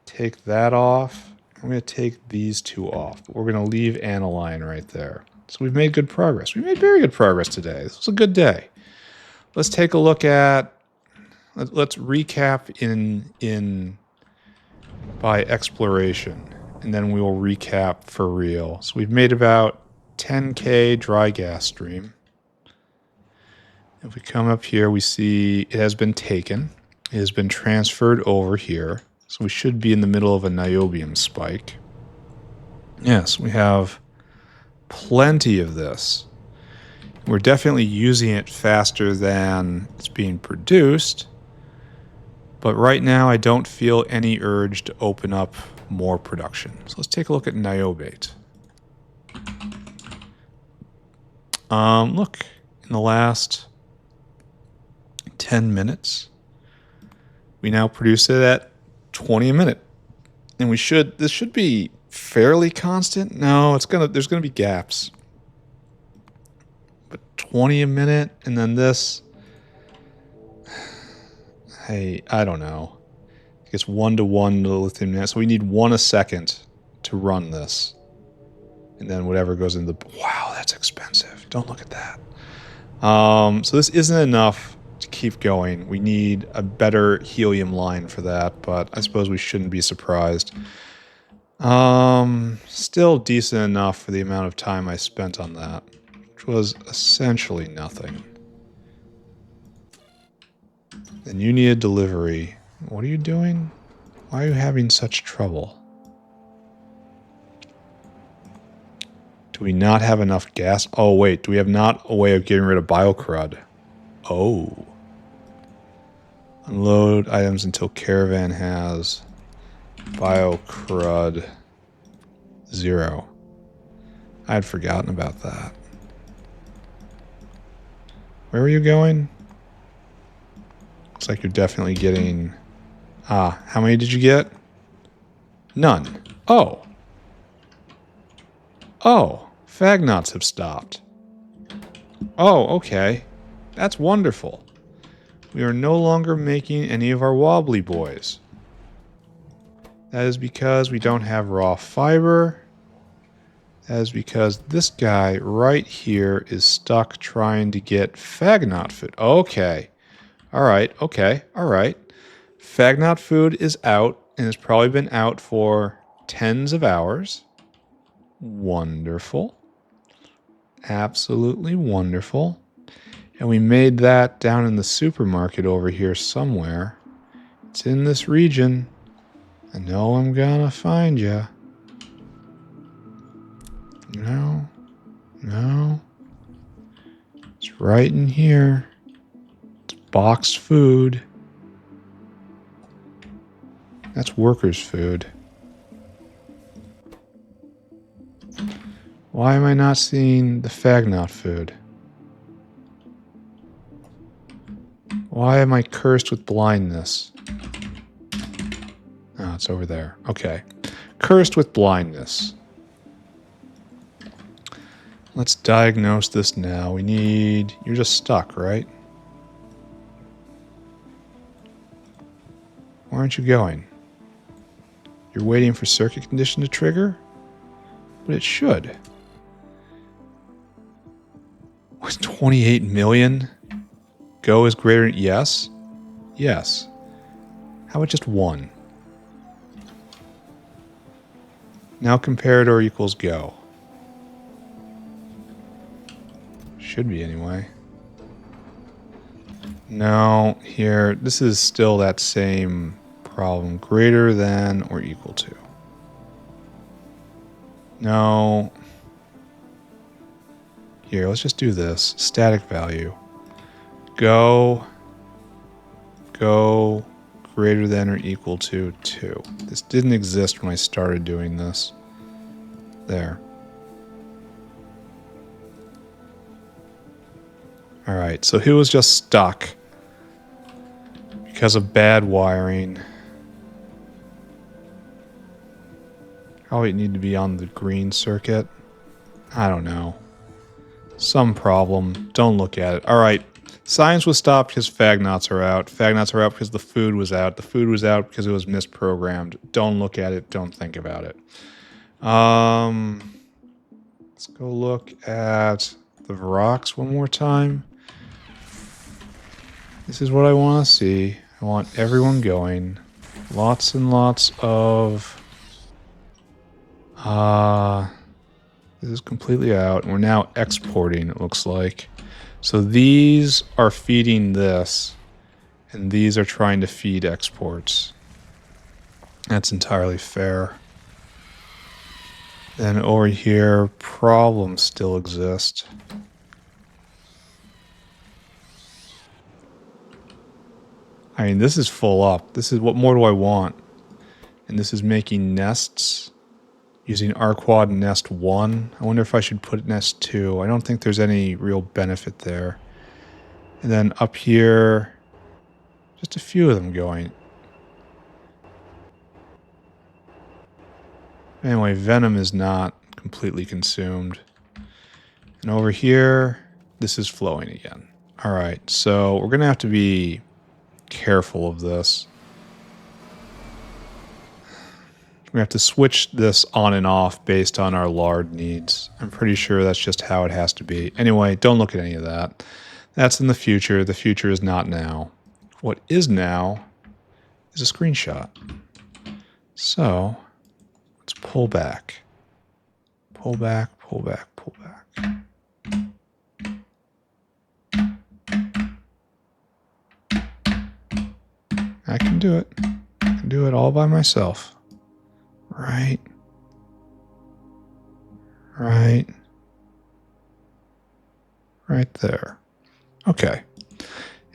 take that off. I'm going to take these two off. But we're going to leave aniline right there. So we've made good progress. We made very good progress today. This was a good day. Let's take a look at... Let's recap in by exploration. And then we will recap for real. So we've made about 10K dry gas stream. If we come up here, we see it has been taken. It has been transferred over here. So we should be in the middle of a niobium spike. Yes, we have plenty of this. We're definitely using it faster than it's being produced. But right now, I don't feel any urge to open up more production. So let's take a look at niobate. Look, in the last 10 minutes, we now produce it at 20 a minute. And this should be fairly constant. No, there's gonna be gaps. But 20 a minute, and then this, hey, I don't know. I guess 1-to-1 to the lithium net. So we need 1 a second to run this. And then whatever goes in the... Wow, that's expensive. Don't look at that. So this isn't enough to keep going. We need a better helium line for that, but I suppose we shouldn't be surprised. Still decent enough for the amount of time I spent on that, which was essentially nothing. Then you need a delivery. What are you doing? Why are you having such trouble? Do we not have enough gas? Oh, wait. Do we have not a way of getting rid of biocrud? Oh. Unload items until caravan has biocrud 0. I had forgotten about that. Where are you going? Looks like you're definitely getting... Ah, how many did you get? None. Oh. Oh, fag knots have stopped. Oh, okay. That's wonderful. We are no longer making any of our wobbly boys. That is because we don't have raw fiber. That is because this guy right here is stuck trying to get fag knot food. Okay. Alright, okay, alright. Fag knot food is out and has probably been out for tens of hours. Wonderful. Absolutely wonderful. And we made that down in the supermarket over here somewhere. It's in this region. I know I'm gonna find you. No. No. It's right in here. It's boxed food. That's workers' food. Why am I not seeing the fag knot food? Why am I cursed with blindness? Oh, it's over there. Okay. Cursed with blindness. Let's diagnose this now. We need... You're just stuck, right? Why aren't you going? You're waiting for circuit condition to trigger? But it should. Was 28 million? Go is greater... Yes? Yes. How about just 1? Now comparator equals go. Should be anyway. No, here, this is still that same problem. Greater than or equal to. No. Here, let's just do this. Static value. Go greater than or equal to 2. This didn't exist when I started doing this. There. Alright, so he was just stuck because of bad wiring. Probably need to be on the green circuit. I don't know. Some problem. Don't look at it. Alright. Science was stopped because fag knots are out. Fag knots are out because the food was out. The food was out because it was misprogrammed. Don't look at it. Don't think about it. Let's go look at the Vrox one more time. This is what I want to see. I want everyone going. Lots and lots of... this is completely out. We're now exporting, it looks like. So these are feeding this, and these are trying to feed exports. That's entirely fair. Then over here, problems still exist. I mean, this is full up. This is, what more do I want? And this is making nests using rquad nest 1. I wonder if I should put nest 2. I don't think there's any real benefit there. And then up here, just a few of them going. Anyway, venom is not completely consumed. And over here, this is flowing again. Alright, so we're going to have to be careful of this. We have to switch this on and off based on our lard needs. I'm pretty sure that's just how it has to be. Anyway, don't look at any of that. That's in the future. The future is not now. What is now is a screenshot. So, let's pull back. Pull back, pull back, pull back. I can do it. I can do it all by myself. Right. Right. Right there. Okay.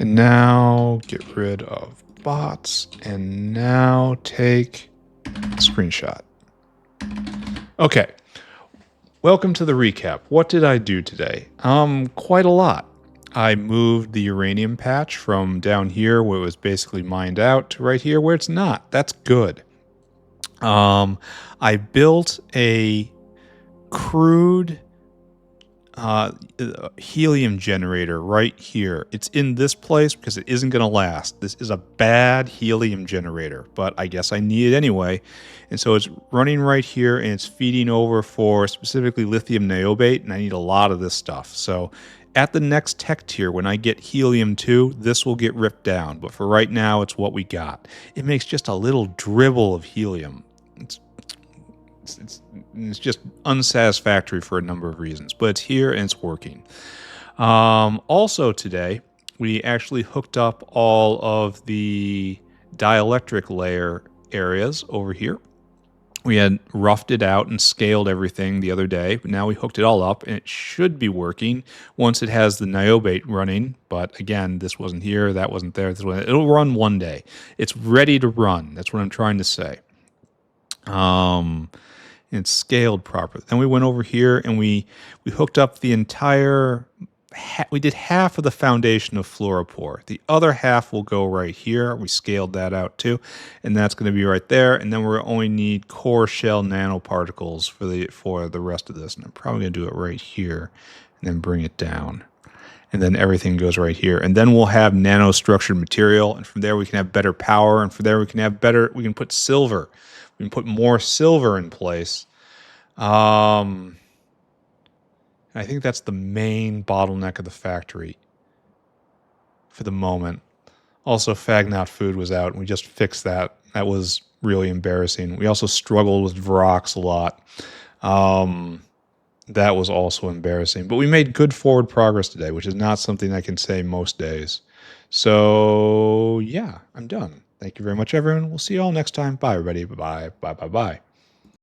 And now get rid of bots. And now take a screenshot. Okay. Welcome to the recap. What did I do today? Quite a lot. I moved the uranium patch from down here where it was basically mined out to right here where it's not. That's good. I built a crude helium generator right here. It's in this place because it isn't going to last. This is a bad helium generator, but I guess I need it anyway. And so it's running right here and it's feeding over for specifically lithium niobate, and I need a lot of this stuff. So at the next tech tier, when I get helium 2, this will get ripped down. But for right now, it's what we got. It makes just a little dribble of helium. It's just unsatisfactory for a number of reasons, but it's here and it's working. Also today, we actually hooked up all of the dielectric layer areas over here. We had roughed it out and scaled everything the other day, but now we hooked it all up and it should be working once it has the niobate running. But again, this wasn't here, that wasn't there. It'll run one day. It's ready to run. That's what I'm trying to say. And it's scaled properly. Then we went over here and we hooked up the entire, we did half of the foundation of fluoropore. The other half will go right here. We scaled that out too. And that's going to be right there. And then we're only need core shell nanoparticles for the rest of this. And I'm probably going to do it right here and then bring it down. And then everything goes right here. And then we'll have nanostructured material. And from there we can have better power. And from there we can put silver. We can put more silver in place. I think that's the main bottleneck of the factory for the moment. Also, Fagnot food was out, and we just fixed that. That was really embarrassing. We also struggled with Vrox a lot. That was also embarrassing. But we made good forward progress today, which is not something I can say most days. So, yeah, I'm done. Thank you very much, everyone. We'll see you all next time. Bye, everybody. Bye, bye, bye, bye.